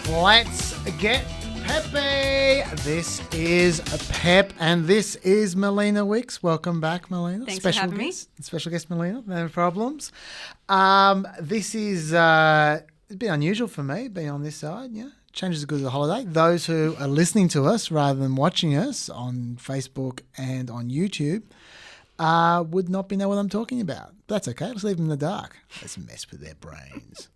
Let's get peppy. This is PEP, and this is Melina Wicks. Welcome back, Melina. Thanks for having me. Special guest, Melina. No problems. This is it's been unusual for me being on this side. Yeah, change is as good as a holiday. Those who are listening to us rather than watching us on Facebook and on YouTube would not be know what I'm talking about. But that's okay. Let's leave them in the dark. Let's mess with their brains.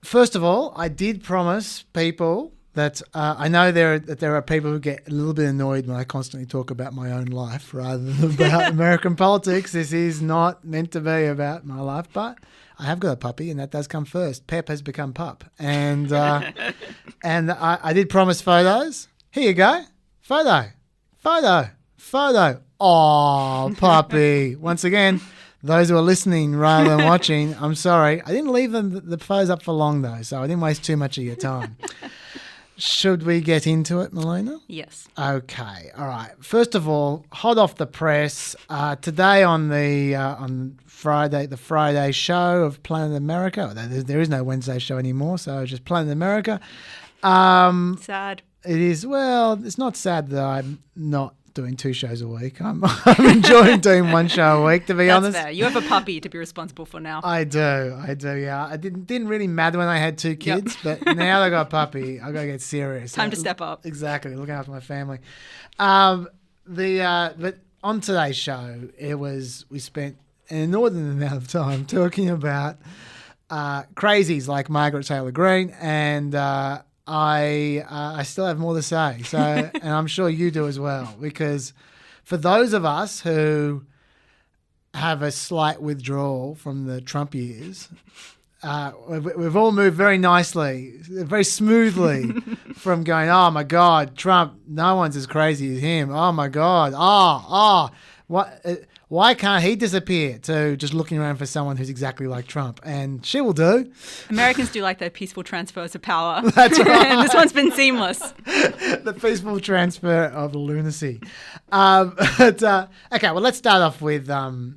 First of all, I did promise people that I know there are people who get a little bit annoyed when I constantly talk about my own life rather than about American politics. This is not meant to be about my life, but I have got a puppy, and that does come first. Pep has become pup, and and I did promise photos. Here you go, photo. Oh, puppy! Once again. Those who are listening rather than watching, I'm sorry. I didn't leave the photos up for long, though, so I didn't waste too much of your time. Should we get into it, Melina? Yes. Okay. All right. First of all, hot off the press, today on Friday, the Friday show of Planet America. There is no Wednesday show anymore, so just Planet America. Sad. It is. Well, it's not sad that I'm not doing 2 shows a week. I'm enjoying doing 1 show a week, to be honest. That's fair. You have a puppy to be responsible for now. I do, yeah. It didn't really matter when I had 2 kids, but now that I got a puppy, I got to get serious. Time to step up. Exactly, looking after my family. But on today's show, we spent an inordinate amount of time talking about crazies like Margaret Taylor Greene, and I still have more to say. So, and I'm sure you do as well, because for those of us who have a slight withdrawal from the Trump years, we've all moved very nicely, very smoothly from going, oh my God, Trump, no one's as crazy as him. Oh my God. Why can't he disappear, to just looking around for someone who's exactly like Trump? And she will do. Americans do like their peaceful transfers of power. That's right. And this one's been seamless. The peaceful transfer of lunacy. Okay, well, let's start off with the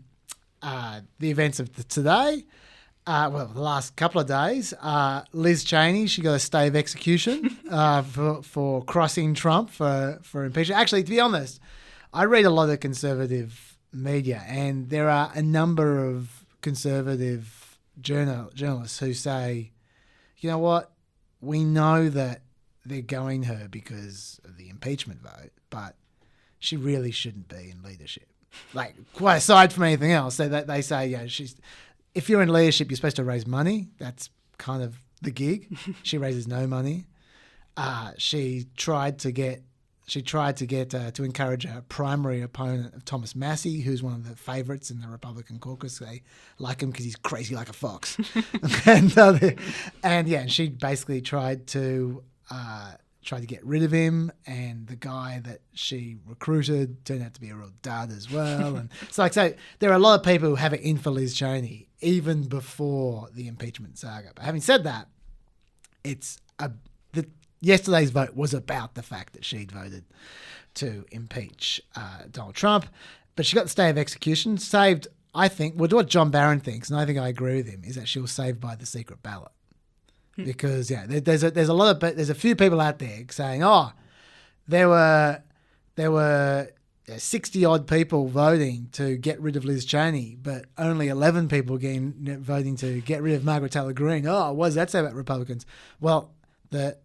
events of today. The last couple of days. Liz Cheney, she got a stay of execution for crossing Trump for impeachment. Actually, to be honest, I read a lot of conservative media, and there are a number of conservative journalists who say, you know what, we know that they're going her because of the impeachment vote, but she really shouldn't be in leadership. Like, quite aside from anything else, they say, yeah, if you're in leadership, you're supposed to raise money. That's kind of the gig. She raises no money. She tried to encourage a primary opponent of Thomas Massie, who's one of the favourites in the Republican caucus. They like him because he's crazy like a fox. and she basically tried to get rid of him, and the guy that she recruited turned out to be a real dud as well. And so there are a lot of people who have it in for Liz Cheney even before the impeachment saga. But having said that, yesterday's vote was about the fact that she'd voted to impeach Donald Trump, but she got the stay of execution. Saved, I think, what John Barron thinks, and I think I agree with him, is that she was saved by the secret ballot. Because there's a few people out there saying, oh, there were 60 odd people voting to get rid of Liz Cheney, but only 11 people voting to get rid of Margaret Taylor Greene. Oh, what does that say about Republicans? Well, the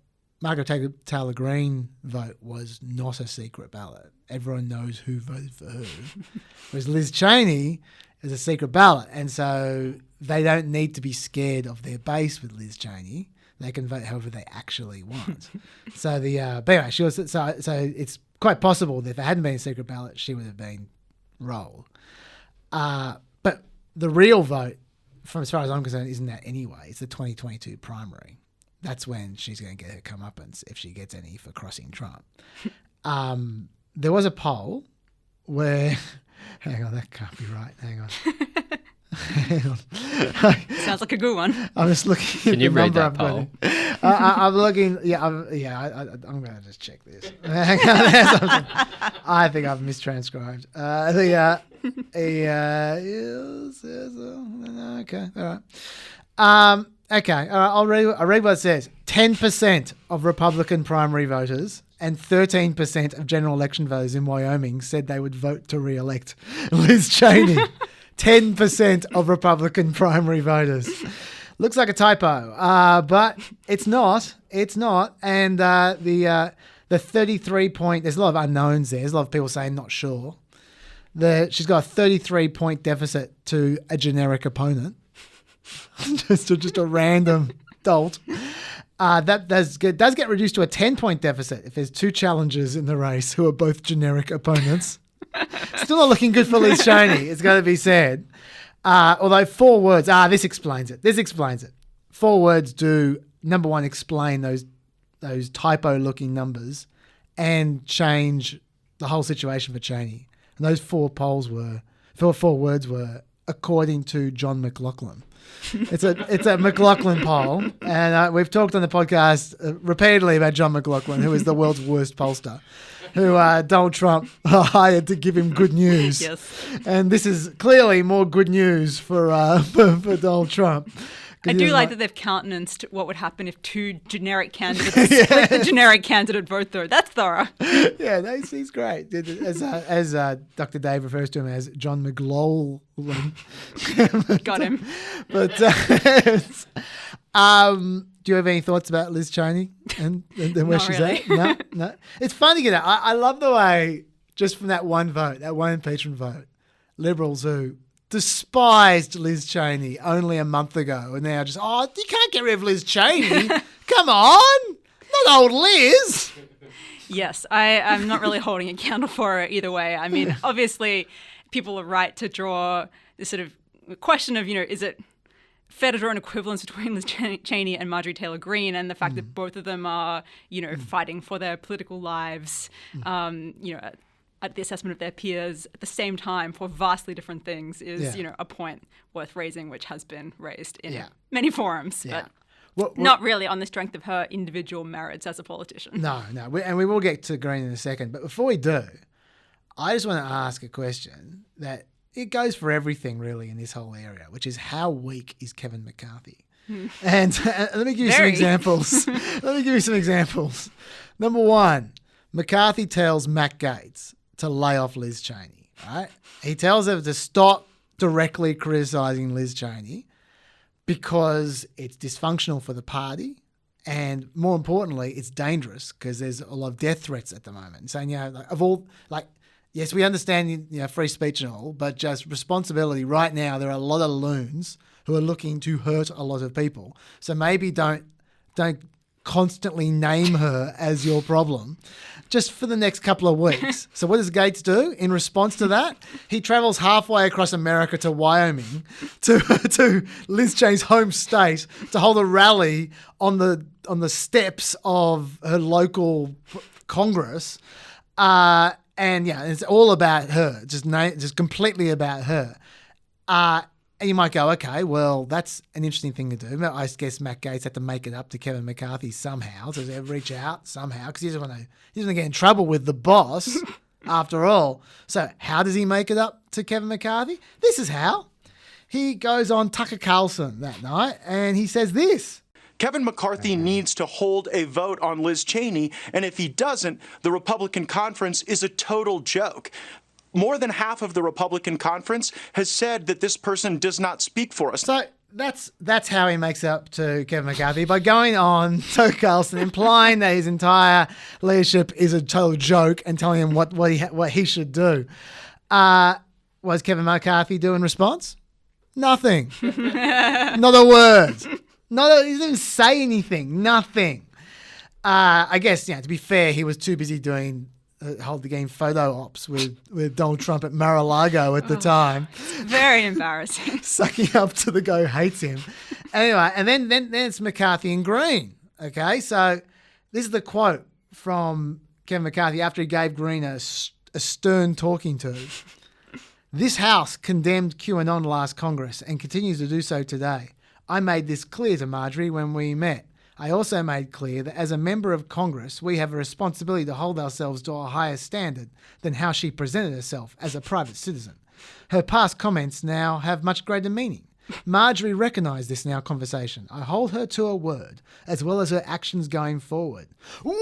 Margaret Taylor Greene vote was not a secret ballot. Everyone knows who voted for her. Whereas Liz Cheney is a secret ballot, and so they don't need to be scared of their base with Liz Cheney. They can vote however they actually want. So but anyway, she was so it's quite possible that if it hadn't been a secret ballot, she would have been rolled. But the real vote, from as far as I'm concerned, isn't that anyway. It's the 2022 primary. That's when she's going to get her comeuppance, if she gets any, for crossing Trump. There was a poll where... Hang on, that can't be right. Hang on. Sounds like a good one. I'm just looking at Can you the read number that poll? I'm looking... I'm going to just check this. Hang on. I think I've mistranscribed. Okay, all right. Okay, I'll read what it says. 10% of Republican primary voters and 13% of general election voters in Wyoming said they would vote to re-elect Liz Cheney. 10% of Republican primary voters. Looks like a typo, but it's not. It's not. And the 33-point, there's a lot of unknowns there. There's a lot of people saying not sure. She's got a 33-point deficit to a generic opponent. just a random dolt. That does get reduced to a 10-point deficit if there's two challengers in the race who are both generic opponents. Still not looking good for Liz Cheney, it's got to be said. Although 4 words, this explains it. 4 words do, number one, explain those typo-looking numbers and change the whole situation for Cheney. And those 4 words were, according to John McLaughlin. It's a McLaughlin poll, and we've talked on the podcast repeatedly about John McLaughlin, who is the world's worst pollster, who Donald Trump hired to give him good news. Yes. And this is clearly more good news for Donald Trump. I do like that they've countenanced what would happen if 2 generic candidates split the generic candidate vote through. That's thorough. Yeah, he's great. As Dr. Dave refers to him as John McLaughlin. Got him. But do you have any thoughts about Liz Cheney and where she's really. at? No. It's funny, I love the way, just from that one vote, that one impeachment vote, Liberals who despised Liz Cheney only a month ago, and now just, you can't get rid of Liz Cheney. Come on, not old Liz. Yes, I'm not really holding a candle for her either way. I mean, obviously, people are right to draw this sort of question of, is it fair to draw an equivalence between Liz Cheney and Marjorie Taylor Greene, and the fact that both of them are, fighting for their political lives, at the assessment of their peers at the same time for vastly different things is, a point worth raising, which has been raised in many forums, but not really on the strength of her individual merits as a politician. No. And we will get to Greene in a second. But before we do, I just want to ask a question that it goes for everything really in this whole area, which is how weak is Kevin McCarthy? And let me give you some examples. Number one, McCarthy tells Matt Gaetz to lay off Liz Cheney, right? He tells her to stop directly criticising Liz Cheney because it's dysfunctional for the party, and more importantly, it's dangerous because there's a lot of death threats at the moment. Saying, yes, we understand, free speech and all, but just responsibility right now, there are a lot of loons who are looking to hurt a lot of people. So maybe don't constantly name her as your problem just for the next couple of weeks. So what does Gaetz do in response to that? He travels halfway across America to Wyoming to Liz Cheney's home state to hold a rally on the steps of her local Congress. It's all about her, just completely about her. And you might go, okay, well, that's an interesting thing to do. I guess Matt Gaetz had to make it up to Kevin McCarthy somehow, to reach out somehow, because he doesn't want to get in trouble with the boss, after all. So how does he make it up to Kevin McCarthy? This is how. He goes on Tucker Carlson that night, and he says this. Kevin McCarthy needs to hold a vote on Liz Cheney, and if he doesn't, the Republican conference is a total joke. More than half of the Republican conference has said that this person does not speak for us. So that's how he makes up to Kevin McCarthy, by going on Tucker Carlson, implying that his entire leadership is a total joke and telling him what he should do. What does Kevin McCarthy do in response? Nothing. Not a word. He didn't even say anything. Nothing. I guess, to be fair, he was too busy doing hold the game photo ops with Donald Trump at Mar-a-Lago at the time. Very embarrassing. Sucking up to the guy who hates him. Anyway, and then it's McCarthy and Greene. Okay, so this is the quote from Kevin McCarthy after he gave Greene a stern talking to. This House condemned QAnon last Congress and continues to do so today. I made this clear to Marjorie when we met. I also made clear that as a member of Congress, we have a responsibility to hold ourselves to a higher standard than how she presented herself as a private citizen. Her past comments now have much greater meaning. Marjorie recognised this in our conversation. I hold her to her word, as well as her actions going forward. Whoa!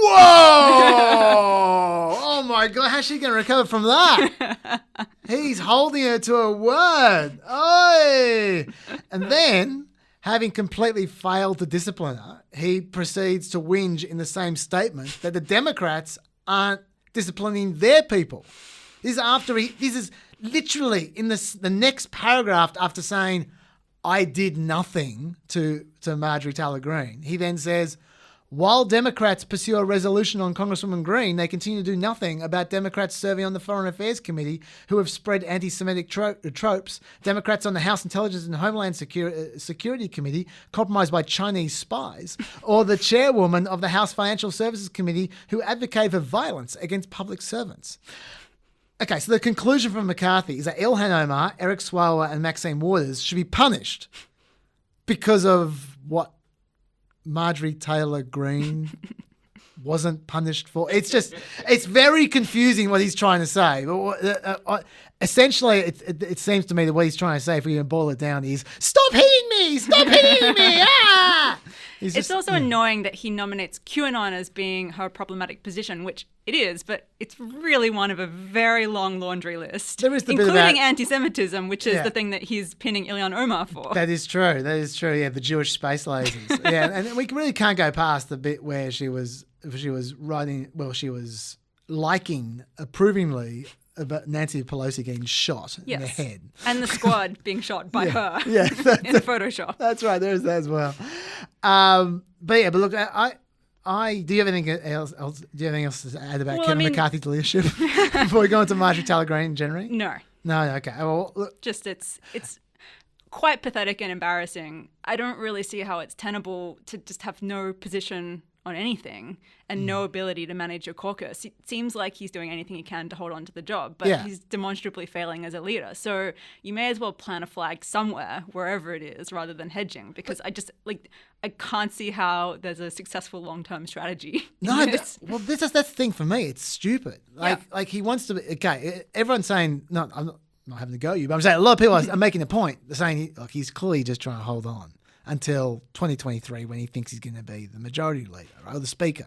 Oh my God, how's she going to recover from that? He's holding her to her word. Oi! And then, having completely failed to discipline her, he proceeds to whinge in the same statement that the Democrats aren't disciplining their people. This is literally in the next paragraph after saying, I did nothing to Marjorie Taylor Greene. He then says, while Democrats pursue a resolution on Congresswoman Greene, they continue to do nothing about Democrats serving on the Foreign Affairs Committee who have spread anti-Semitic tropes, Democrats on the House Intelligence and Homeland Security Committee compromised by Chinese spies, or the chairwoman of the House Financial Services Committee who advocate for violence against public servants. Okay, so the conclusion from McCarthy is that Ilhan Omar, Eric Swalwell and Maxine Waters should be punished because of what Marjorie Taylor Greene wasn't punished for. It's very confusing what he's trying to say. But essentially, it seems to me that what he's trying to say, if we can boil it down, is stop hitting me! Stop hitting me! Ah! It's also annoying that he nominates QAnon as being her problematic position, which it is, but it's really one of a very long laundry list, including anti-Semitism, which is the thing that he's pinning Ilhan Omar for. That is true. Yeah, the Jewish space lasers. Yeah, and we really can't go past the bit where she was liking approvingly about Nancy Pelosi getting shot in the head. And the squad being shot by her in Photoshop. That's right, there's that as well. But look, do you have anything else? Do you have anything else to add about Kevin McCarthy's leadership before we go into Marjorie Taylor Greene generally? No. Okay. Well, look. Just it's quite pathetic and embarrassing. I don't really see how it's tenable to just have no position on anything and no ability to manage your caucus. It seems like he's doing anything he can to hold on to the job, but he's demonstrably failing as a leader. So you may as well plant a flag somewhere, wherever it is, rather than hedging, because I can't see how there's a successful long-term strategy. That's the thing for me. It's stupid. Like he wants to be, okay, everyone's saying, no, I'm not having to go at you, but I'm saying a lot of people are making a point. They're saying he's clearly just trying to hold on until 2023 when he thinks he's going to be the majority leader, right, or the speaker.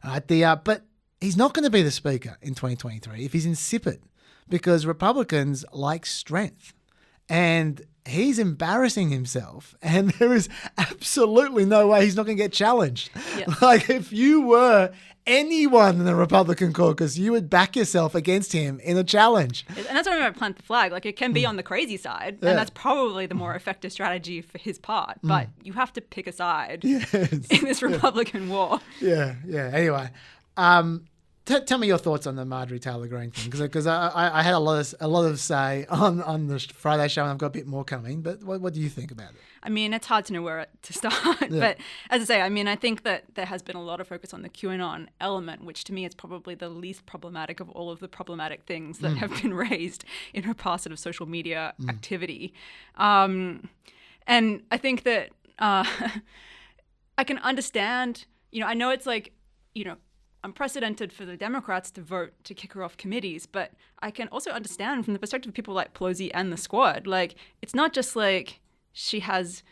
But he's not going to be the speaker in 2023 if he's insipid, because Republicans like strength. And he's embarrassing himself, and there is absolutely no way he's not going to get challenged. Yeah. Like, if you were anyone in the Republican caucus, you would back yourself against him in a challenge. And that's what I mean by plant the flag. Like, it can be on the crazy side, and that's probably the more effective strategy for his part. But you have to pick a side in this Republican war. Yeah. Anyway, tell me your thoughts on the Marjorie Taylor Greene thing, because I had a lot of say on the Friday show, and I've got a bit more coming. But what do you think about it? I mean, it's hard to know where to start. Yeah. But as I say, I mean, I think that there has been a lot of focus on the QAnon element, which to me is probably the least problematic of all of the problematic things that have been raised in her past sort of social media activity. And I think that I can understand, I know it's unprecedented for the Democrats to vote to kick her off committees, but I can also understand from the perspective of people like Pelosi and the squad, like, it's not just like she has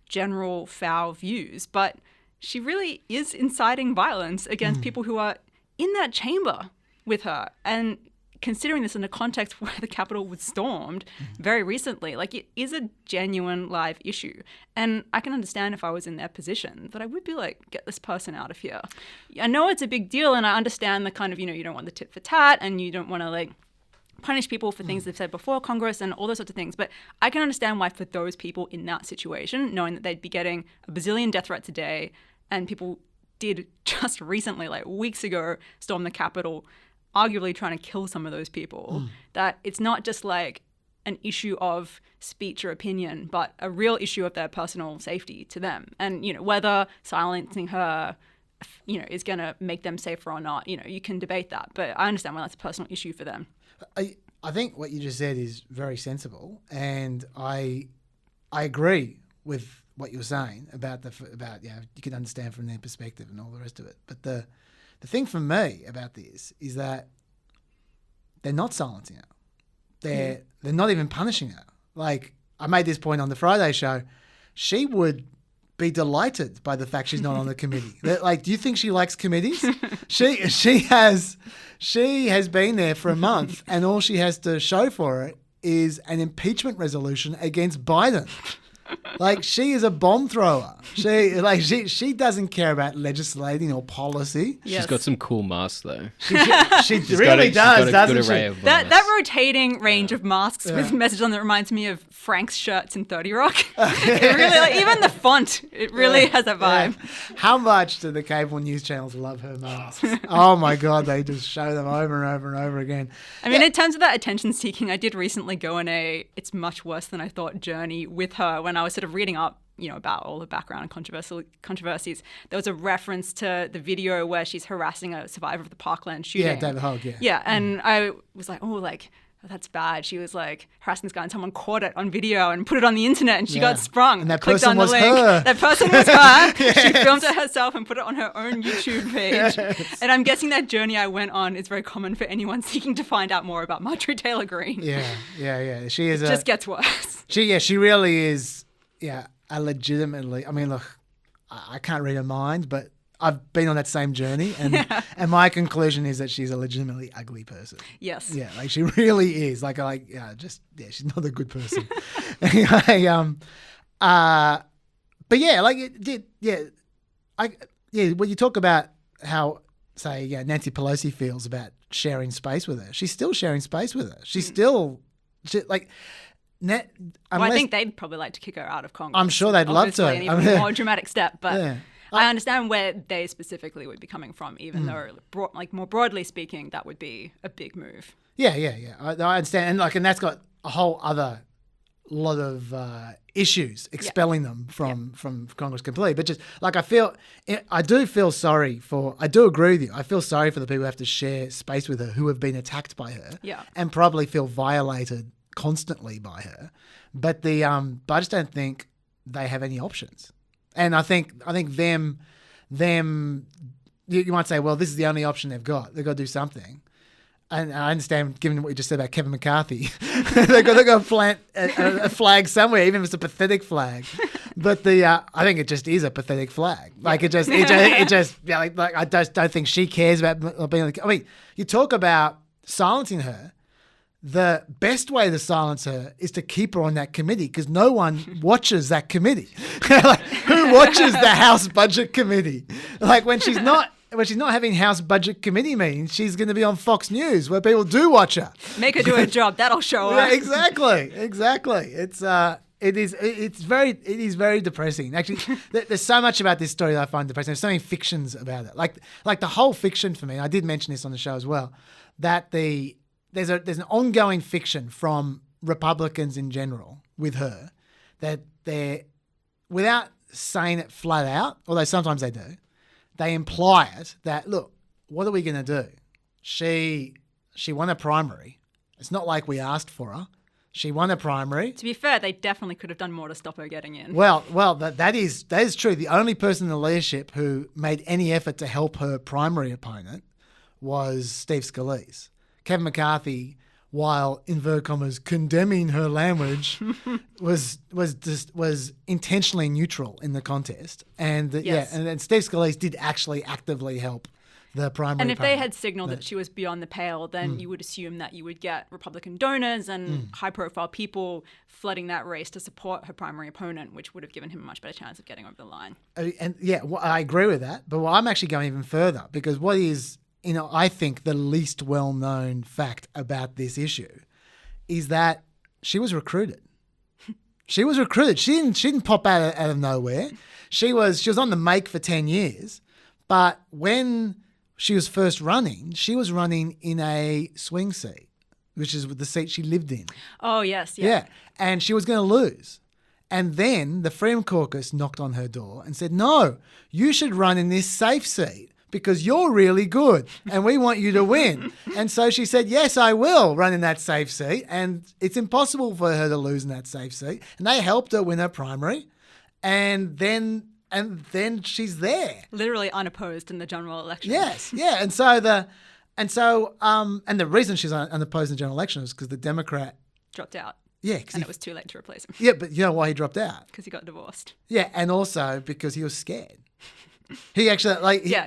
general foul views, but she really is inciting violence against people who are in that chamber with her. And considering this in a context where the Capitol was stormed very recently, like, it is a genuine live issue. And I can understand if I was in their position, but I would be like, get this person out of here. I know it's a big deal, and I understand the kind of, you don't want the tit for tat, and you don't want to punish people for things they've said before Congress and all those sorts of things. But I can understand why for those people in that situation, knowing that they'd be getting a bazillion death threats a day, and people did just recently, like weeks ago, storm the Capitol, arguably trying to kill some of those people, that it's not just like an issue of speech or opinion, but a real issue of their personal safety to them. And, whether silencing her, is going to make them safer or not, you can debate that. But I understand why that's a personal issue for them. I think what you just said is very sensible, and I agree with what you're saying about you can understand from their perspective and all the rest of it. But the thing for me about this is that they're not silencing her. They're not even punishing her. Like, I made this point on the Friday show. She would be delighted by the fact she's not on the committee. Like, do you think she likes committees? She has been there for a month, and all she has to show for it is an impeachment resolution against Biden. Like, she is a bomb thrower. She doesn't care about legislating or policy. Yes. She's got some cool masks though. She really does, doesn't she? That rotating range of masks with message on that reminds me of Frank's shirts in 30 Rock. It really, like, even the font, it really has that vibe. Yeah. How much do the cable news channels love her masks? Oh my God, they just show them over and over and over again. I mean, in terms of that attention seeking, I did recently go on it's much worse than I thought journey with her when I was sort of reading up, about all the background and controversies. There was a reference to the video where she's harassing a survivor of the Parkland shooting. Yeah, David Hogg, yeah. Yeah, and I was like, that's bad. She was like harassing this guy and someone caught it on video and put it on the internet and she got sprung. And that clicked person on the was link. her. That person was her. Yes. She filmed it herself and put it on her own YouTube page. Yes. And I'm guessing that journey I went on is very common for anyone seeking to find out more about Marjorie Taylor Greene. Yeah. She is just gets worse. She really is, a legitimately, I mean, look, I can't read her mind, but I've been on that same journey, and my conclusion is that she's a legitimately ugly person. Yes. Yeah, like she really is. She's not a good person. But yeah, like it did. When you talk about how, say, Nancy Pelosi feels about sharing space with her, she's still sharing space with her. She's still, I think they'd probably like to kick her out of Congress. I'm sure they'd love to. An even more dramatic step, but I understand where they specifically would be coming from, even though, more broadly speaking, that would be a big move. Yeah. I understand, and that's got a whole other lot of issues expelling them from Congress completely. But just like I do agree with you. I feel sorry for the people who have to share space with her who have been attacked by her, and probably feel violated constantly by her, but I just don't think they have any options. And I think them you might say, well, this is the only option they've got. They've got to do something. And I understand, given what you just said about Kevin McCarthy, they've got to plant a flag somewhere, even if it's a pathetic flag. But I think it just is a pathetic flag. Like I just don't think she cares about being. I mean, you talk about silencing her. The best way to silence her is to keep her on that committee, because no one watches that committee. Like, who watches the House Budget Committee? Like when she's not having House Budget Committee meetings, she's going to be on Fox News where people do watch her. Make her do her job. That'll show her. Yeah, exactly. It is very depressing. Actually, there's so much about this story that I find depressing. There's so many fictions about it. Like the whole fiction for me. I did mention this on the show as well. That there's an ongoing fiction from Republicans in general with her that they're, without saying it flat out, although sometimes they do, they imply it that, look, what are we going to do? She won a primary. It's not like we asked for her. She won a primary. To be fair, they definitely could have done more to stop her getting in. Well, that is true. The only person in the leadership who made any effort to help her primary opponent was Steve Scalise. Kevin McCarthy, while inverted commas condemning her language, was intentionally neutral in the contest, and then Steve Scalise did actually actively help the primary. And if they had signaled that she was beyond the pale, then you would assume that you would get Republican donors and high-profile people flooding that race to support her primary opponent, which would have given him a much better chance of getting over the line. I agree with that, but I'm actually going even further, because what is, I think the least well-known fact about this issue is that she was recruited. She was recruited. She didn't pop out of nowhere. She was on the make for 10 years, but when she was first running, she was running in a swing seat, which is the seat she lived in. Oh, yes. Yeah. And she was going to lose. And then the Freedom Caucus knocked on her door and said, no, you should run in this safe seat, because you're really good and we want you to win. And so she said, yes, I will run in that safe seat. And it's impossible for her to lose in that safe seat. And they helped her win her primary. And then she's there. Literally unopposed in the general election. Yes. Yeah. And the reason she's unopposed in the general election is because the Democrat dropped out. Yeah, And it was too late to replace him yeah, but you know why he dropped out? because he got divorced. Yeah, and also because he was scared. He actually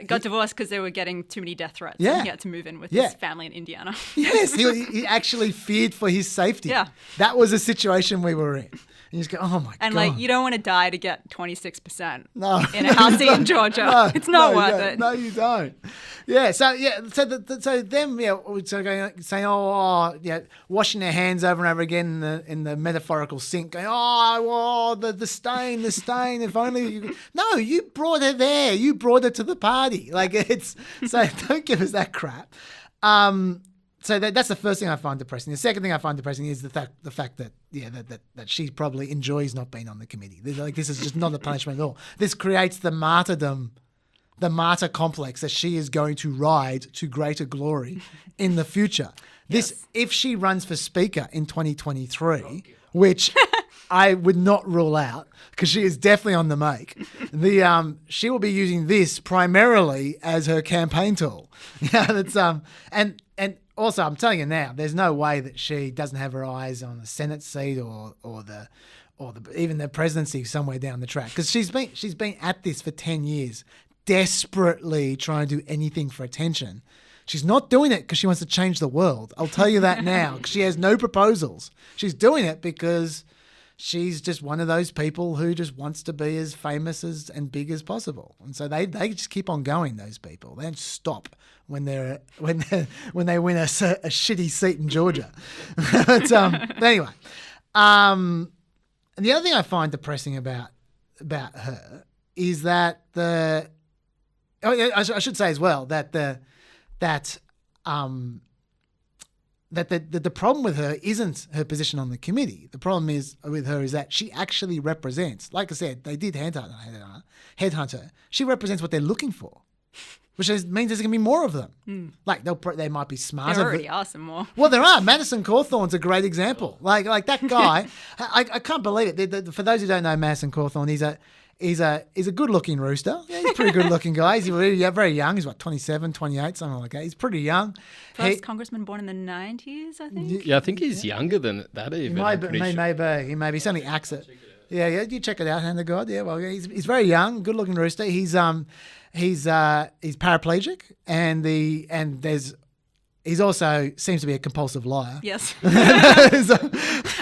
Got divorced because they were getting too many death threats. Yeah. And he had to move in with Yeah. his family in Indiana. Yes, he actually feared for his safety. Yeah. That was a situation we were in. And you just go, oh my And God. you don't want to die to get 26% No. in a house in Georgia. No, It's not no, worth no, it. No, you don't. Yeah. So them, saying, washing their hands over and over again in the metaphorical sink, going, the stain. If only you brought her there. You brought her to the party. So don't give us that crap. So that's the first thing I find depressing. The second thing I find depressing is the fact that that she probably enjoys not being on the committee. This is just not a punishment at all. This creates the martyrdom, the martyr complex that she is going to ride to greater glory in the future. If she runs for speaker in 2023, which I would not rule out because she is definitely on the make. She will be using this primarily as her campaign tool. And also, I'm telling you now, there's no way that she doesn't have her eyes on the Senate seat or even the presidency somewhere down the track, because she's been at this for 10 years, desperately trying to do anything for attention. She's not doing it because she wants to change the world. I'll tell you that now. 'Cause she has no proposals. She's doing it because she's just one of those people who just wants to be as famous and big as possible. And so they just keep on going, those people. They don't stop when they win a shitty seat in Georgia. But anyway, and the other thing I find depressing about her is that I should say as well that the problem with her isn't her position on the committee. The problem with her is that she actually represents, like I said, they did headhunt her. She represents what they're looking for, which means there's going to be more of them. Like they might be smarter. There already are some more. Well, there are. Madison Cawthorn's a great example. Like that guy, I can't believe it. For those who don't know Madison Cawthorn, he's a good-looking rooster. Yeah, he's a pretty good-looking guy. He's very young. He's 27, 28, something like that. He's pretty young. First congressman born in the 90s, I think. Yeah, I think he's younger than that even. He may be. He certainly acts it. Yeah, you check it out, hand of God. Yeah, well, he's very young, good-looking rooster. He's paraplegic, and he's also seems to be a compulsive liar. Yes.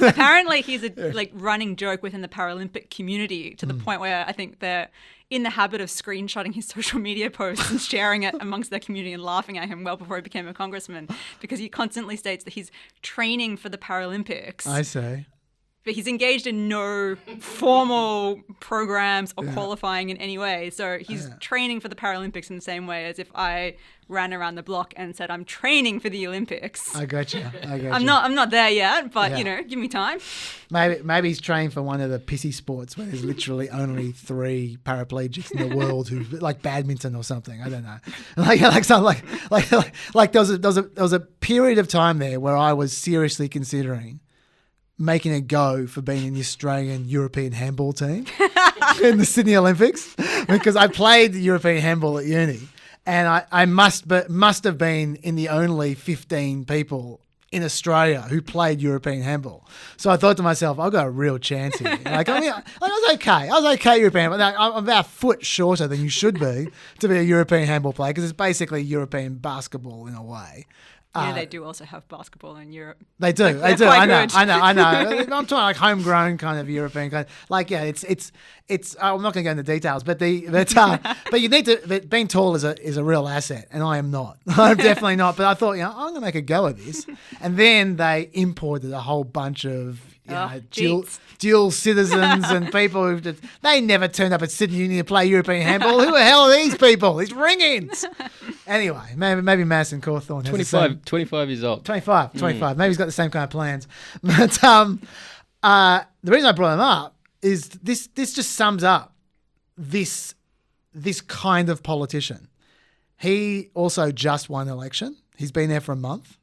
Apparently, he's a running joke within the Paralympic community to the point where I think they're in the habit of screenshotting his social media posts and sharing it amongst their community and laughing at him well before he became a congressman, because he constantly states that he's training for the Paralympics. I see. But he's engaged in no formal programs or qualifying in any way. So he's training for the Paralympics in the same way as if I ran around the block and said, I'm training for the Olympics. I got you. I'm not there yet, but, give me time. Maybe he's training for one of the pissy sports where there's literally only 3 paraplegics in the world who, like badminton or something. I don't know. Like there was a period of time there where I was seriously considering making a go for being in the Australian European handball team in the Sydney Olympics, because I played European handball at uni, and I must have been in the only 15 people in Australia who played European handball. So I thought to myself, I've got a real chance here. I was okay. I was okay European, but I'm about a foot shorter than you should be to be a European handball player, because it's basically European basketball in a way. Yeah, they do also have basketball in Europe. They do. I know. I'm talking like homegrown kind of European kind. It's. I'm not going to go into details, but you need to. But being tall is a real asset, and I am not. I'm definitely not. But I thought, I'm going to make a go of this, and then they imported a whole bunch of dual citizens and people who they never turned up at Sydney Uni to play European handball. Who the hell are these people? These ring-ins. Anyway, maybe Madison Cawthorn has 25 years old. 25. Maybe he's got the same kind of plans. But the reason I brought him up is this just sums up this kind of politician. He also just won an election. He's been there for a month.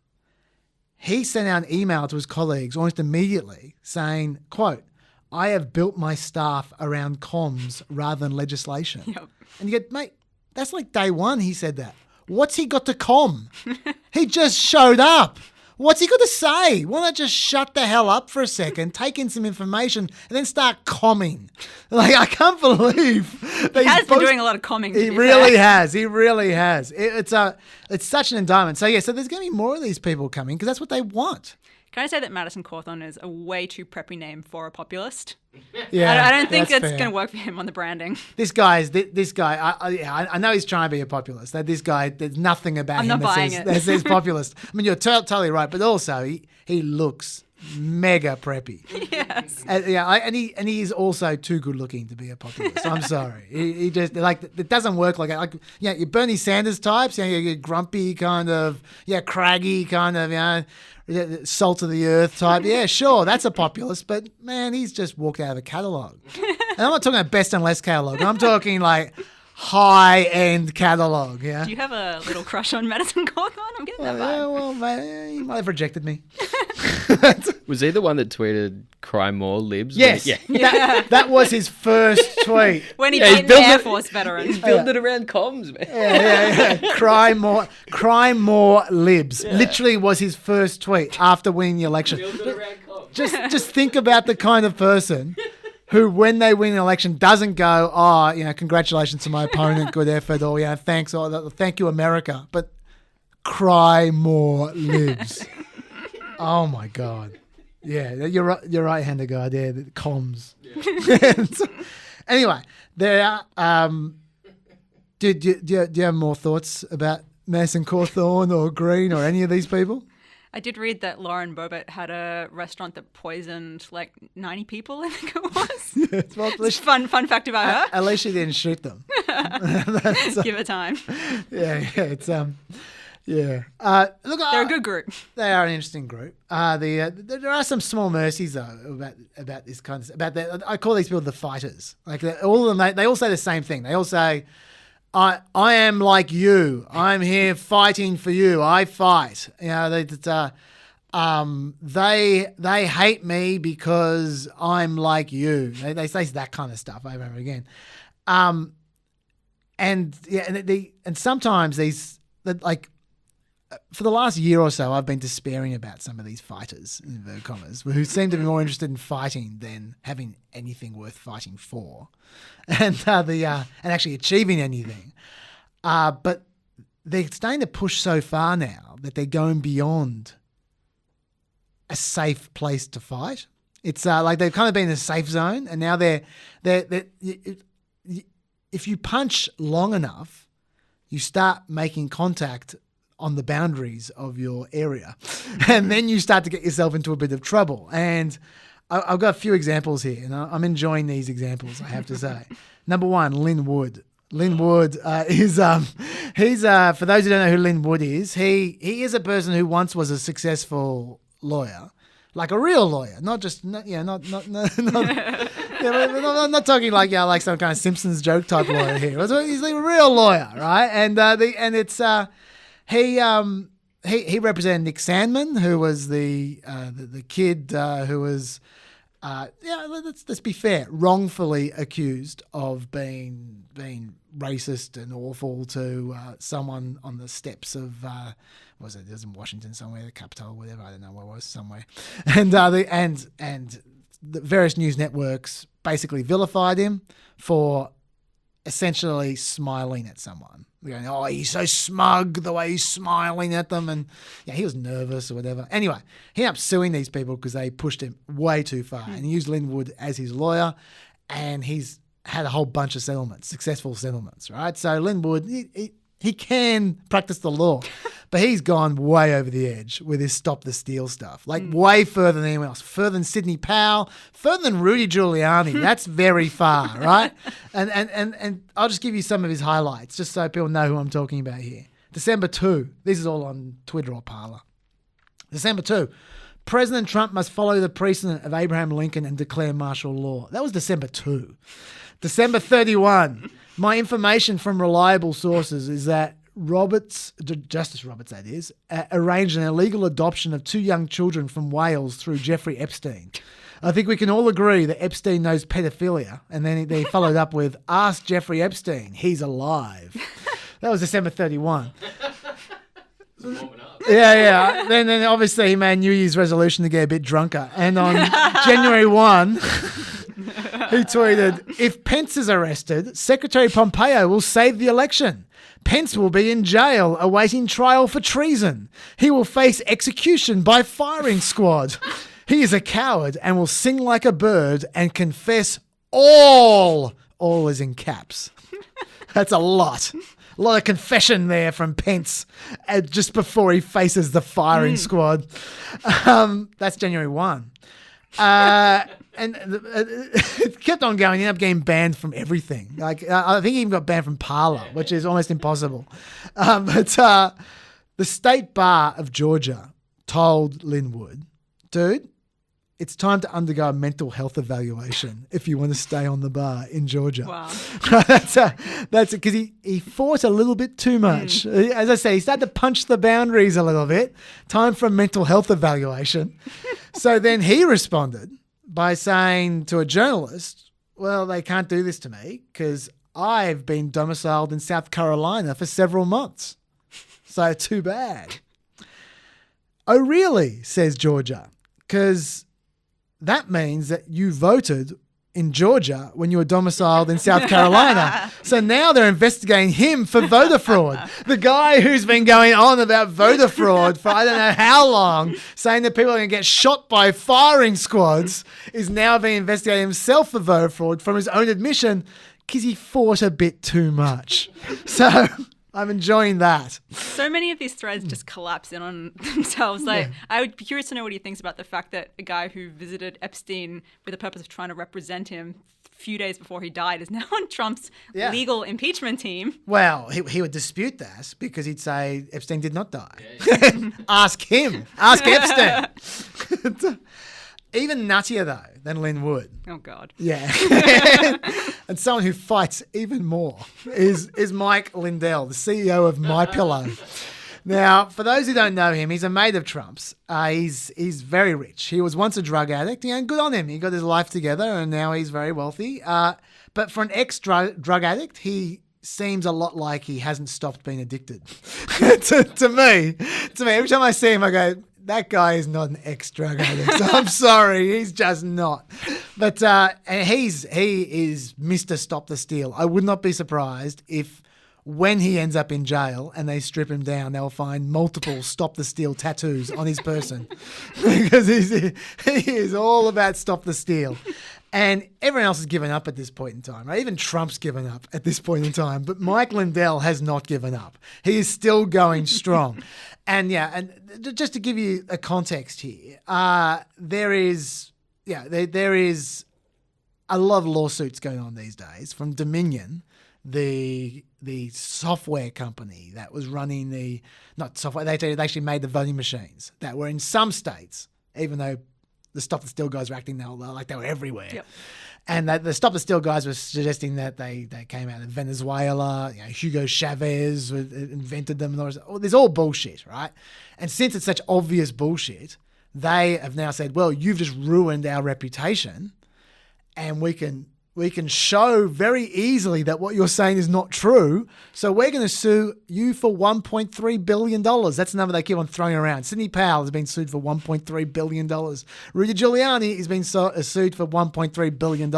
He sent out an email to his colleagues almost immediately saying, quote, I have built my staff around comms rather than legislation. Yep. And you get, mate, that's like day one he said that. What's he got to comm? He just showed up. What's he got to say? Why not just shut the hell up for a second, take in some information, and then start comming? Like, I can't believe He has been doing a lot of comming. He really has. He really has. It's such an indictment. So so there's going to be more of these people coming because that's what they want. Can I say that Madison Cawthorn is a way too preppy name for a populist? Yeah, I don't think that's it's fair. going to work for him on the branding. This guy. I know he's trying to be a populist. That this guy, there's nothing about I'm him not buying it. that says populist. I mean, you're totally right, but also he looks mega preppy. Yes. And he is also too good looking to be a populist. I'm sorry. He just like it doesn't work like that. Like your Bernie Sanders types. Your grumpy kind of craggy kind of salt of the earth type. Yeah, sure, that's a populist. But man, he's just walked out of a catalogue. And I'm not talking about best and less catalogue. I'm talking like high end catalogue. Yeah. Do you have a little crush on Madison Cawthorn? I'm getting that vibe. Well, man, he might have rejected me. Was he the one that tweeted "Cry more, libs"? Yes. That was his first tweet. When he Yeah, he's beat the built Air it- Force veteran. He's building it around comms, man. Yeah. Cry more libs. Literally was his first tweet after winning the election. Build it around comms. Just think about the kind of person who, when they win an election, doesn't go, congratulations to my opponent, good effort, or thanks, or thank you, America, but cry more libs. Oh my God. Yeah, you're right-handed guy there, the comms. Yeah. Anyway, there are, do you have more thoughts about Madison Cawthorn or Green or any of these people? I did read that Lauren Boebert had a restaurant that poisoned like 90 people, I think it was. Yes, well, It's fun fact about her. at least she didn't shoot them. Give her time. It's look, They're a good group. They are an interesting group. There are some small mercies though about this kind of I call these people the fighters. Like all of them, they all say the same thing. They all say, "I am like you. I'm here fighting for you. I fight." They hate me because I'm like you. They say that kind of stuff over and over again. And sometimes these like. For the last year or so, I've been despairing about some of these fighters, in inverted commas, who seem to be more interested in fighting than having anything worth fighting for, and actually achieving anything. But they're starting to push so far now that they're going beyond a safe place to fight. It's like they've kind of been in a safe zone, and now they're if you punch long enough, you start making contact on the boundaries of your area. And then you start to get yourself into a bit of trouble. And I've got a few examples here, and I'm enjoying these examples, I have to say. Number one, Lynn Wood. Lynn Wood is he's for those who don't know who Lynn Wood is, he is a person who once was a successful lawyer, like a real lawyer, not not talking like some kind of Simpsons joke type lawyer here. He's like a real lawyer, right? He represented Nick Sandman, who was the kid who was let's be fair, wrongfully accused of being racist and awful to someone on the steps of what was it? It was in Washington somewhere, the Capitol, whatever, I don't know where it was, somewhere, and the various news networks basically vilified him for essentially smiling at someone. We're going, oh, he's so smug the way he's smiling at them, and he was nervous or whatever. Anyway, he ended up suing these people because they pushed him way too far, and he used Lynn Wood as his lawyer, and he's had a whole bunch of settlements, successful settlements, right? So Lynn Wood, he can practice the law, but he's gone way over the edge with his Stop the Steal stuff, like way further than anyone else, further than Sidney Powell, further than Rudy Giuliani. That's very far, right? And I'll just give you some of his highlights just so people know who I'm talking about here. December 2, this is all on Twitter or Parler. December 2, President Trump must follow the precedent of Abraham Lincoln and declare martial law. That was December 2. December 31, my information from reliable sources is that Justice Roberts, that is, arranged an illegal adoption of 2 young children from Wales through Jeffrey Epstein. I think we can all agree that Epstein knows pedophilia, and then they followed up with, ask Jeffrey Epstein, he's alive. That was December 31. Yeah. Then obviously he made New Year's resolution to get a bit drunker. And on January 1, he tweeted, "If Pence is arrested, Secretary Pompeo will save the election. Pence will be in jail awaiting trial for treason. He will face execution by firing squad. He is a coward and will sing like a bird and confess all." All is in caps. That's a lot. A lot of confession there from Pence just before he faces the firing squad. That's January 1. And it kept on going. He ended up getting banned from everything. Like I think he even got banned from Parler, which is almost impossible. But the State Bar of Georgia told Linwood, "Dude, it's time to undergo a mental health evaluation if you want to stay on the bar in Georgia." Wow. That's it, because he fought a little bit too much. As I say, he started to punch the boundaries a little bit. Time for a mental health evaluation. So then he responded by saying to a journalist, "Well, they can't do this to me because I've been domiciled in South Carolina for several months. So too bad." "Oh, really?" says Georgia. "Because that means that you voted in Georgia when you were domiciled in South Carolina. So now they're investigating him for voter fraud." The guy who's been going on about voter fraud for I don't know how long, saying that people are going to get shot by firing squads, is now being investigated himself for voter fraud from his own admission because he fought a bit too much. So I'm enjoying that. So many of these threads just collapse in on themselves. Like, I would be curious to know what he thinks about the fact that a guy who visited Epstein with the purpose of trying to represent him a few days before he died is now on Trump's legal impeachment team. Well, he would dispute that because he'd say Epstein did not die. Ask him. Ask Epstein. Even nuttier, though, than Lynn Wood. Oh, God. Yeah. And someone who fights even more is Mike Lindell, the CEO of MyPillow. Now, for those who don't know him, he's a mate of Trump's. He's very rich. He was once a drug addict, and good on him. He got his life together, and now he's very wealthy. But for an ex-drug addict, he seems a lot like he hasn't stopped being addicted. to me, every time I see him, I go, that guy is not an ex-drug addict. So I'm sorry, he's just not. But he is Mr. Stop the Steal. I would not be surprised if when he ends up in jail and they strip him down, they'll find multiple Stop the Steal tattoos on his person. Because he is all about Stop the Steal. And everyone else has given up at this point in time, right? Even Trump's given up at this point in time. But Mike Lindell has not given up. He is still going strong. And just to give you a context here, there is a lot of lawsuits going on these days from Dominion, the software company that was running not software, they actually made the voting machines that were in some states, even though the Stop the Steal guys were acting like they were everywhere. Yep. And the Stop the Steal guys were suggesting that they came out of Venezuela, Hugo Chavez invented them. There's all bullshit, right? And since it's such obvious bullshit, they have now said, well, you've just ruined our reputation, and we can show very easily that what you're saying is not true. So we're going to sue you for $1.3 billion. That's the number they keep on throwing around. Sidney Powell has been sued for $1.3 billion. Rudy Giuliani has been sued for $1.3 billion.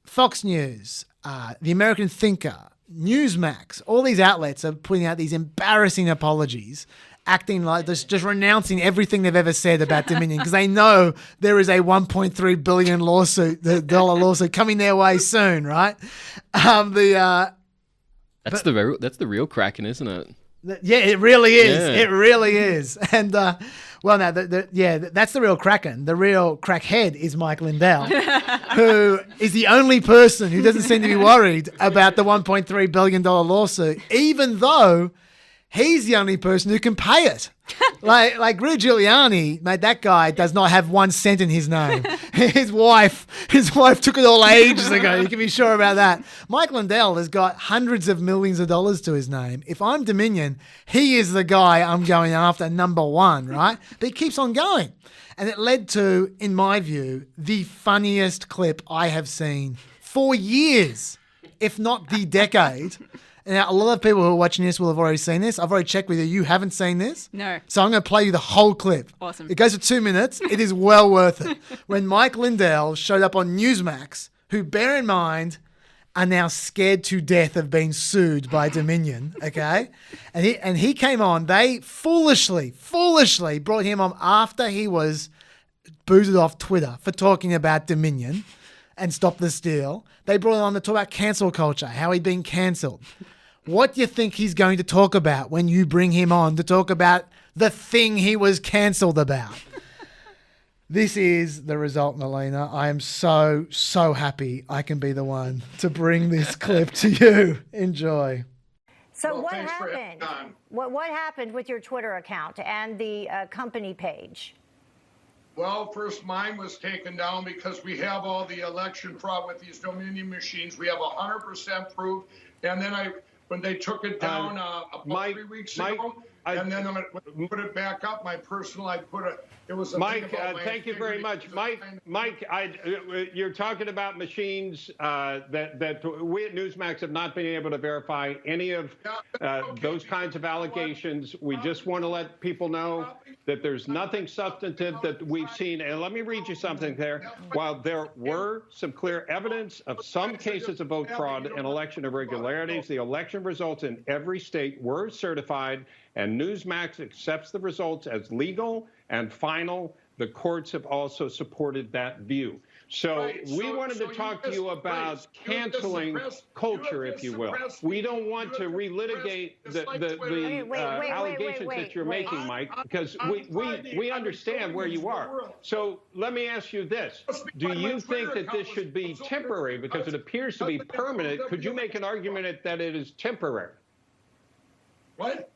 Fox News, The American Thinker, Newsmax, all these outlets are putting out these embarrassing apologies, acting like just renouncing everything they've ever said about Dominion because they know there is a $1.3 billion lawsuit coming their way soon, right? That's the real Kraken, isn't it? Yeah, it really is. Yeah. It really is. And that's the real Kraken. The real crackhead is Mike Lindell, who is the only person who doesn't seem to be worried about the $1.3 billion lawsuit, even though he's the only person who can pay it. Like Rudy Giuliani, mate, that guy does not have 1 cent in his name. His wife took it all ages ago. You can be sure about that. Mike Lindell has got hundreds of millions of dollars to his name. If I'm Dominion, he is the guy I'm going after, number one, right? But he keeps on going. And it led to, in my view, the funniest clip I have seen for years, if not the decade. Now, a lot of people who are watching this will have already seen this. I've already checked with you. You haven't seen this? No. So I'm going to play you the whole clip. Awesome. It goes for 2 minutes. It is well worth it. When Mike Lindell showed up on Newsmax, who, bear in mind, are now scared to death of being sued by Dominion, okay? And he came on. They foolishly brought him on after he was booted off Twitter for talking about Dominion and Stop the Steal. They brought him on to talk about cancel culture, how he'd been cancelled. What do you think he's going to talk about when you bring him on to talk about the thing he was cancelled about? This is the result, Melina. I am so happy I can be the one to bring this clip to you. Enjoy. So what happened? What happened with your Twitter account and the company page? Well, first mine was taken down because we have all the election fraud with these Dominion machines. We have 100% proof. And then when they took it down about 3 weeks ago, and then when I put it back up, my personal, it was a Mike, thank you very much. Mike, you're talking about machines that we at Newsmax have not been able to verify any of those kinds of allegations. We just want to let people know that there's nothing substantive that we've seen. And let me read you something there. While there were some clear evidence of some cases of vote fraud and election irregularities, the election results in every state were certified, and Newsmax accepts the results as legal and final. The courts have also supported that view. So we wanted to talk to you about canceling culture, if you will. We don't want to relitigate the allegations that you're making, Mike, because we understand where you are. So let me ask you this. Do you think that this should be temporary because it appears to be permanent? Could you make an argument that it is temporary? What?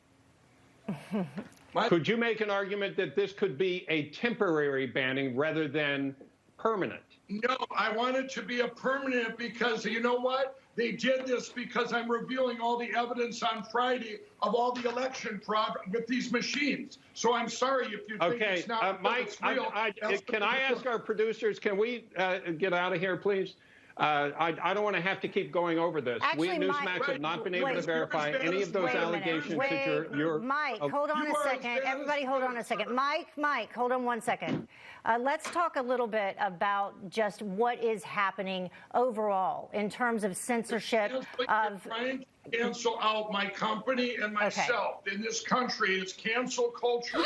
Could you make an argument that this could be a temporary banning rather than permanent? No, I want it to be a permanent because you know what? They did this because I'm revealing all the evidence on Friday of all the election fraud with these machines. So I'm sorry if you think it's not Mike, it's real. can I ask our producers, can we get out of here, please? I don't want to have to keep going over this. Actually, we at Newsmax have not been able to verify any of those allegations that you're... Mike, hold on a second. Everybody hold on a second. Mike, hold on 1 second. Let's talk a little bit about just what is happening overall in terms of censorship of... Trying to cancel out my company and myself. In this country, it's cancel culture.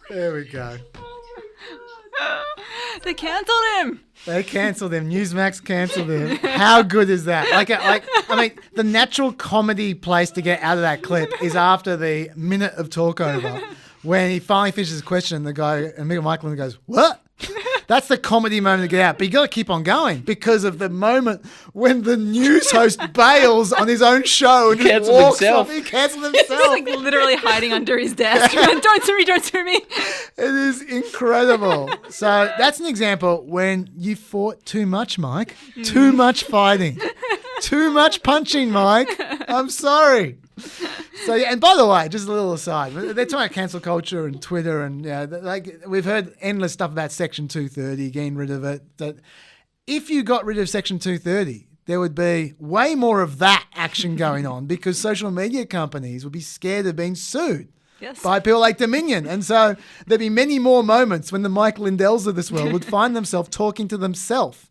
There we go. They cancelled him. They cancelled him. Newsmax cancelled him. How good is that? I mean, the natural comedy place to get out of that clip is after the minute of talkover, when he finally finishes his question, the guy and Michael goes, "What?" That's the comedy moment to get out. But you got to keep on going because of the moment when the news host bails on his own show and just walks off. He cancelled himself. He's like literally hiding under his desk. Don't sue me. It is incredible. So that's an example when you fought too much, Mike. Too much fighting. Too much punching, Mike. I'm sorry. So yeah, and by the way, just a little aside, they're talking about cancel culture and Twitter, and like we've heard endless stuff about Section 230, getting rid of it. That if you got rid of Section 230, there would be way more of that action going on because social media companies would be scared of being sued. Yes. By people like Dominion. And so there'd be many more moments when the Mike Lindells of this world would find themselves talking to themselves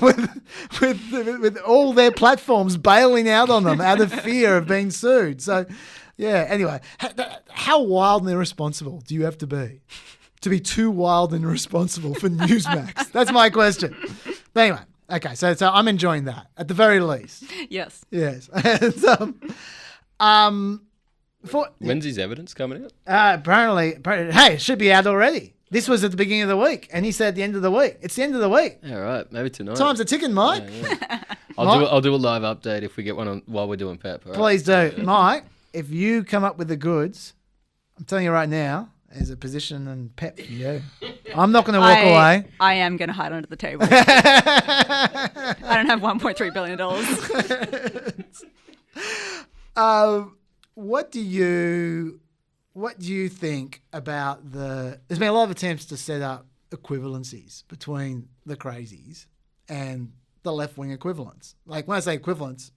with all their platforms bailing out on them out of fear of being sued. So, yeah, anyway, how wild and irresponsible do you have to be too wild and irresponsible for Newsmax? That's my question. But anyway, okay, so I'm enjoying that at the very least. Yes. Yes. When's his evidence coming out? Apparently, hey, it should be out already. This was at the beginning of the week, and he said at the end of the week. It's the end of the week. Yeah, right. Maybe tonight. Time's a ticking, Mike. Yeah. I'll do a live update if we get one on while we're doing PEP. Right? Please do. Mike, if you come up with the goods, I'm telling you right now, there's a position in PEP for you. I'm not going to walk away. I am going to hide under the table. I don't have $1.3 billion. What do you think about there's been a lot of attempts to set up equivalencies between the crazies and the left-wing equivalents. Like when I say equivalents,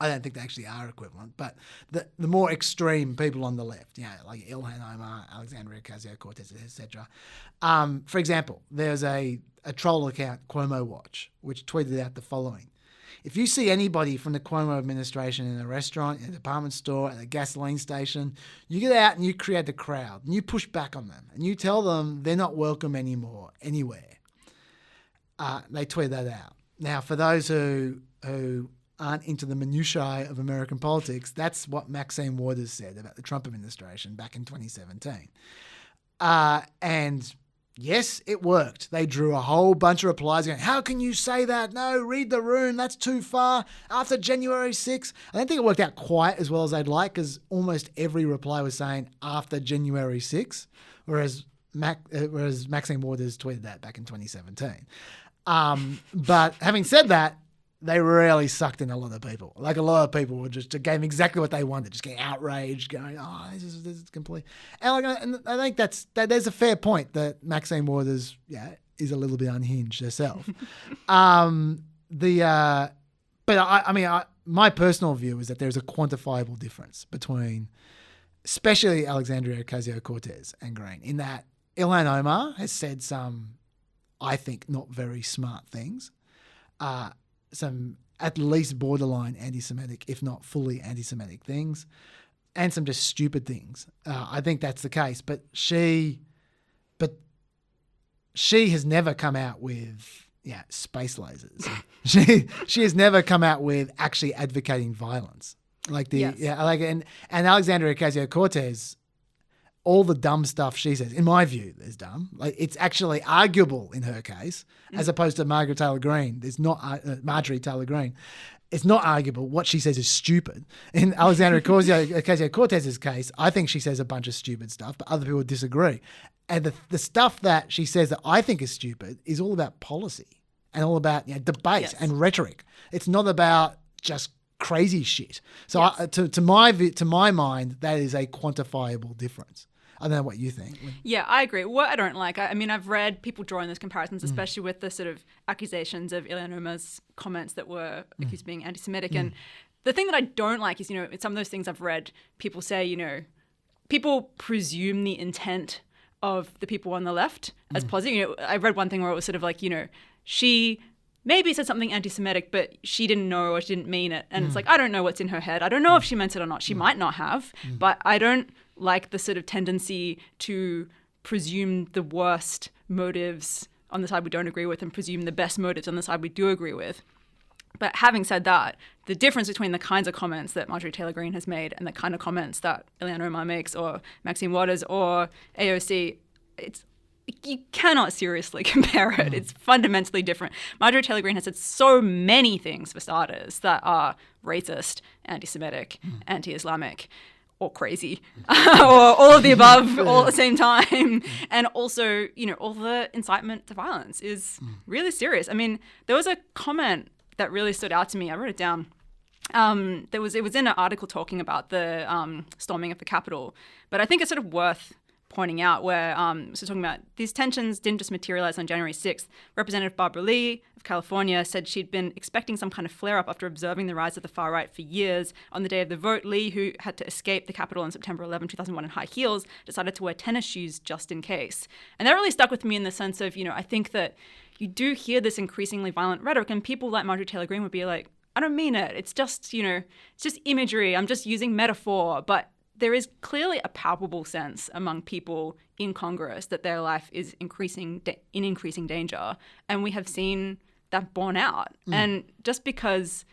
I don't think they actually are equivalent, but the more extreme people on the left, like Ilhan Omar, Alexandria Ocasio-Cortez, etc. For example, there's a troll account, Cuomo Watch, which tweeted out the following. If you see anybody from the Cuomo administration in a restaurant, in a department store, at a gasoline station, you get out and you create a crowd and you push back on them and you tell them they're not welcome anymore, anywhere. They tweeted that out. Now, for those who aren't into the minutiae of American politics, that's what Maxine Waters said about the Trump administration back in 2017. And yes, it worked. They drew a whole bunch of replies going, how can you say that? No, read the room. That's too far. After January 6th. I don't think it worked out quite as well as I'd like, because almost every reply was saying after January 6th, whereas Maxine Waters tweeted that back in 2017. But having said that, they really sucked in a lot of people. Like a lot of people were just gave exactly what they wanted, just getting outraged, going, "Oh, this is complete." And I think there's a fair point that Maxine Waters, is a little bit unhinged herself. My personal view is that there's a quantifiable difference between, especially Alexandria Ocasio-Cortez and Green, in that Ilhan Omar has said some, I think, not very smart things. Some at least borderline anti-Semitic, if not fully anti-Semitic things, and some just stupid things. I think that's the case. But she has never come out with space lasers. she has never come out with actually advocating violence. And Alexandria Ocasio-Cortez, all the dumb stuff she says, in my view, is dumb. Like, it's actually arguable in her case, as opposed to Marjorie Taylor Greene. It's not arguable. What she says is stupid. In Alexandria Ocasio-Cortez's case, I think she says a bunch of stupid stuff, but other people disagree. And the stuff that she says that I think is stupid is all about policy and all about debate and rhetoric. It's not about just crazy shit. So to my mind, that is a quantifiable difference. I don't know what you think. Yeah, I agree. What I don't like, I've read people drawing those comparisons, especially with the sort of accusations of Ilhan Omar's comments that were accused of being anti-Semitic. And the thing that I don't like is, some of those things I've read, people say, people presume the intent of the people on the left as positive. I read one thing where it was sort of like, she maybe said something anti-Semitic, but she didn't know or she didn't mean it. And it's like, I don't know what's in her head. I don't know if she meant it or not. She might not have, but I don't like the sort of tendency to presume the worst motives on the side we don't agree with and presume the best motives on the side we do agree with. But having said that, the difference between the kinds of comments that Marjorie Taylor Greene has made and the kind of comments that Ilhan Omar makes or Maxine Waters or AOC, you cannot seriously compare it. It's fundamentally different. Marjorie Taylor Greene has said so many things, for starters, that are racist, anti-Semitic, anti-Islamic, or crazy, or all of the above all at the same time. And also, all the incitement to violence is really serious. There was a comment that really stood out to me. I wrote it down. It was in an article talking about the storming of the Capitol, but I think it's sort of worth pointing out where talking about these tensions didn't just materialize on January 6th. Representative Barbara Lee of California said she'd been expecting some kind of flare-up after observing the rise of the far right for years. On the day of the vote, Lee, who had to escape the Capitol on September 11, 2001 in high heels, decided to wear tennis shoes just in case. And that really stuck with me in the sense of, I think that you do hear this increasingly violent rhetoric, and people like Marjorie Taylor Greene would be like, I don't mean it. It's just, it's just imagery. I'm just using metaphor. But there is clearly a palpable sense among people in Congress that their life is in increasing danger. And we have seen that borne out. And just because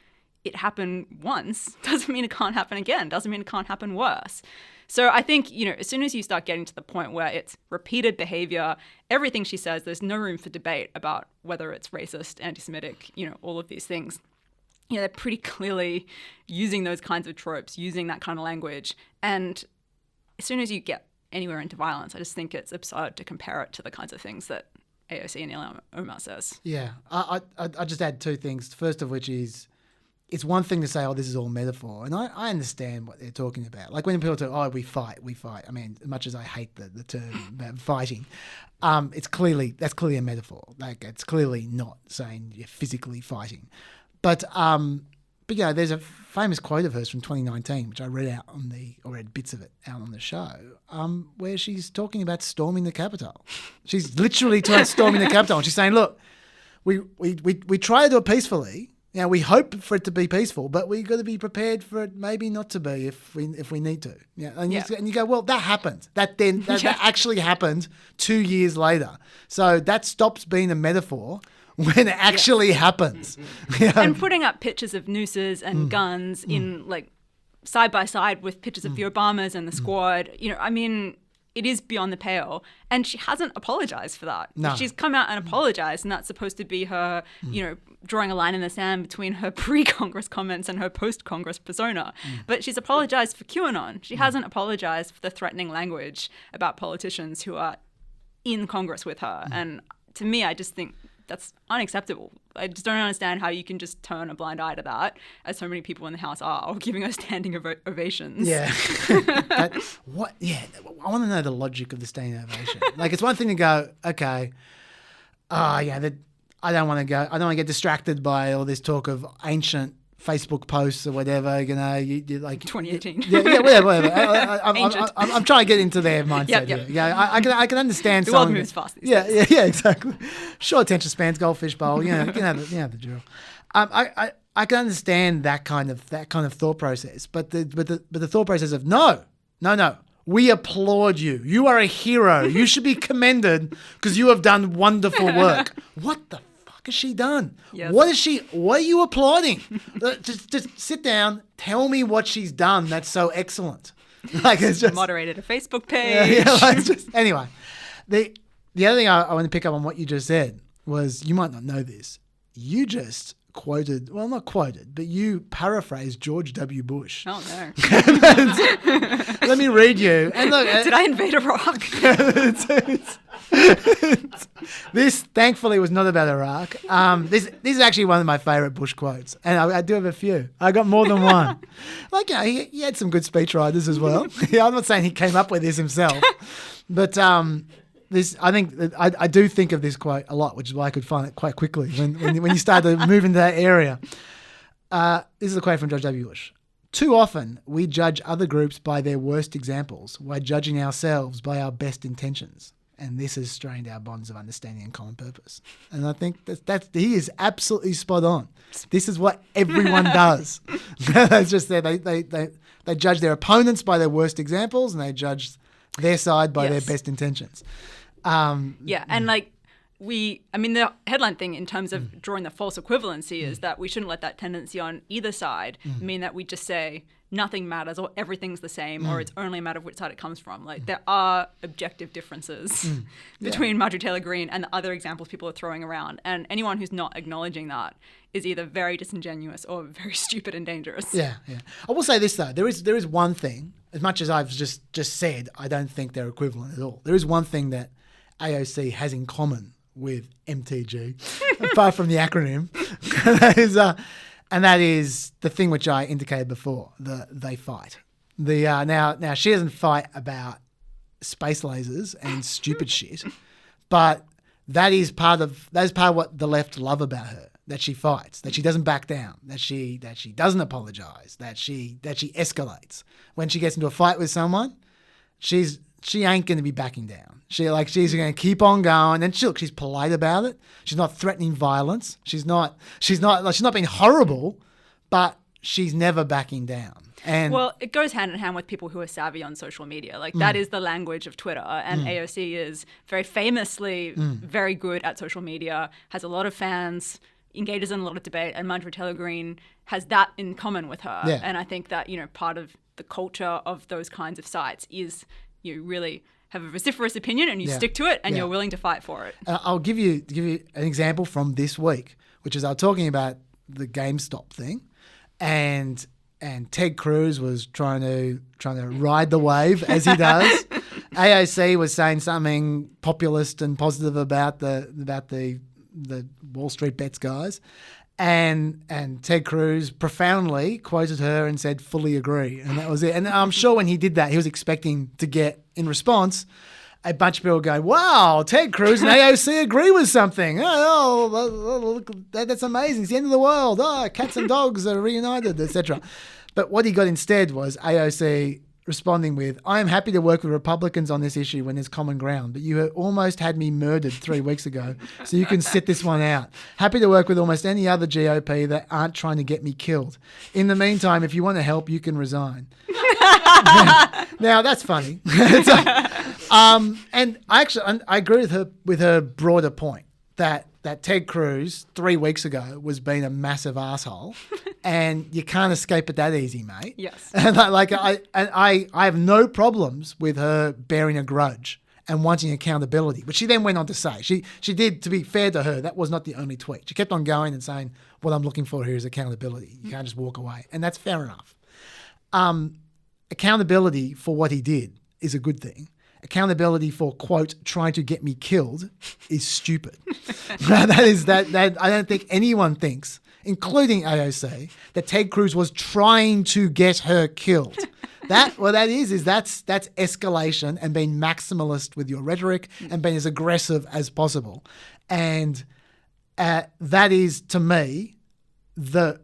it happened once doesn't mean it can't happen again, doesn't mean it can't happen worse. So I think, as soon as you start getting to the point where it's repeated behavior, everything she says, there's no room for debate about whether it's racist, anti-Semitic, all of these things. They're pretty clearly using those kinds of tropes, using that kind of language. And as soon as you get anywhere into violence, I just think it's absurd to compare it to the kinds of things that AOC and Ilhan Omar says. Yeah, I just add two things. The first of which is it's one thing to say, oh, this is all metaphor. And I understand what they're talking about. Like when people talk, oh, we fight. I mean, as much as I hate the term about fighting, that's clearly a metaphor. Like it's clearly not saying you're physically fighting. But there's a famous quote of hers from 2019, which I read bits of it out on the show, where she's talking about storming the Capitol. She's literally talking about storming the Capitol. And she's saying, look, we try to do it peacefully. Now, we hope for it to be peaceful, but we've got to be prepared for it maybe not to be if we need to. Yeah, and you go, well, that happened. That actually happened 2 years later. So that stops being a metaphor when it actually happens. And putting up pictures of nooses and guns in like side by side with pictures of the Obamas and the squad, I mean, it is beyond the pale. And she hasn't apologized for that. No. She's come out and apologized, and that's supposed to be her, drawing a line in the sand between her pre-Congress comments and her post-Congress persona. But she's apologized for QAnon. She hasn't apologized for the threatening language about politicians who are in Congress with her. And to me, I just think that's unacceptable. I just don't understand how you can just turn a blind eye to that, as so many people in the House are, giving her standing ovations. Yeah. I want to know the logic of the standing ovation. Like, it's one thing to go, okay, I don't want to get distracted by all this talk of ancient Facebook posts or whatever, you like 2018. Whatever. I'm trying to get into their mindset. Yep. Yeah, I can understand. The world moves fast. Yeah, exactly. Short attention spans, goldfish bowl. You know the drill. I can understand that kind of thought process, but the thought process of no. We applaud you. You are a hero. You should be commended because you have done wonderful work. What the fuck has she done? Yes. What are you applauding? just sit down. Tell me what she's done that's so excellent. Like, it's just moderated a Facebook page. Anyway, the other thing I want to pick up on what you just said was, you might not know this. You just quoted, well, not quoted, but you paraphrased George W. Bush. Oh, no. Let me read you. And look, did I invade Iraq? This, thankfully, was not about Iraq. This is actually one of my favourite Bush quotes, and I do have a few. I got more than one. Like, he had some good speechwriters as well. I'm not saying he came up with this himself, but I do think of this quote a lot, which is why I could find it quite quickly when you start to move into that area. This is a quote from George W. Bush. Too often, we judge other groups by their worst examples, while judging ourselves by our best intentions. And this has strained our bonds of understanding and common purpose. And I think he is absolutely spot on. This is what everyone does. It's just that they judge their opponents by their worst examples, and they judge their side by their best intentions. And like the headline thing in terms of drawing the false equivalency is that we shouldn't let that tendency on either side mean that we just say nothing matters or everything's the same or it's only a matter of which side it comes from. Like, there are objective differences between Marjorie Taylor Greene and the other examples people are throwing around. And anyone who's not acknowledging that is either very disingenuous or very stupid and dangerous. Yeah. I will say this, though. There is one thing, as much as I've just said, I don't think they're equivalent at all. There is one thing that AOC has in common with MTG, apart from the acronym, and that is the thing which I indicated before. They fight. Now she doesn't fight about space lasers and stupid shit, but that is part of what the left love about her. That she fights, that she doesn't back down, that she doesn't apologize, that she escalates. When she gets into a fight with someone, she ain't going to be backing down. She's going to keep on going, and she's polite about it. She's not threatening violence. She's not being horrible, but she's never backing down. And well, it goes hand in hand with people who are savvy on social media. Like, that is the language of Twitter, and AOC is very famously very good at social media, has a lot of fans, engages in a lot of debate, and Marjorie Taylor Greene has that in common with her. Yeah. And I think that, part of the culture of those kinds of sites is you really have a vociferous opinion and you stick to it and you're willing to fight for it. I'll give you an example from this week, which is I was talking about the GameStop thing, and Ted Cruz was trying to ride the wave as he does. AOC was saying something populist and positive about the Wall Street bets guys, And Ted Cruz profoundly quoted her and said, fully agree. And that was it. And I'm sure when he did that, he was expecting to get, in response, a bunch of people going, wow, Ted Cruz and AOC agree with something. Look, that's amazing. It's the end of the world. Oh, cats and dogs are reunited, etc. But what he got instead was AOC responding with, I am happy to work with Republicans on this issue when there's common ground, but you almost had me murdered 3 weeks ago, so you can sit this one out. Happy to work with almost any other GOP that aren't trying to get me killed. In the meantime, if you want to help, you can resign. Now, that's funny. And I agree with her broader point that Ted Cruz 3 weeks ago was being a massive asshole, and you can't escape it that easy, mate. Yes. And I have no problems with her bearing a grudge and wanting accountability, which she then went on to say. She did, to be fair to her, that was not the only tweet. She kept on going and saying, what I'm looking for here is accountability. You can't just walk away. And that's fair enough. Accountability for what he did is a good thing. Accountability for, quote, trying to get me killed is stupid. that I don't think anyone thinks, including AOC, that Ted Cruz was trying to get her killed. That's escalation and being maximalist with your rhetoric and being as aggressive as possible. And that is, to me, that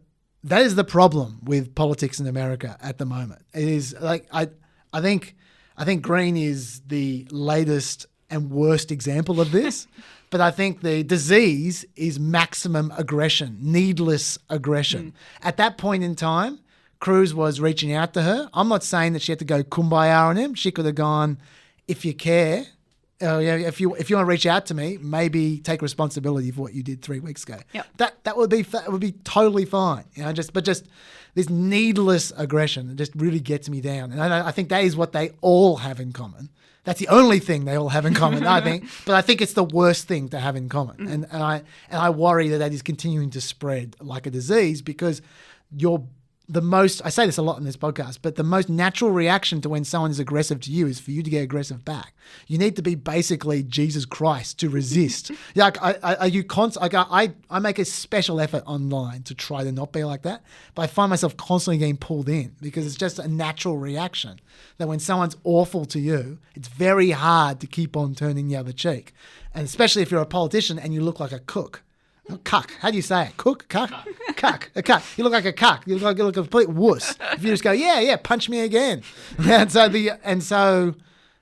is the problem with politics in America at the moment. It is like I think Green is the latest and worst example of this, but I think the disease is maximum aggression, needless aggression. At that point in time, Cruz was reaching out to her. I'm not saying that she had to go kumbaya on him. She could have gone, if you care, if you want to reach out to me, maybe take responsibility for what you did 3 weeks ago. Yep. That would be totally fine. But just this needless aggression that just really gets me down. And I think that is what they all have in common. That's the only thing they all have in common, I think. But I think it's the worst thing to have in common. And I worry that is continuing to spread like a disease, because I say this a lot in this podcast, but the most natural reaction to when someone is aggressive to you is for you to get aggressive back. You need to be basically Jesus Christ to resist. I make a special effort online to try to not be like that, but I find myself constantly getting pulled in because it's just a natural reaction that when someone's awful to you, it's very hard to keep on turning the other cheek. And especially if you're a politician and you look like a Cooke. Cuck. How do you say it? Cook? Cuck? Cuck. A cuck. You look like a cuck. You look like a complete wuss. If you just go, yeah, punch me again. And so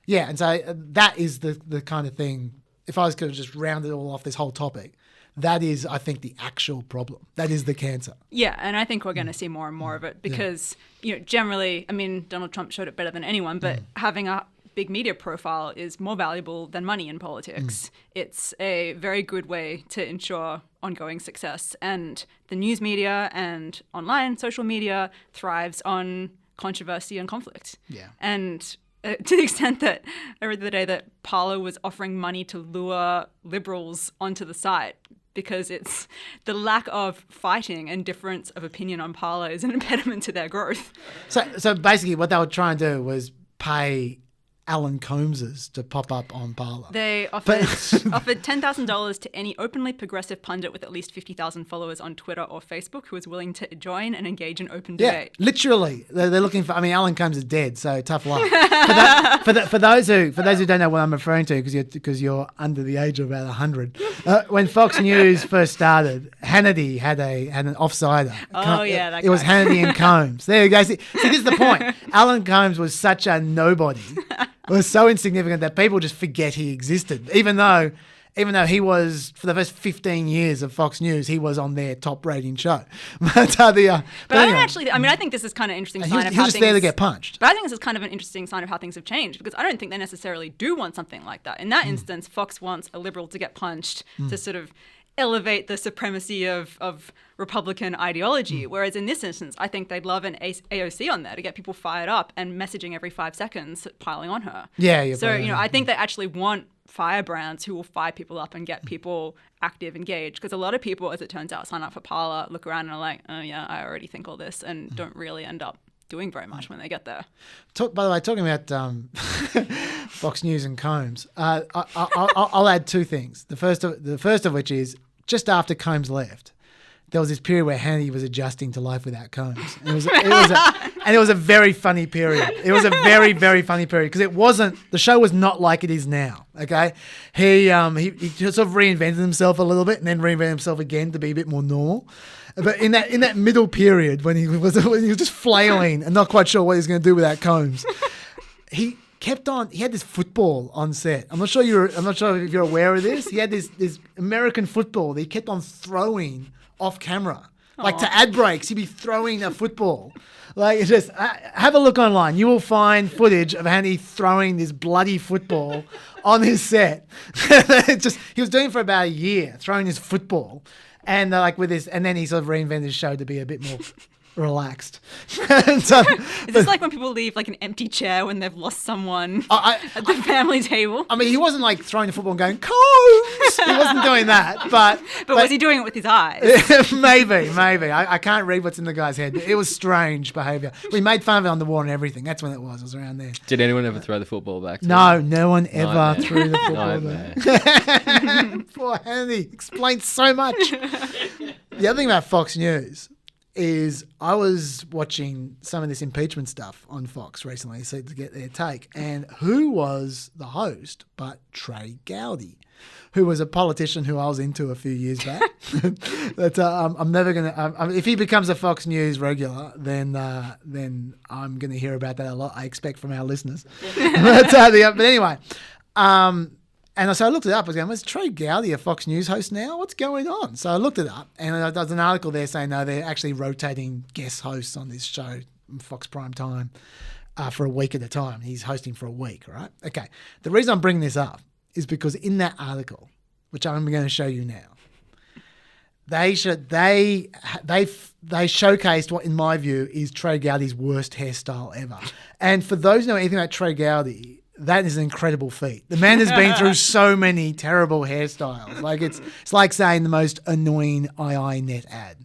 that is the kind of thing. If I was going to just round it all off, this whole topic, that is, I think, the actual problem. That is the cancer. Yeah, and I think we're going to see more and more of it because, generally, I mean, Donald Trump showed it better than anyone, but having a big media profile is more valuable than money in politics. It's a very good way to ensure ongoing success. And the news media and online social media thrives on controversy and conflict. Yeah. And to the extent that I read the other day that Parler was offering money to lure liberals onto the site because it's the lack of fighting and difference of opinion on Parler is an impediment to their growth. So basically what they were trying to do was pay Alan Combs's to pop up on Parler. They offered $10,000 to any openly progressive pundit with at least 50,000 followers on Twitter or Facebook who is willing to join and engage in open debate. Yeah, literally. They're looking for. I mean, Alan Combs is dead, so tough luck. For those who don't know what I'm referring to, because you're under the age of about 100. When Fox News first started, Hannity had an offsider. That it was Hannity and Combs. There you go. See, this is the point. Alan Combs was such a nobody. It was so insignificant that people just forget he existed, even though he was, for the first 15 years of Fox News, he was on their top rating show. But anyway. I think this is kind of an interesting sign of how things... He was just there to get punched. But I think this is kind of an interesting sign of how things have changed, because I don't think they necessarily do want something like that. In that instance, Fox wants a liberal to get punched to sort of elevate the supremacy of Republican ideology. Whereas in this instance, I think they'd love an AOC on there to get people fired up and messaging every 5 seconds piling on her. Yeah. So, I think they actually want firebrands who will fire people up and get people active, engaged. Because a lot of people, as it turns out, sign up for Parler, look around and are like, oh yeah, I already think all this, and don't really end up doing very much when they get there. By the way, talking about Fox News and Combs, I'll add 2 things. The first of which is, just after Combs left, there was this period where Hannity was adjusting to life without combs. And it was a very funny period. It was a very, very funny period because the show was not like it is now. Okay, he sort of reinvented himself a little bit and then reinvented himself again to be a bit more normal. But in that middle period when he was just flailing and not quite sure what he was going to do without combs, he had this football on set. I'm not sure if you're aware of this. He had this American football that he kept on throwing off camera. Like to ad breaks, he'd be throwing a football. Like, it's just have a look online. You will find footage of Hannity throwing this bloody football on his set. He was doing it for about a year, throwing his football. And and then he sort of reinvented his show to be a bit more relaxed. Is this like when people leave like an empty chair when they've lost someone at the family table? I mean, he wasn't like throwing the football and going, Combs! He wasn't doing that. But was he doing it with his eyes? Maybe. I can't read what's in the guy's head. It was strange behaviour. We made fun of it on the wall and everything. That's when it was around there. Did anyone ever throw the football back? No one ever threw the football back. Poor Hannity. Explains so much. The other thing about Fox News is I was watching some of this impeachment stuff on Fox recently to get their take. And who was the host but Trey Gowdy, who was a politician who I was into a few years back. I'm never going to... if he becomes a Fox News regular, then I'm going to hear about that a lot, I expect, from our listeners. But anyway... And so I looked it up. I was going, was Trey Gowdy a Fox News host now? What's going on? So I looked it up, and there was an article there saying, no, they're actually rotating guest hosts on this show, Fox Prime Time, for a week at a time. He's hosting for a week, right? Okay. The reason I'm bringing this up is because in that article, which I'm going to show you now, they showcased what, in my view, is Trey Gowdy's worst hairstyle ever. And for those who know anything about Trey Gowdy, that is an incredible feat. The man has been through so many terrible hairstyles. Like it's like saying the most annoying net ad.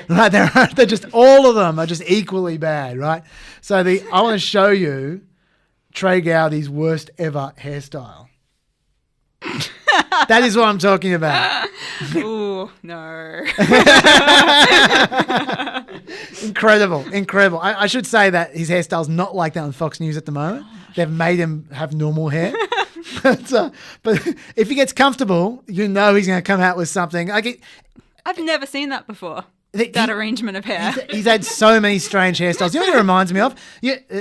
Right? They're just, all of them are just equally bad, right? So I want to show you Trey Gowdy's worst ever hairstyle. That is what I'm talking about. Ooh, no. Incredible. I should say that his hairstyle's not like that on Fox News at the moment. They've made him have normal hair. But if he gets comfortable, he's going to come out with something. I've never seen that before. That arrangement of hair. He's had so many strange hairstyles. You know what it reminds me of?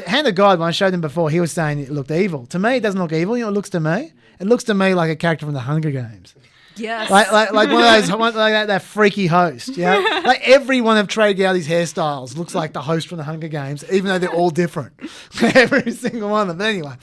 Hand of God, when I showed him before, he was saying it looked evil. To me, it doesn't look evil. You know what it looks to me? It looks to me like a character from the Hunger Games. Yes. Like one of those, like that freaky host. You know? Like every one of Trey Gowdy's hairstyles looks like the host from the Hunger Games, even though they're all different. Every single one of them. But anyway,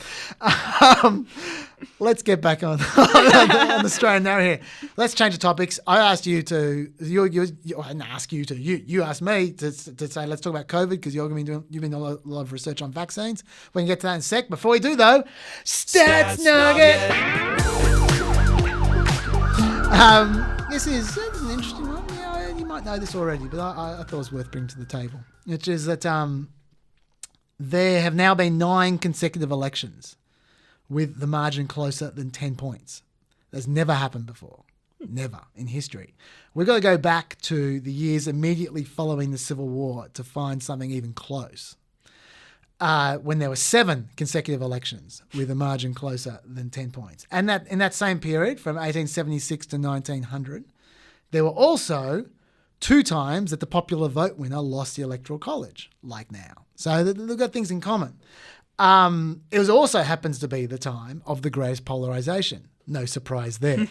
let's get back on the straight and narrow here. Let's change the topics. I asked you to, I didn't ask you to, you asked me to say, let's talk about COVID because you've been doing a lot of research on vaccines. We can get to that in a sec. Before we do though, Stats Nugget. This is an interesting one. Yeah, you might know this already, but I thought it was worth bringing to the table. Which is that there have now been 9 consecutive elections with the margin closer than 10 points. That's never happened before. Never in history. We've got to go back to the years immediately following the Civil War to find something even close. When there were 7 consecutive elections with a margin closer than 10 points. And that in that same period, from 1876 to 1900, there were also 2 times that the popular vote winner lost the Electoral College, like now. So they've got things in common. It also happens to be the time of the greatest polarisation. No surprise there.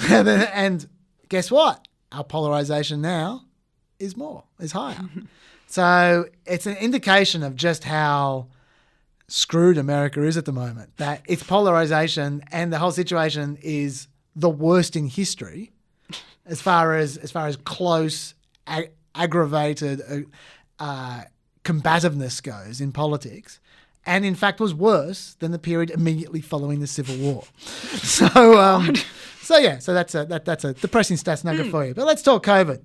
And guess what? Our polarisation now is higher. So it's an indication of just how screwed America is at the moment, that its polarization and the whole situation is the worst in history as far as close, aggravated combativeness goes in politics, and in fact was worse than the period immediately following the Civil War. So that's a depressing stats nugget for you. But let's talk COVID.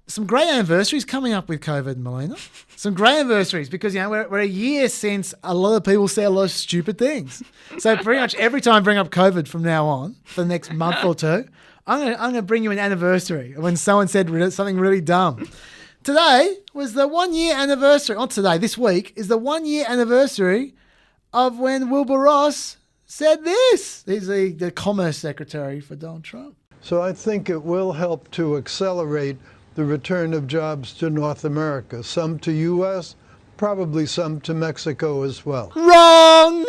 Some great anniversaries coming up with COVID, Melina. Some great anniversaries because, we're a year since a lot of people say a lot of stupid things. So pretty much every time I bring up COVID from now on, for the next month or two, I'm gonna bring you an anniversary when someone said something really dumb. Today was the 1 year anniversary. Not today, this week is the 1 year anniversary of when Wilbur Ross said this. He's the Commerce Secretary for Donald Trump. So I think it will help to accelerate the return of jobs to North America, some to U.S., probably some to Mexico as well. Wrong!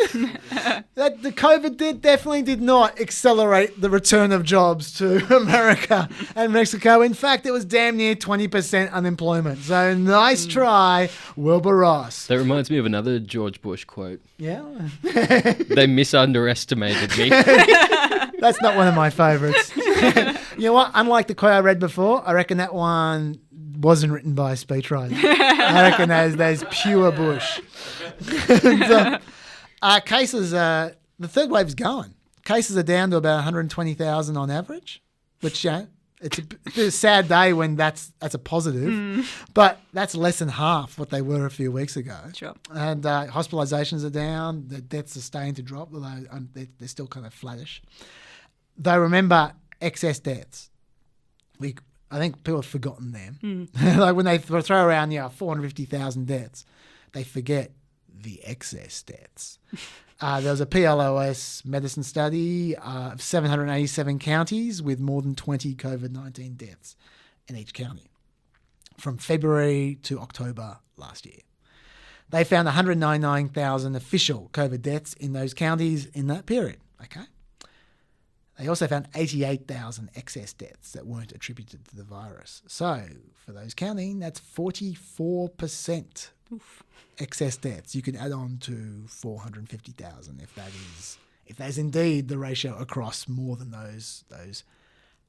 That the COVID definitely did not accelerate the return of jobs to America and Mexico. In fact, it was damn near 20% unemployment. So nice try, Wilbur Ross. That reminds me of another George Bush quote. Yeah. They misunderestimated me. That's not one of my favourites. You know what? Unlike the quote I read before, I reckon that one wasn't written by a speechwriter. I reckon that's pure Bush. Cases, the third wave's going. Cases are down to about 120,000 on average, which it's a sad day when that's a positive, but that's less than half what they were a few weeks ago. Sure. And hospitalizations are down. The deaths are starting to drop, although they're still kind of flattish. Though remember, excess deaths. I think people have forgotten them. Like when they throw around 450,000 deaths, they forget the excess deaths. There was a PLOS medicine study of 787 counties with more than 20 COVID-19 deaths in each county from February to October last year. They found 199,000 official COVID deaths in those counties in that period. Okay. They also found 88,000 excess deaths that weren't attributed to the virus. So, for those counting, that's 44% excess deaths. You can add on to 450,000 if that is indeed the ratio across more than those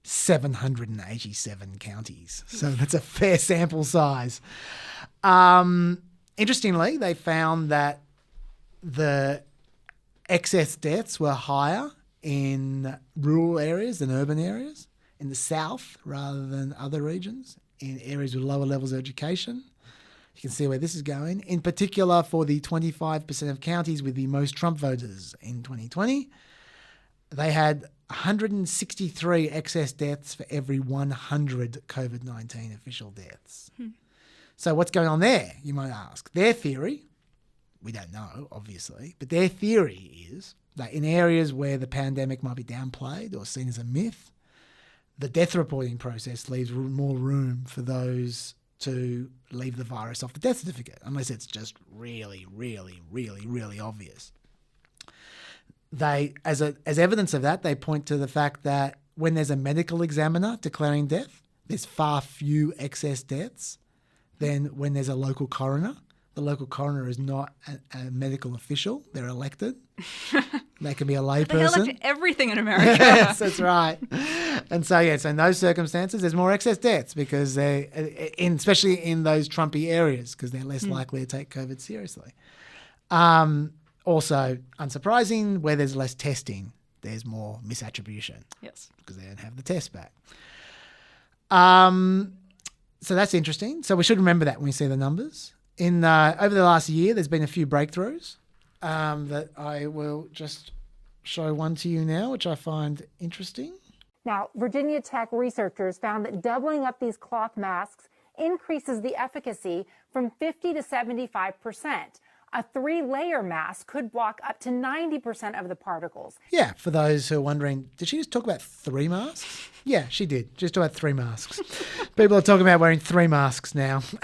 787 counties. So that's a fair sample size. Interestingly, they found that the excess deaths were higher in rural areas than urban areas, in the south rather than other regions, in areas with lower levels of education. You can see where this is going. In particular, for the 25% of counties with the most Trump voters in 2020, they had 163 excess deaths for every 100 COVID-19 official deaths. So what's going on there, you might ask? Their theory, we don't know, obviously, but their theory is that in areas where the pandemic might be downplayed or seen as a myth, the death reporting process leaves more room for those to leave the virus off the death certificate, unless it's just really, really, really, really obvious. They, as evidence of that, they point to the fact that when there's a medical examiner declaring death, there's far few excess deaths than when there's a local coroner. The local coroner is not a medical official. They're elected. They can be a layperson. They elect everything in America. Yes, that's right. And so, so in those circumstances, there's more excess deaths because especially in those Trumpy areas, because they're less likely to take COVID seriously. Also, unsurprising, where there's less testing, there's more misattribution. Yes. Because they don't have the test back. So that's interesting. So we should remember that when we see the numbers. Over the last year, there's been a few breakthroughs that I will just show one to you now, which I find interesting. Now, Virginia Tech researchers found that doubling up these cloth masks increases the efficacy from 50 to 75%. A 3-layer mask could block up to 90% of the particles. Yeah, for those who are wondering, did she just talk about 3 masks? Yeah, she did. Just talk about 3 masks. People are talking about wearing 3 masks now. Is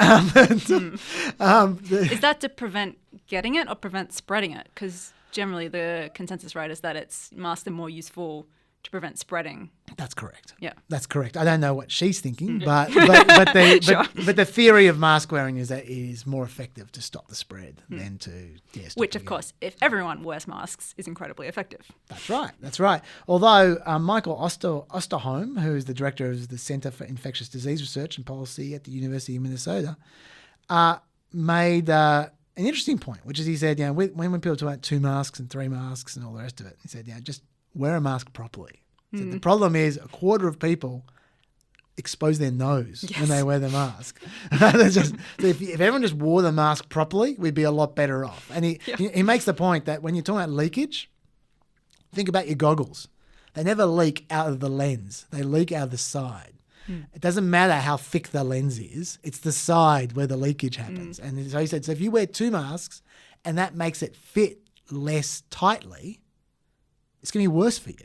that to prevent getting it or prevent spreading it? Because generally the consensus, right, is that masks are more useful to prevent spreading. That's correct. Yeah, that's correct. I don't know what she's thinking, but the theory of mask wearing is that it is more effective to stop the spread than to which, of course, if everyone wears masks, is incredibly effective. That's right. That's right. Although Michael Osterholm, who is the director of the Center for Infectious Disease Research and Policy at the University of Minnesota, made an interesting point, which is he said, when people talk about 2 masks and 3 masks and all the rest of it, he said, just wear a mask properly. So the problem is a quarter of people expose their nose when they wear the mask. So if everyone just wore the mask properly, we'd be a lot better off. And he makes the point that when you're talking about leakage, think about your goggles. They never leak out of the lens. They leak out of the side. It doesn't matter how thick the lens is. It's the side where the leakage happens. And so he said, so if you wear 2 masks and that makes it fit less tightly, it's going to be worse for you.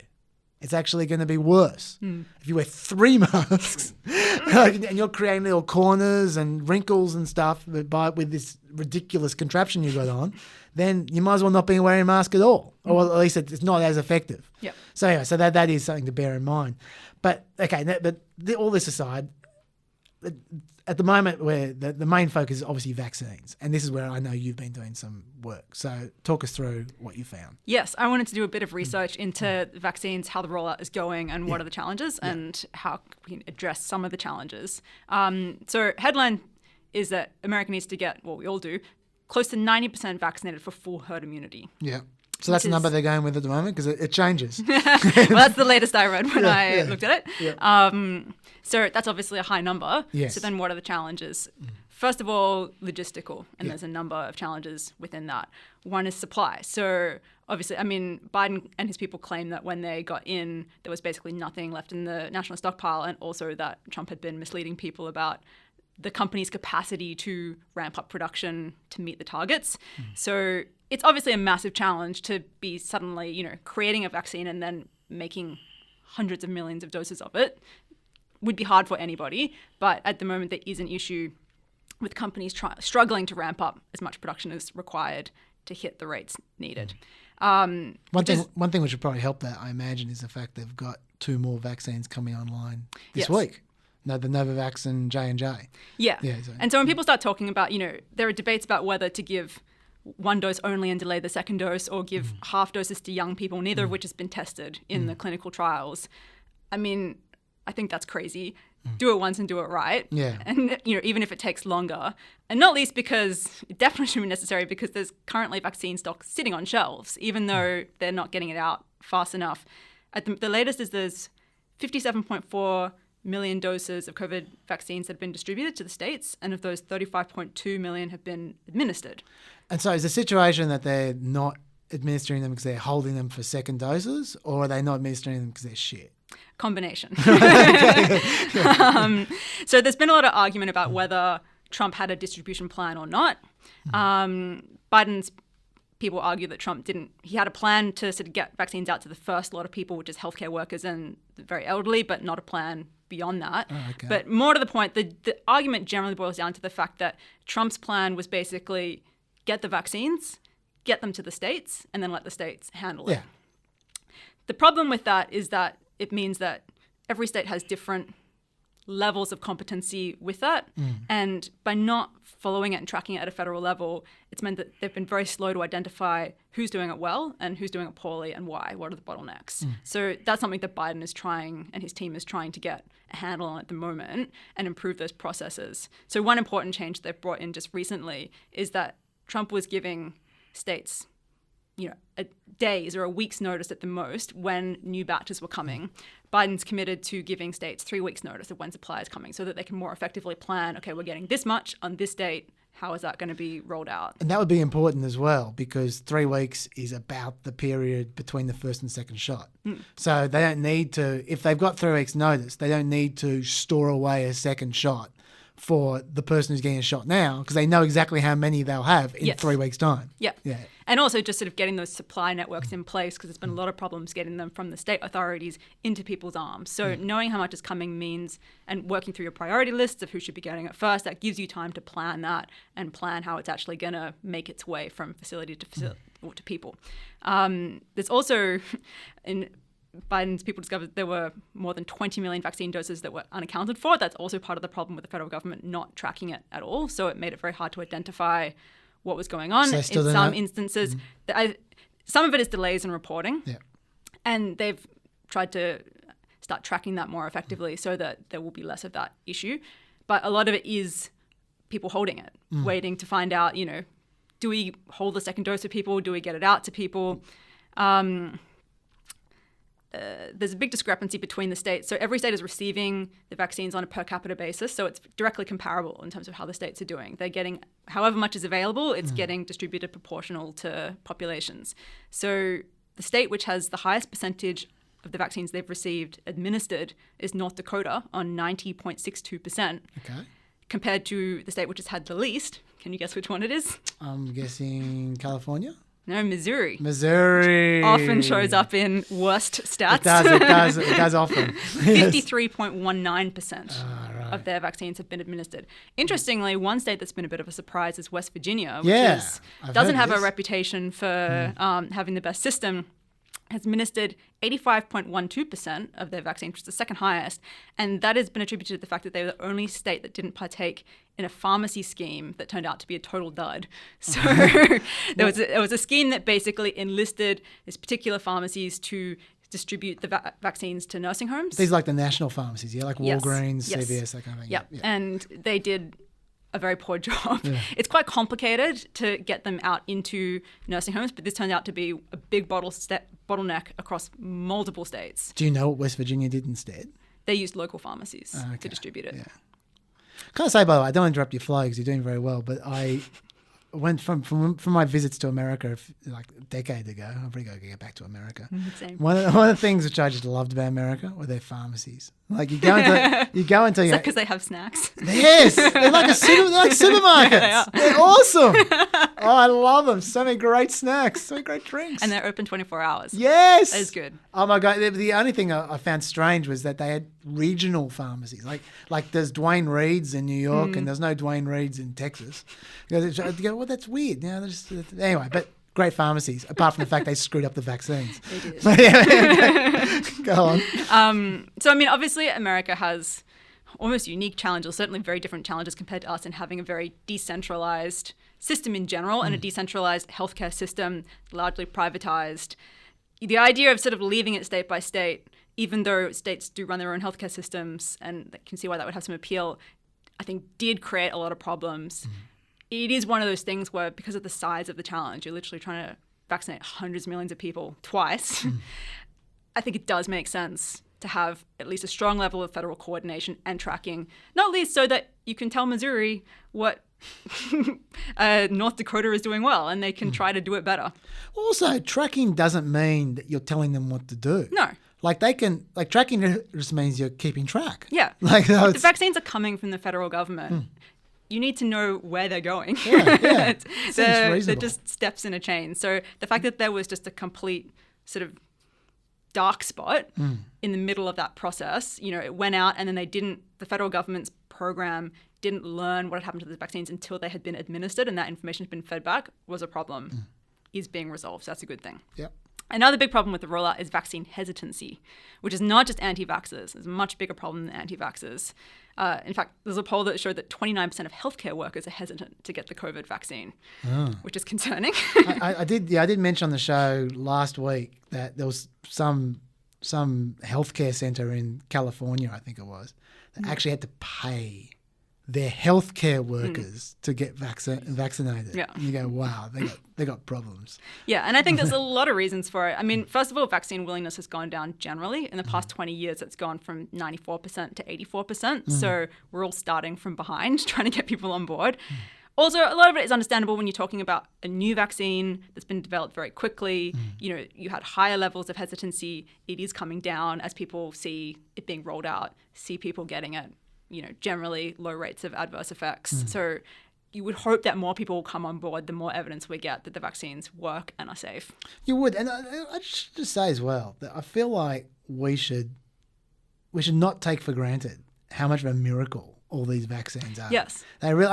It's actually going to be worse. If you wear 3 masks and you're creating little corners and wrinkles and stuff with this ridiculous contraption you got on, then you might as well not be wearing a mask at all, or at least it's not as effective. Yep. So anyway, so that is something to bear in mind. But okay, all this aside, at the moment where the main focus is obviously vaccines, and this is where I know you've been doing some work. So talk us through what you found. Yes, I wanted to do a bit of research into vaccines, how the rollout is going, and what are the challenges, and how we can address some of the challenges. So headline is that America needs to get, what we all do, close to 90% vaccinated for full herd immunity. Yeah. So that's the number they're going with at the moment, because it changes. Well, that's the latest I read when I looked at it. Yeah. So that's obviously a high number. Yes. So then what are the challenges? First of all, logistical, and there's a number of challenges within that. One is supply. So obviously, I mean, Biden and his people claim that when they got in, there was basically nothing left in the national stockpile, and also that Trump had been misleading people about the company's capacity to ramp up production to meet the targets. So it's obviously a massive challenge to be suddenly, creating a vaccine and then making hundreds of millions of doses of it. Would be hard for anybody, but at the moment there is an issue with companies struggling to ramp up as much production as required to hit the rates needed. One thing which would probably help that, I imagine, is the fact they've got 2 more vaccines coming online this week. No, the Novavax and J&J. Yeah. So, and so when people start talking about, there are debates about whether to give 1 dose only and delay the second dose, or give half doses to young people, neither of which has been tested in the clinical trials. I mean, I think that's crazy. Do it once and do it right. Yeah. And, even if it takes longer. And not least because it definitely should be necessary, because there's currently vaccine stock sitting on shelves, even though they're not getting it out fast enough. The latest is there's 57.4 million doses of COVID vaccines that have been distributed to the states, and of those 35.2 million have been administered. And so is the situation that they're not administering them because they're holding them for second doses, or are they not administering them because they're shit? Combination. So there's been a lot of argument about whether Trump had a distribution plan or not. Biden's people argue that Trump didn't. He had a plan to sort of get vaccines out to the first lot of people, which is healthcare workers and the very elderly, but not a plan beyond that. Okay. But more to the point, the argument generally boils down to the fact that Trump's plan was basically get the vaccines, get them to the states, and then let the states handle it. The problem with that is that it means that every state has different levels of competency with that. And by not following it and tracking it at a federal level, it's meant that they've been very slow to identify who's doing it well and who's doing it poorly and why. What are the bottlenecks? So that's something that Biden is trying, and his team is trying to get a handle on at the moment and improve those processes. So one important change they've brought in just recently is that Trump was giving states a day's or a week's notice at the most when new batches were coming. Biden's committed to giving states 3 weeks notice of when supply is coming, so that they can more effectively plan, okay, we're getting this much on this date. How is that going to be rolled out? And that would be important as well, because 3 weeks is about the period between the first and second shot. So they don't need to, if they've got 3 weeks notice, they don't need to store away a second shot for the person who's getting a shot now, because they know exactly how many they'll have in 3 weeks' time. Yeah. And also just sort of getting those supply networks in place, because there's been a lot of problems getting them from the state authorities into people's arms. So knowing how much is coming means, and working through your priority lists of who should be getting it first, that gives you time to plan that and plan how it's actually going to make its way from facility to facility or to people. There's also, Biden's people discovered there were more than 20 million vaccine doses that were unaccounted for. That's also part of the problem with the federal government not tracking it at all. So it made it very hard to identify what was going on. In some instances, some of it is delays in reporting. And they've tried to start tracking that more effectively so that there will be less of that issue. But a lot of it is people holding it, waiting to find out, do we hold the second dose to people? Do we get it out to people? There's a big discrepancy between the states. So every state is receiving the vaccines on a per capita basis. So it's directly comparable in terms of how the states are doing. They're getting however much is available, it's getting distributed proportional to populations. So the state which has the highest percentage of the vaccines they've received administered is North Dakota on 90.62%. Okay. Compared to the state which has had the least. Can you guess which one it is? I'm guessing California? No, Missouri. Missouri. Often shows up in worst stats. It does often. 53.19% of their vaccines have been administered. Interestingly, one state that's been a bit of a surprise is West Virginia, which doesn't have a reputation for having the best system, has administered 85.12% of their vaccine, which is the second highest. And that has been attributed to the fact that they were the only state that didn't partake in a pharmacy scheme that turned out to be a total dud. So there was a scheme that basically enlisted these particular pharmacies to distribute the vaccines to nursing homes. These are like the national pharmacies, like Walgreens, CVS, that kind of thing. Yeah. And they did a very poor job. Yeah. It's quite complicated to get them out into nursing homes, but this turned out to be a big bottleneck across multiple states. Do you know what West Virginia did instead? They used local pharmacies to distribute it. Yeah. Can I say, by the way, I don't want to interrupt your flow because you're doing very well, but I went from my visits to America like a decade ago. I've really got to get back to America. Same. One of the things which I just loved about America were their pharmacies. Like you go into Is that because they have snacks? Yes, they're like supermarkets. Yeah, They're awesome. Oh, I love them. So many great snacks, so many great drinks, and they're open 24 hours. Yes, that is good. Oh my God! The only thing I found strange was that they had regional pharmacies. Like there's Dwayne Reed's in New York, and there's no Dwayne Reed's in Texas. You go, well, that's weird. Anyway, but great pharmacies, apart from the fact they screwed up the vaccines. They did. Go on. So, I mean, obviously America has almost unique challenges, certainly very different challenges compared to us in having a very decentralized system in general and a decentralized healthcare system, largely privatized. The idea of sort of leaving it state by state, even though states do run their own healthcare systems, and I can see why that would have some appeal, I think did create a lot of problems. It is one of those things where, because of the size of the challenge, you're literally trying to vaccinate hundreds of millions of people twice. I think it does make sense to have at least a strong level of federal coordination and tracking, not least so that you can tell Missouri what North Dakota is doing well and they can try to do it better. Also, tracking doesn't mean that you're telling them what to do. No. Tracking just means you're keeping track. Yeah. If the vaccines are coming from the federal government, you need to know where they're going. Yeah. They're just steps in a chain. So the fact that there was just a complete sort of dark spot in the middle of that process, it went out and then the federal government's program didn't learn what had happened to the vaccines until they had been administered and that information had been fed back was a problem, is being resolved. So that's a good thing. Yep. Another big problem with the rollout is vaccine hesitancy, which is not just anti-vaxxers. It's a much bigger problem than anti-vaxxers. In fact, there's a poll that showed that 29% of healthcare workers are hesitant to get the COVID vaccine, which is concerning. I did mention on the show last week that there was some healthcare center in California, I think it was, that actually had to pay their healthcare workers to get vaccinated. Yeah. And you go, wow, they got problems. Yeah, and I think there's a lot of reasons for it. I mean, first of all, vaccine willingness has gone down generally. In the past 20 years, it's gone from 94% to 84%. So we're all starting from behind, trying to get people on board. Also, a lot of it is understandable when you're talking about a new vaccine that's been developed very quickly. You had higher levels of hesitancy. It is coming down as people see it being rolled out, see people getting it. Generally low rates of adverse effects. So you would hope that more people will come on board the more evidence we get that the vaccines work and are safe. You would. And I should just say as well that I feel like we should not take for granted how much of a miracle all these vaccines are. Yes. They really,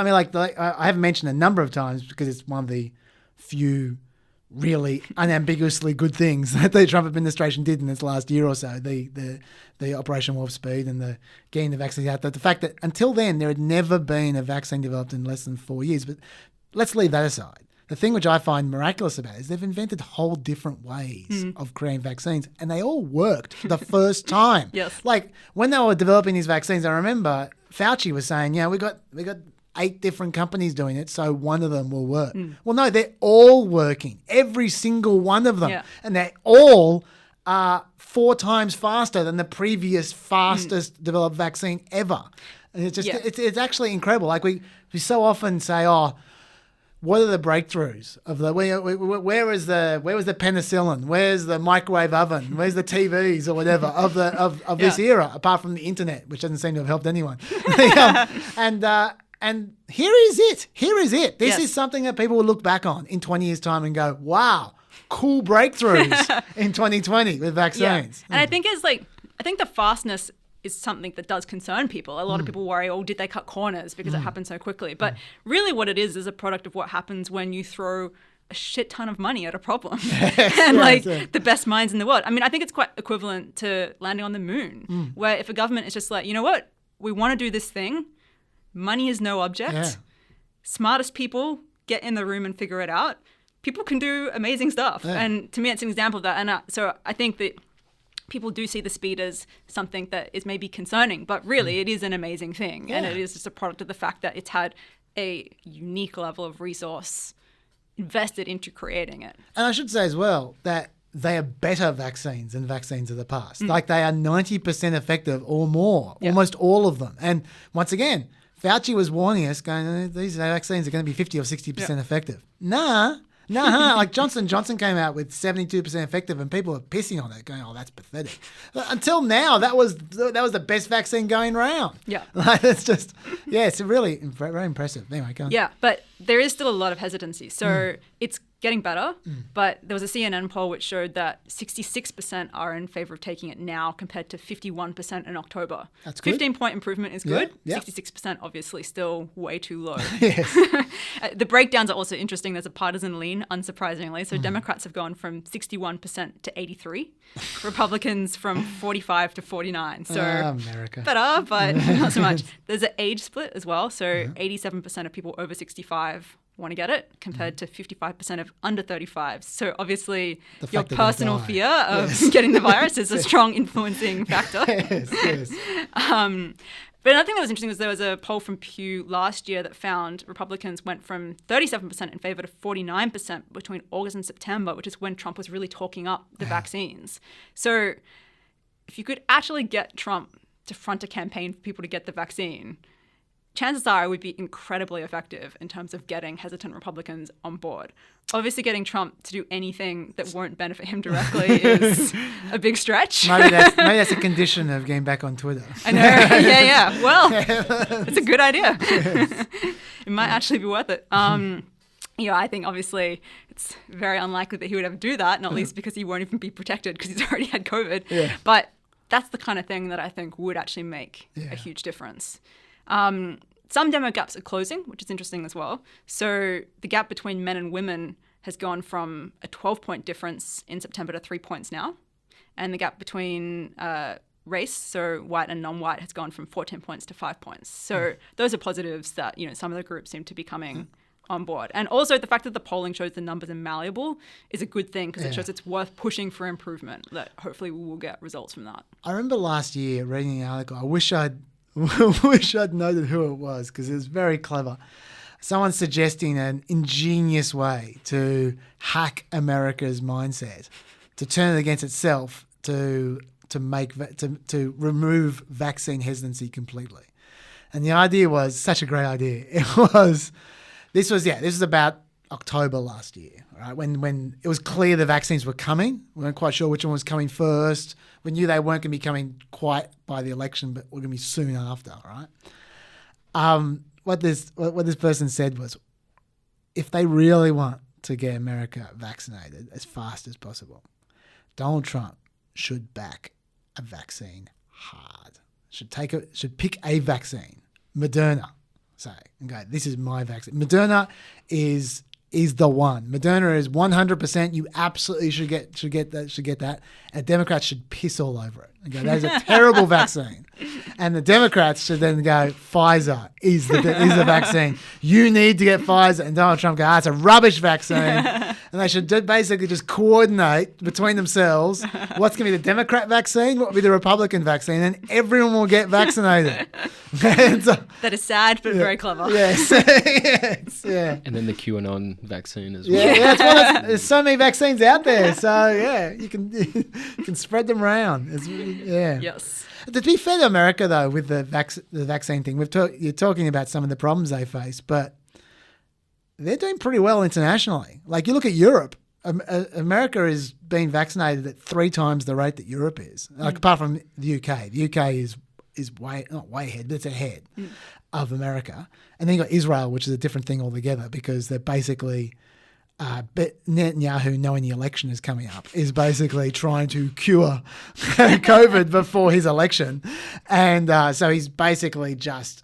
I haven't mentioned a number of times because it's one of the few really unambiguously good things that the Trump administration did in this last year or so, the Operation Warp Speed and the getting the vaccines out. The fact that until then there had never been a vaccine developed in less than 4 years. But let's leave that aside. The thing which I find miraculous about it is they've invented whole different ways of creating vaccines, and they all worked the first time. Yes. Like when they were developing these vaccines, I remember Fauci was saying, we got 8 different companies doing it, so one of them will work. Well, no, they're all working, every single one of them. Yeah. And they all are 4 times faster than the previous fastest developed vaccine ever. And it's just, it's actually incredible. Like we so often say, what are the breakthroughs of the where was the penicillin? Where's the microwave oven? Where's the TVs or whatever of this era? Apart from the internet, which doesn't seem to have helped anyone. And here is it. Here is it. This is something that people will look back on in 20 years' time and go, wow, cool breakthroughs in 2020 with vaccines. And I think the fastness is something that does concern people. A lot of people worry, did they cut corners because it happened so quickly? But really what it is a product of what happens when you throw a shit ton of money at a problem the best minds in the world. I mean, I think it's quite equivalent to landing on the moon, where if a government is just like, you know what, we want to do this thing, money is no object, smartest people get in the room and figure it out, people can do amazing stuff. And to me, it's an example of that. And so I think that people do see the speed as something that is maybe concerning, but really it is an amazing thing. And it is just a product of the fact that it's had a unique level of resource invested into creating it. And I should say as well that they are better vaccines than vaccines of the past. Like they are 90% effective or more, almost all of them. And once again, Fauci was warning us, going, these vaccines are going to be 50 or 60% effective. Nah. Like Johnson & Johnson came out with 72% effective and people were pissing on it, going, that's pathetic. Until now, that was the best vaccine going around. Yeah. Like, it's just, it's really very impressive. Anyway, go on. Yeah, but there is still a lot of hesitancy. So it's getting better, but there was a CNN poll which showed that 66% are in favor of taking it now compared to 51% in October. That's good. 15-point improvement is good. Yeah. 66% obviously still way too low. Yes. The breakdowns are also interesting. There's a partisan lean, unsurprisingly. So Democrats have gone from 61% to 83. Republicans from 45 to 49. So America. Better, but not so much. There's an age split as well. So 87% of people over 65 want to get it compared to 55% of under 35. So obviously your personal fear of getting the virus is a strong influencing factor. Yes. But another thing that was interesting was there was a poll from Pew last year that found Republicans went from 37% in favor to 49% between August and September, which is when Trump was really talking up the vaccines. So if you could actually get Trump to front a campaign for people to get the vaccine, chances are it would be incredibly effective in terms of getting hesitant Republicans on board. Obviously, getting Trump to do anything that won't benefit him directly is a big stretch. Maybe that's a condition of getting back on Twitter. I know. Yeah. Well, it's a good idea. It might actually be worth it. I think obviously it's very unlikely that he would ever do that, not least because he won't even be protected because he's already had COVID. Yeah. But that's the kind of thing that I think would actually make a huge difference. Some demo gaps are closing, which is interesting as well. So the gap between men and women has gone from a 12-point difference in September to 3 points now. And the gap between race, so white and non-white, has gone from 14 points to 5 points. So those are positives that, some of the groups seem to be coming on board. And also the fact that the polling shows the numbers are malleable is a good thing because it shows it's worth pushing for improvement, that hopefully we will get results from that. I remember last year reading an article. I wish I'd noted who it was because it was very clever. Someone suggesting an ingenious way to hack America's mindset, to turn it against itself, to remove vaccine hesitancy completely. And the idea was such a great idea. This was about October last year, right? When it was clear the vaccines were coming. We weren't quite sure which one was coming first. We knew they weren't going to be coming quite by the election, but were going to be soon after, right? What this person said was, if they really want to get America vaccinated as fast as possible, Donald Trump should back a vaccine hard. Should pick a vaccine, Moderna, say, and go, this is my vaccine. Moderna is the one. Moderna is 100%. You absolutely should get that. And Democrats should piss all over it and go, that is a terrible vaccine. And the Democrats should then go, Pfizer is the vaccine. You need to get Pfizer. And Donald Trump go, it's a rubbish vaccine. And they should basically just coordinate between themselves what's going to be the Democrat vaccine, what will be the Republican vaccine, and everyone will get vaccinated. That is sad, but very clever. Yes. And then the QAnon vaccine as well. Yeah, there's so many vaccines out there. So, you can spread them around. Yes. To be fair to America, though, with the vaccine thing, you're talking about some of the problems they face, but they're doing pretty well internationally. Like you look at Europe, America is being vaccinated at 3 times the rate that Europe is. Like apart from the UK. The UK is not way ahead, but it's ahead of America. And then you got Israel, which is a different thing altogether because they're basically Netanyahu, knowing the election is coming up, is basically trying to cure COVID before his election. And so he's basically just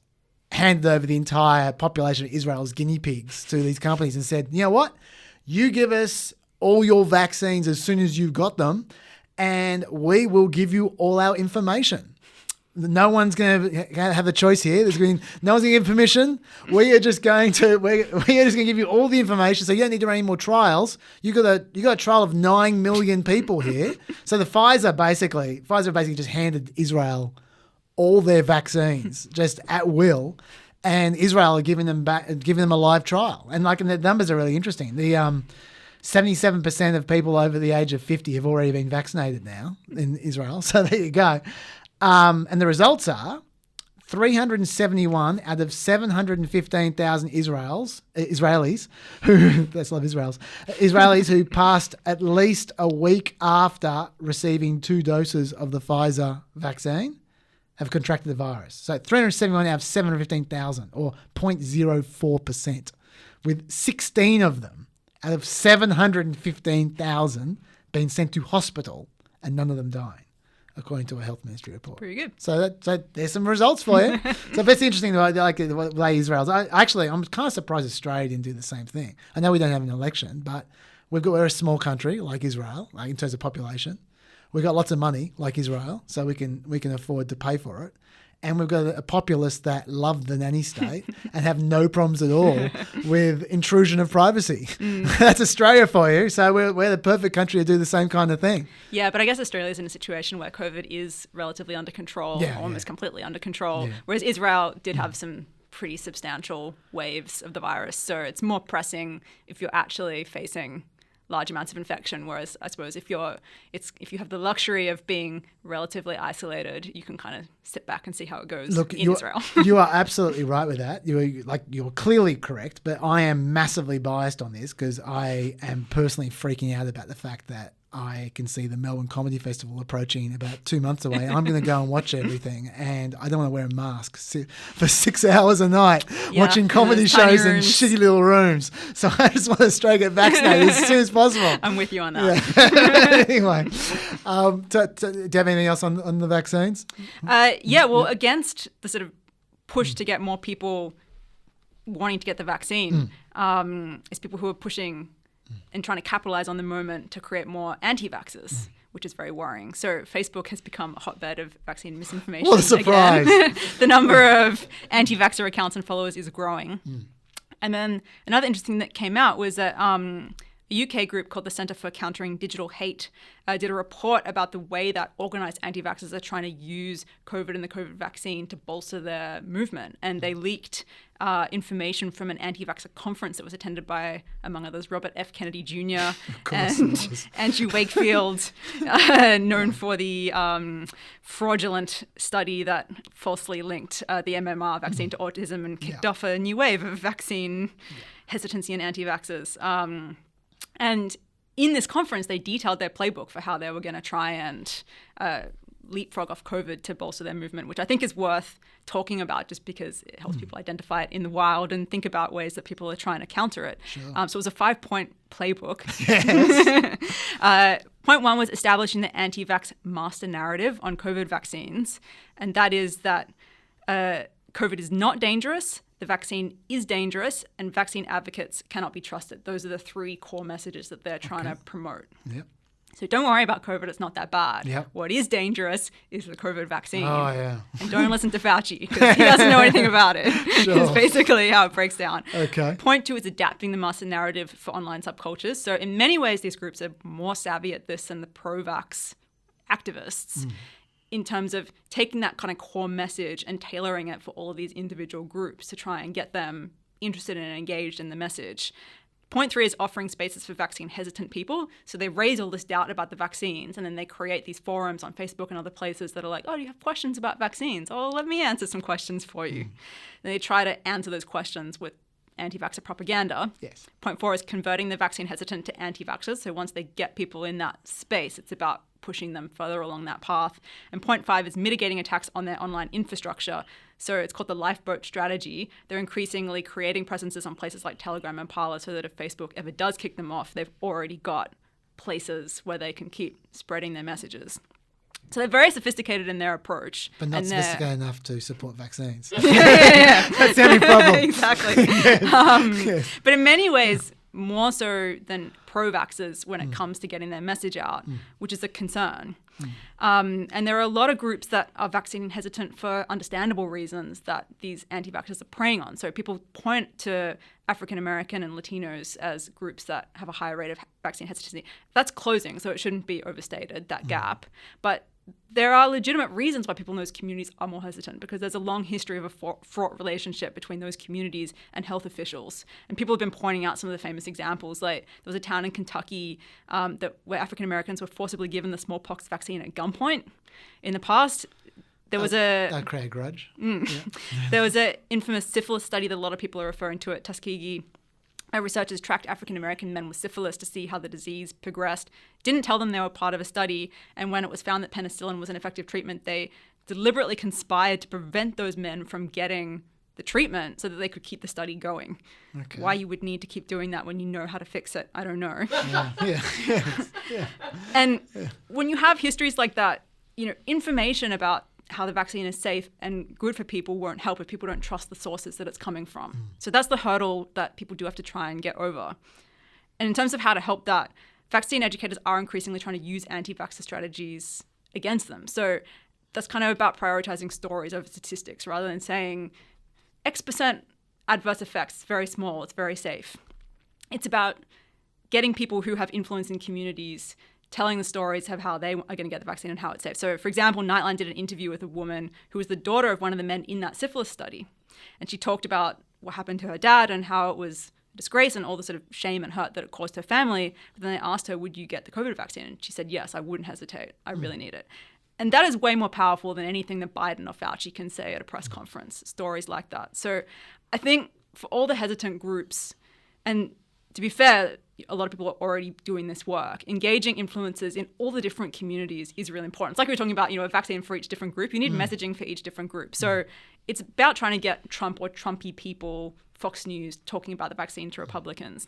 handed over the entire population of Israel as guinea pigs to these companies and said, you know what? You give us all your vaccines as soon as you've got them, and we will give you all our information. No one's going to have the choice here. No one's going to give permission. We're just going to give you all the information, so you don't need to run any more trials. You got a trial of 9 million people here. So the Pfizer basically just handed Israel all their vaccines just at will, and Israel are giving them a live trial. And the numbers are really interesting. The 77% of people over the age of 50 have already been vaccinated now in Israel. So there you go. And the results are 371 out of 715,000 Israelis who, let's love Israelis who passed at least a week after receiving 2 doses of the Pfizer vaccine have contracted the virus. So 371 out of 715,000, or 0.04%, with 16 of them out of 715,000 being sent to hospital and none of them dying, according to a health ministry report. Pretty good. So there's some results for you. So that's interesting, like the way Israel's. I'm kind of surprised Australia didn't do the same thing. I know we don't have an election, but we're a small country like Israel, like in terms of population. We've got lots of money like Israel, so we can afford to pay for it. And we've got a populace that love the nanny state and have no problems at all with intrusion of privacy. That's Australia for you. So we're the perfect country to do the same kind of thing. Yeah, but I guess Australia's in a situation where COVID is relatively under control, almost completely under control, whereas Israel did have some pretty substantial waves of the virus. So it's more pressing if you're actually facing large amounts of infection, whereas I suppose if you have the luxury of being relatively isolated, you can kind of sit back and see how it goes in Israel. You are absolutely right with that. You're clearly correct, but I am massively biased on this because I am personally freaking out about the fact that I can see the Melbourne Comedy Festival approaching about 2 months away. I'm going to go and watch everything, and I don't want to wear a mask for 6 hours a night watching comedy shows in shitty little rooms. So I just want to straight get vaccinated as soon as possible. I'm with you on that. Yeah. Anyway, do you have anything else on the vaccines? Well, against the sort of push to get more people wanting to get the vaccine, is people who are pushing and trying to capitalize on the moment to create more anti-vaxxers, which is very worrying. So Facebook has become a hotbed of vaccine misinformation. What a surprise. Again. The number of anti-vaxxer accounts and followers is growing. And then another interesting thing that came out was that a UK group called the Centre for Countering Digital Hate did a report about the way that organised anti-vaxxers are trying to use COVID and the COVID vaccine to bolster their movement. And they leaked information from an anti-vaxxer conference that was attended by, among others, Robert F. Kennedy Jr. and Andrew Wakefield, known for the fraudulent study that falsely linked the MMR vaccine to autism and kicked off a new wave of vaccine hesitancy and anti-vaxxers. And in this conference, they detailed their playbook for how they were going to try and leapfrog off COVID to bolster their movement, which I think is worth talking about just because it helps people identify it in the wild and think about ways that people are trying to counter it. Sure. So it was a 5-point playbook. Yes. Point 1 was establishing the anti-vax master narrative on COVID vaccines. And that is that COVID is not dangerous, the vaccine is dangerous, and vaccine advocates cannot be trusted. Those are the 3 core messages that they're trying to promote. Yep. So don't worry about COVID, it's not that bad. Yep. What is dangerous is the COVID vaccine. Oh, yeah. And don't listen to Fauci because he doesn't know anything about it. Sure. It's basically how it breaks down. Okay. Point 2 is adapting the master narrative for online subcultures. So in many ways, these groups are more savvy at this than the pro-vax activists. In terms of taking that kind of core message and tailoring it for all of these individual groups to try and get them interested and engaged in the message. Point 3 is offering spaces for vaccine-hesitant people. So they raise all this doubt about the vaccines, and then they create these forums on Facebook and other places that are like, oh, do you have questions about vaccines? Oh, let me answer some questions for you. And they try to answer those questions with anti-vaxxer propaganda. Yes. Point 4 is converting the vaccine hesitant to anti-vaxxers. So once they get people in that space, it's about pushing them further along that path. And point 5 is mitigating attacks on their online infrastructure. So it's called the lifeboat strategy. They're increasingly creating presences on places like Telegram and Parler so that if Facebook ever does kick them off, they've already got places where they can keep spreading their messages. So they're very sophisticated in their approach. But not sophisticated enough to support vaccines. Yeah. That's the only problem. Exactly. Yes. But in many ways, more so than pro-vaxxers when it comes to getting their message out, which is a concern. And there are a lot of groups that are vaccine hesitant for understandable reasons that these anti-vaxxers are preying on. So people point to African American and Latinos as groups that have a higher rate of vaccine hesitancy. That's closing, so it shouldn't be overstated, that gap. But there are legitimate reasons why people in those communities are more hesitant, because there's a long history of a fraught relationship between those communities and health officials. And people have been pointing out some of the famous examples. Like there was a town in Kentucky where African Americans were forcibly given the smallpox vaccine at gunpoint. In the past, there was Don't create a grudge. Yeah. There was an infamous syphilis study that a lot of people are referring to at Tuskegee. Researchers tracked African American men with syphilis to see how the disease progressed. Didn't tell them they were part of a study, and when it was found that penicillin was an effective treatment, they deliberately conspired to prevent those men from getting the treatment so that they could keep the study going. Okay. Why you would need to keep doing that when you know how to fix it, I don't know. Yeah. And when you have histories like that, information about how the vaccine is safe and good for people won't help if people don't trust the sources that it's coming from. So that's the hurdle that people do have to try and get over. And in terms of how to help that, vaccine educators are increasingly trying to use anti-vaxxer strategies against them. So that's kind of about prioritizing stories over statistics rather than saying X% adverse effects, it's very small, it's very safe. It's about getting people who have influence in communities telling the stories of how they are going to get the vaccine and how it's safe. So, for example, Nightline did an interview with a woman who was the daughter of one of the men in that syphilis study. And she talked about what happened to her dad and how it was a disgrace and all the sort of shame and hurt that it caused her family. But then they asked her, would you get the COVID vaccine? And she said, yes, I wouldn't hesitate. I really need it. And that is way more powerful than anything that Biden or Fauci can say at a press conference, stories like that. So I think for all the hesitant groups, and to be fair, a lot of people are already doing this work. Engaging influencers in all the different communities is really important. It's like we were talking about, a vaccine for each different group. You need messaging for each different group. So it's about trying to get Trump or Trumpy people, Fox News, talking about the vaccine to Republicans.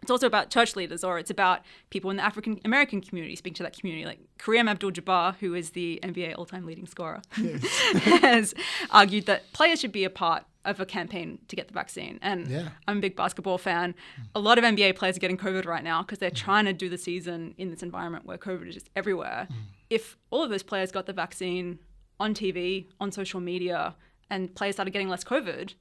It's also about church leaders, or it's about people in the African American community, speaking to that community. Like Kareem Abdul-Jabbar, who is the NBA all-time leading scorer, has argued that players should be a part of a campaign to get the vaccine. And I'm a big basketball fan. A lot of NBA players are getting COVID right now because they're trying to do the season in this environment where COVID is just everywhere. If all of those players got the vaccine on TV, on social media, and players started getting less COVID,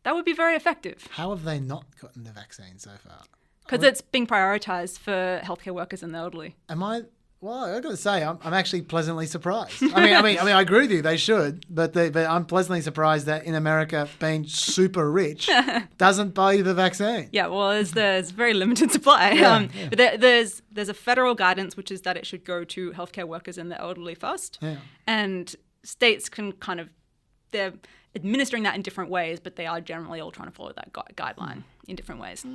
that would be very effective. How have they not gotten the vaccine so far? Because it's being prioritized for healthcare workers and the elderly. Well, I got to say, I'm actually pleasantly surprised. I mean, I agree with you. They should, but I'm pleasantly surprised that in America, being super rich doesn't buy you the vaccine. Yeah, well, there's very limited supply. But there's a federal guidance, which is that it should go to healthcare workers and the elderly first. Yeah. And states can they're administering that in different ways, but they are generally all trying to follow that guideline in different ways.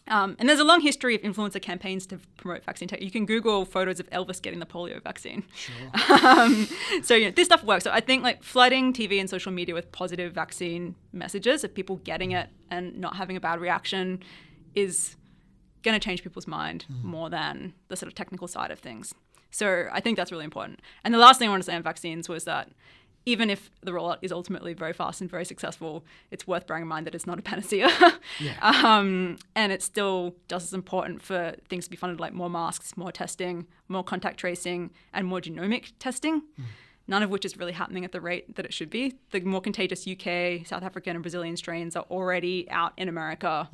And there's a long history of influencer campaigns to promote vaccine tech. You can Google photos of Elvis getting the polio vaccine. Sure. So this stuff works. So I think flooding TV and social media with positive vaccine messages of people getting it and not having a bad reaction is going to change people's mind more than the sort of technical side of things. So I think that's really important. And the last thing I want to say on vaccines was that even if the rollout is ultimately very fast and very successful, it's worth bearing in mind that it's not a panacea. And it's still just as important for things to be funded, like more masks, more testing, more contact tracing, and more genomic testing, none of which is really happening at the rate that it should be. The more contagious UK, South African, and Brazilian strains are already out in America,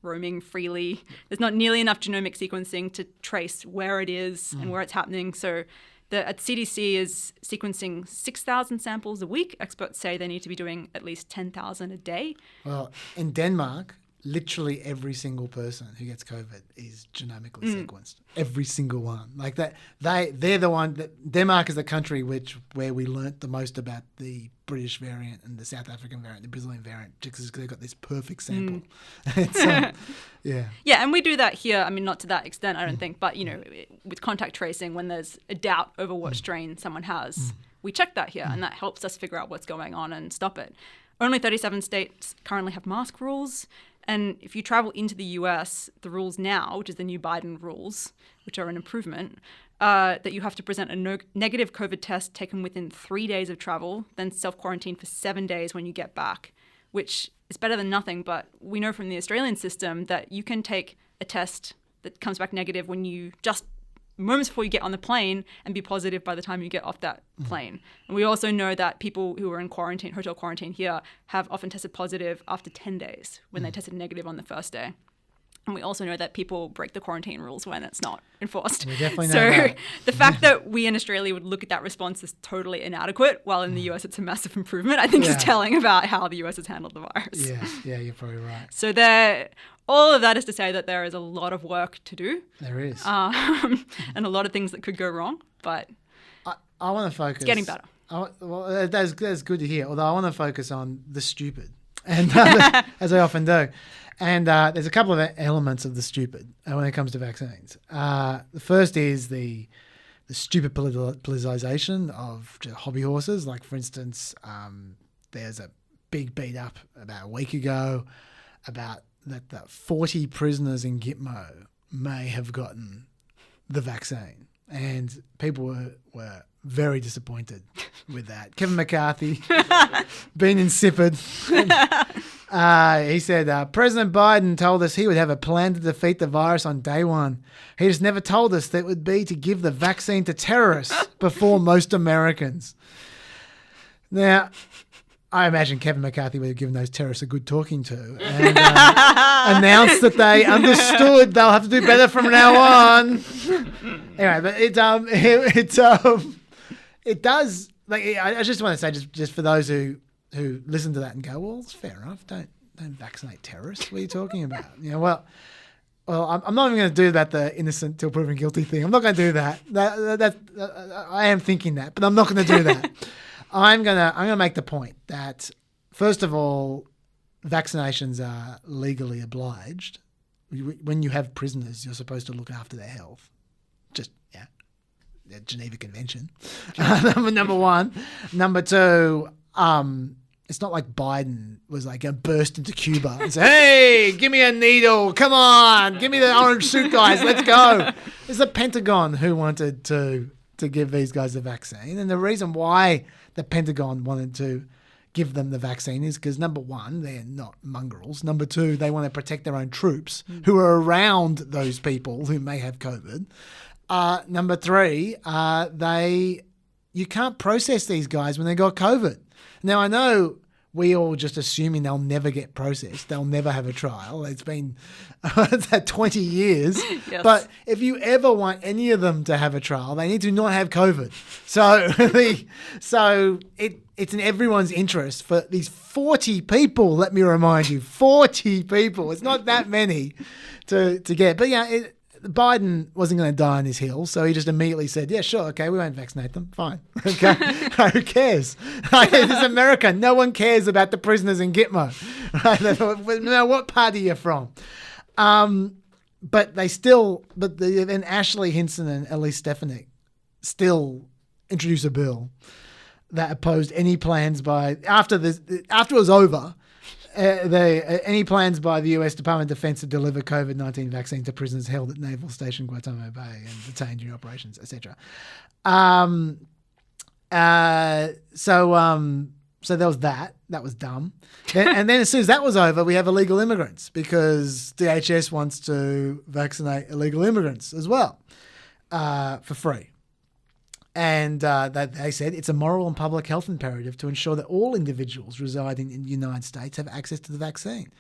roaming freely. There's not nearly enough genomic sequencing to trace where it is and where it's happening. So at CDC is sequencing 6,000 samples a week. Experts say they need to be doing at least 10,000 a day. Well, in Denmark, literally every single person who gets COVID is genomically sequenced. Every single one. Like that, they're the one that Denmark is the country where we learnt the most about the British variant and the South African variant, the Brazilian variant, because they've got this perfect sample. Yeah. Yeah, and we do that here. I mean, not to that extent, I don't think, but with contact tracing, when there's a doubt over what strain someone has, we check that here, and that helps us figure out what's going on and stop it. Only 37 states currently have mask rules. And if you travel into the US, the rules now, which is the new Biden rules, which are an improvement, that you have to present a negative COVID test taken within 3 days of travel, then self-quarantine for 7 days when you get back, which is better than nothing. But we know from the Australian system that you can take a test that comes back negative when you just moments before you get on the plane and be positive by the time you get off that plane. And we also know that people who are in quarantine, hotel quarantine here, have often tested positive after 10 days when they tested negative on the first day. And we also know that people break the quarantine rules when it's not enforced. We definitely know so that. The fact that we in Australia would look at that response as totally inadequate, while in the US it's a massive improvement, I think is telling about how the US has handled the virus. Yeah, you're probably right. So all of that is to say that there is a lot of work to do. There is. And a lot of things that could go wrong, but I want to focus. It's getting better. That's good to hear, although I want to focus on the stupid, and as I often do. And there's a couple of elements of the stupid when it comes to vaccines. The first is the stupid politicization of hobby horses. Like, for instance, there's a big beat up about a week ago about that 40 prisoners in Gitmo may have gotten the vaccine. And people were very disappointed with that. Kevin McCarthy, being insipid. He said, President Biden told us he would have a plan to defeat the virus on day one. He just never told us that it would be to give the vaccine to terrorists before most Americans. Now, I imagine Kevin McCarthy would have given those terrorists a good talking to and announced that they understood they'll have to do better from now on. Anyway, but it does. Like, I just want to say, just for those who listen to that and go, well, it's fair enough. Don't vaccinate terrorists. What are you talking about? Well, I'm not even going to do about the innocent till proven guilty thing. I'm not going to do that. I am thinking that, but I'm not going to do that. I'm gonna make the point that, first of all, vaccinations are legally obliged. When you have prisoners, you're supposed to look after their health. The Geneva Convention. Number one. Number two, it's not like Biden was like going to burst into Cuba and say, hey, give me a needle. Come on. Give me the orange suit, guys. Let's go. It's the Pentagon who wanted to give these guys the vaccine. And the reason why the Pentagon wanted to give them the vaccine is because, number one, they're not mongrels. Number two, they want to protect their own troops who are around those people who may have COVID. Number three, you can't process these guys when they got COVID. Now, I know we all just assuming they'll never get processed. They'll never have a trial. It's been 20 years. Yes. But if you ever want any of them to have a trial, they need to not have COVID. So it's in everyone's interest for these 40 people, let me remind you, 40 people. It's not that many to get. But Biden wasn't going to die on his heels, so he just immediately said, yeah, sure, okay, we won't vaccinate them. Fine. Okay. Who cares? This is America. No one cares about the prisoners in Gitmo. No matter what party you're from. But then Ashley Hinson and Elise Stefanik still introduced a bill that opposed any plans after it was over, any plans by the US Department of Defense to deliver COVID-19 vaccine to prisoners held at Naval Station Guantanamo Bay and detained during operations, etc. So there was that. That was dumb. And then as soon as that was over, we have illegal immigrants because DHS wants to vaccinate illegal immigrants as well for free. And they said it's a moral and public health imperative to ensure that all individuals residing in the United States have access to the vaccine.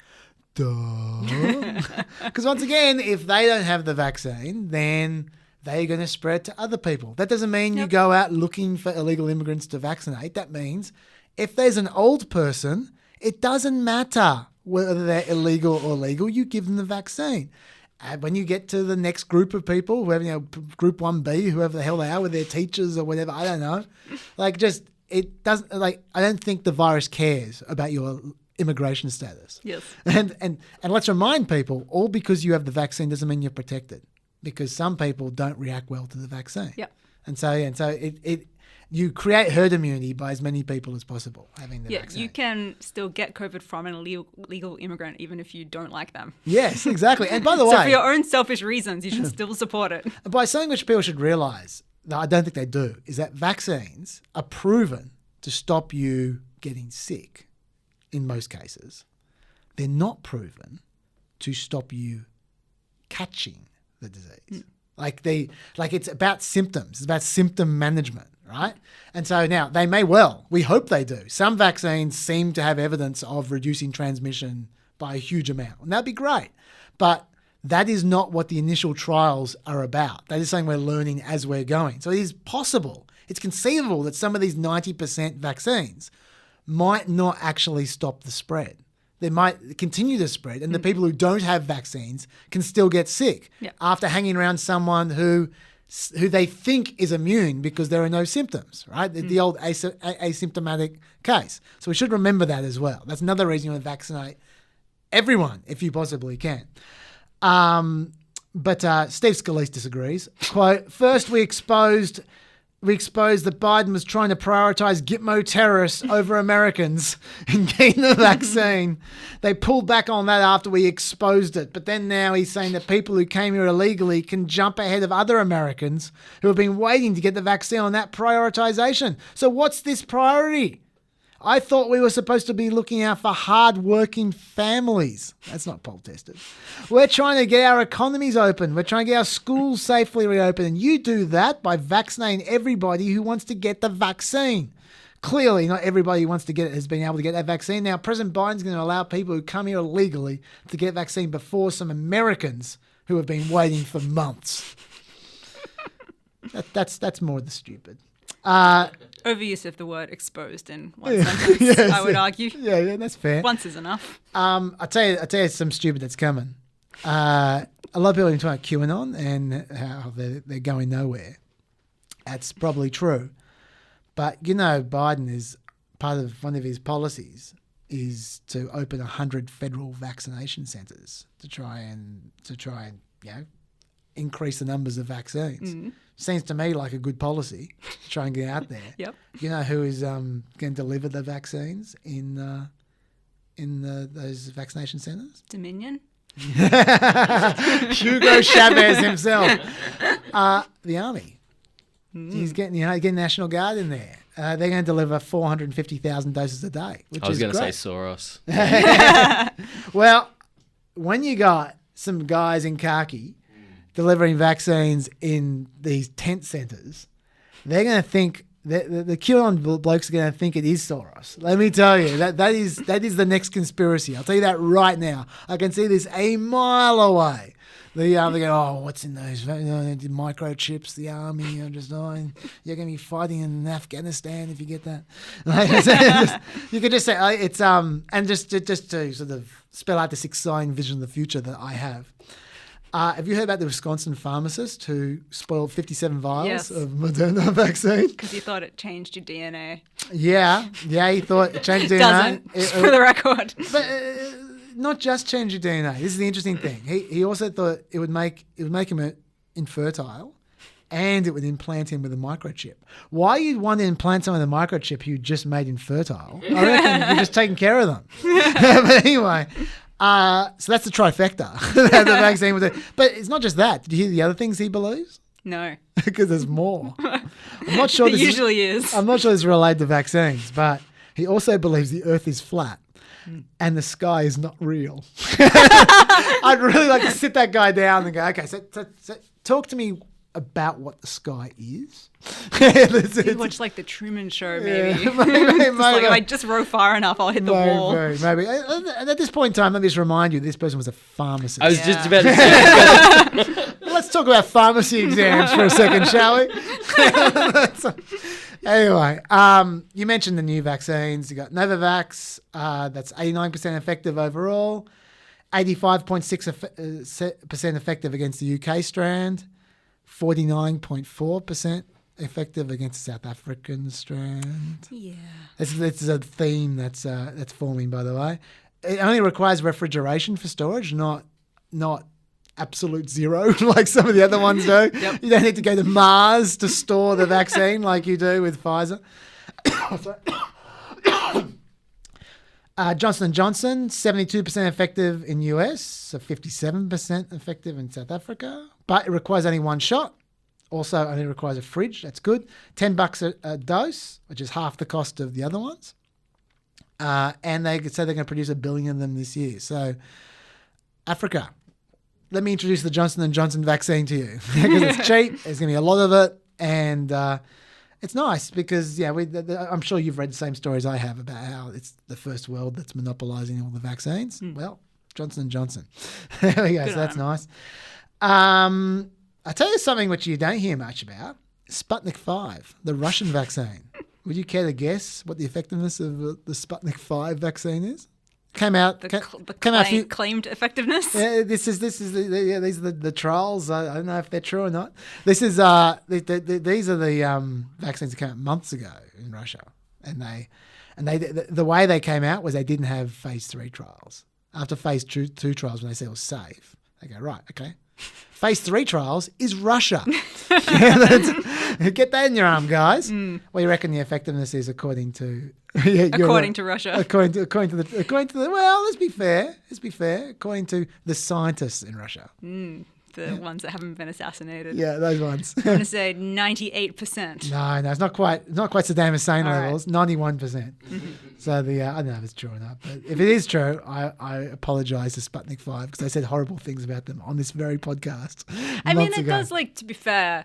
Duh. Because once again, if they don't have the vaccine, then they're going to spread to other people. That doesn't mean you go out looking for illegal immigrants to vaccinate. That means if there's an old person, it doesn't matter whether they're illegal or legal, you give them the vaccine. And when you get to the next group of people, whoever, group 1B, whoever the hell they are, with their teachers or whatever, I don't know. It doesn't, I don't think the virus cares about your immigration status. Yes. And let's remind people, all because you have the vaccine doesn't mean you're protected, because some people don't react well to the vaccine. Yep. And so you create herd immunity by as many people as possible having the vaccine. You can still get COVID from an illegal immigrant even if you don't like them. Yes, exactly. And by the way, so for your own selfish reasons, you should still support it. By something which people should realise, that I don't think they do, is that vaccines are proven to stop you getting sick in most cases. They're not proven to stop you catching the disease. It's about symptoms. It's about symptom management, right? And so now we hope they do. Some vaccines seem to have evidence of reducing transmission by a huge amount, and that'd be great. But that is not what the initial trials are about. That is something we're learning as we're going. So it is possible, it's conceivable that some of these 90% vaccines might not actually stop the spread. They might continue to spread, and the people who don't have vaccines can still get sick after hanging around someone who they think is immune because there are no symptoms, right? The old asymptomatic case. So we should remember that as well. That's another reason you want to vaccinate everyone if you possibly can. But Steve Scalise disagrees. Quote, first we exposed that Biden was trying to prioritise Gitmo terrorists over Americans in getting the vaccine. They pulled back on that after we exposed it. But then now he's saying that people who came here illegally can jump ahead of other Americans who have been waiting to get the vaccine on that prioritisation. So what's this priority? I thought we were supposed to be looking out for hard-working families. That's not poll tested. We're trying to get our economies open. We're trying to get our schools safely reopened. And you do that by vaccinating everybody who wants to get the vaccine. Clearly, not everybody who wants to get it has been able to get that vaccine. Now, President Biden's going to allow people who come here illegally to get vaccine before some Americans who have been waiting for months. That's more the stupid. Overuse of the word exposed in one sentence, yes, I would argue. Yeah, that's fair. Once is enough. I'll tell you some stupid that's coming. A lot of people are talking about QAnon and how they're going nowhere. That's probably true. But, Biden is part of one of his policies is to open 100 federal vaccination centres to try and increase the numbers of vaccines. Mm-hmm. Seems to me like a good policy to try and get out there. Yep. You know who is going to deliver the vaccines in those vaccination centres? Dominion. Hugo Chavez himself. The Army. He's getting National Guard in there. They're going to deliver 450,000 doses a day, which is great. I was going to say Soros. Well, when you got some guys in khaki delivering vaccines in these tent centres, they're going to think the QAnon blokes are going to think it is Soros. Let me tell you, that is the next conspiracy. I'll tell you that right now. I can see this a mile away. They go, what's in those microchips? The army, you're going to be fighting in Afghanistan if you get that. You could just say it's and just to sort of spell out this exciting vision of the future that I have. Have you heard about the Wisconsin pharmacist who spoiled 57 vials of Moderna vaccine? Because he thought it changed your DNA. Yeah, he thought it changed your DNA. Doesn't, for the record. But not just change your DNA. This is the interesting thing. He also thought it would make him infertile, and it would implant him with a microchip. Why you'd want to implant someone with a microchip you just made infertile? I reckon you're just taking care of them. But anyway. So that's the trifecta that the vaccine was. But it's not just that. Did you hear the other things he believes? No. Because there's more. I'm not sure. It usually is. I'm not sure this is related to vaccines, but he also believes the Earth is flat and the sky is not real. I'd really like to sit that guy down and go, okay, so talk to me about what the sky is. You watch like the Truman Show, maybe. Maybe. Like, if I just row far enough, I'll hit the wall. Maybe. And at this point in time, let me just remind you, this person was a pharmacist. I was just about to say. Let's talk about pharmacy exams for a second, shall we? Anyway, you mentioned the new vaccines. You got Novavax. That's 89% effective overall. 85.6% effective against the UK strand. 49.4% effective against the South African strand. Yeah. This is a theme that's forming, by the way. It only requires refrigeration for storage, not absolute zero like some of the other ones do. Yep. You don't need to go to Mars to store the vaccine like you do with Pfizer. Johnson & Johnson, 72% effective in US, so 57% effective in South Africa. But it requires only one shot. Also only requires a fridge. That's good. $10 a dose, which is half the cost of the other ones. And they say they're going to produce 1 billion of them this year. So Africa, let me introduce the Johnson & Johnson vaccine to you because it's cheap. There's going to be a lot of it. And it's nice because, I'm sure you've read the same stories I have about how it's the first world that's monopolizing all the vaccines. Well, Johnson & Johnson. There we go. So that's nice. I'll tell you something which you don't hear much about. Sputnik 5, the Russian vaccine. Would you care to guess what the effectiveness of the Sputnik 5 vaccine is? Came out. Claimed effectiveness. Yeah, these are the trials. I don't know if they're true or not. This is these are the vaccines that came out months ago in Russia, and the way they came out was they didn't have phase 3 trials. After phase 2 trials, when they said it was safe, they go right, okay. Phase 3 trials is Russia. Get that in your arm, guys. What do you reckon the effectiveness is according to? According to Russia. According to the. Well, let's be fair. According to the scientists in Russia. The ones that haven't been assassinated. Yeah, those ones. I'm going to say 98%. No, it's not quite Saddam Hussein levels. 91%. So I don't know if it's true or not, but if it is true, I apologise to Sputnik 5 because I said horrible things about them on this very podcast. I mean, it does, to be fair,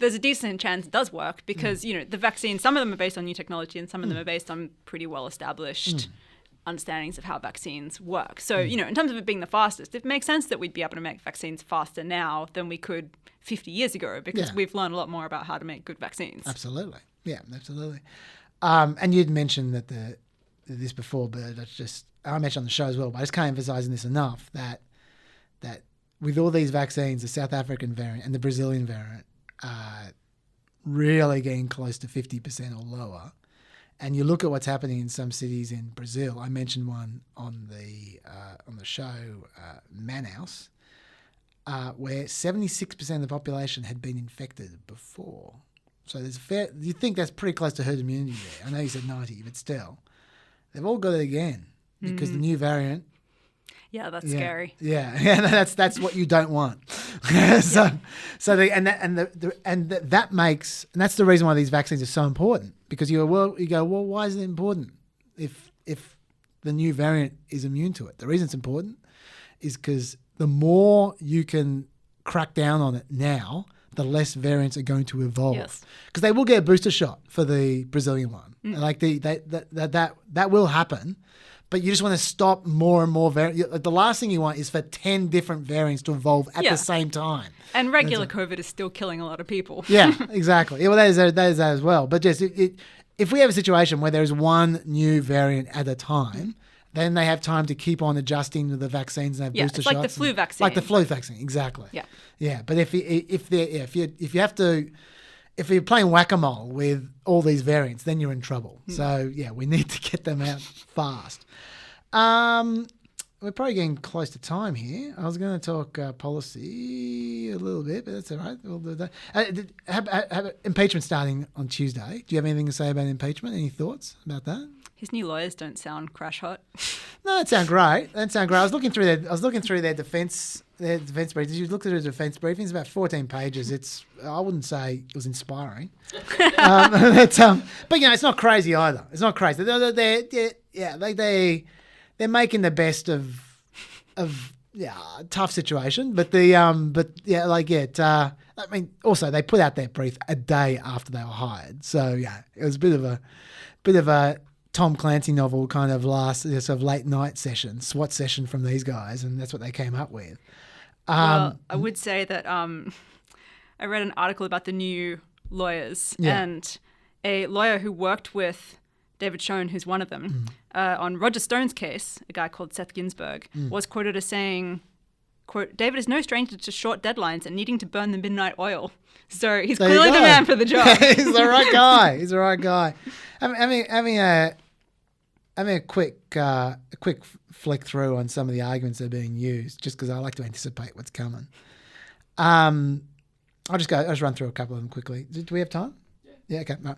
there's a decent chance it does work because, the vaccines, some of them are based on new technology and some of them are based on pretty well-established understandings of how vaccines work. So, in terms of it being the fastest, it makes sense that we'd be able to make vaccines faster now than we could 50 years ago because we've learned a lot more about how to make good vaccines. Absolutely. Yeah, absolutely. And you'd mentioned this before, but I mentioned on the show as well, but I just can't emphasize this enough that with all these vaccines, the South African variant and the Brazilian variant are really getting close to 50% or lower. And you look at what's happening in some cities in Brazil. I mentioned one on the show, Manaus, where 76% of the population had been infected before. So you think that's pretty close to herd immunity there. I know you said 90, but still, they've all got it again because the new variant. Yeah, that's scary. Yeah, that's what you don't want. That makes, and that's the reason why these vaccines are so important. Because you go, why is it important if the new variant is immune to it? The reason it's important is because the more you can crack down on it now, the less variants are going to evolve. Yes. Because they will get a booster shot for the Brazilian one. That will happen. But you just want to stop more and more variants. The last thing you want is for 10 different variants to evolve at the same time. And regular COVID is still killing a lot of people. Yeah, exactly. Yeah, well, that is that as well. But just if we have a situation where there is one new variant at a time, then they have time to keep on adjusting to the vaccines and have booster shots. Like the flu vaccine. Like the flu vaccine, exactly. Yeah. Yeah, but if you're playing whack-a-mole with all these variants, then you're in trouble. So, we need to get them out fast. We're probably getting close to time here. I was going to talk policy a little bit, but that's all right. We'll do that. Have impeachment starting on Tuesday. Do you have anything to say about impeachment? Any thoughts about that? His new lawyers don't sound crash hot. No, that sound great. I was looking through their defense briefings. Did you look at their defense briefings? It's about 14 pages. I wouldn't say it was inspiring. But it's not crazy either. It's not crazy. They're making the best of tough situation. But I mean, also they put out their brief a day after they were hired, so yeah, it was a bit of a Tom Clancy novel kind of last sort of late night session, SWAT session from these guys, and that's what they came up with. Well, I would say that I read an article about the new lawyers, and a lawyer who worked with David Schoen, who's one of them, on Roger Stone's case, a guy called Seth Ginsburg, was quoted as saying, quote, "David is no stranger to short deadlines and needing to burn the midnight oil." So he's clearly the man for the job. He's the right guy. He's the right guy. Having a quick flick through on some of the arguments that are being used, just because I like to anticipate what's coming. I'll just run through a couple of them quickly. Do we have time? Yeah. Okay. Right.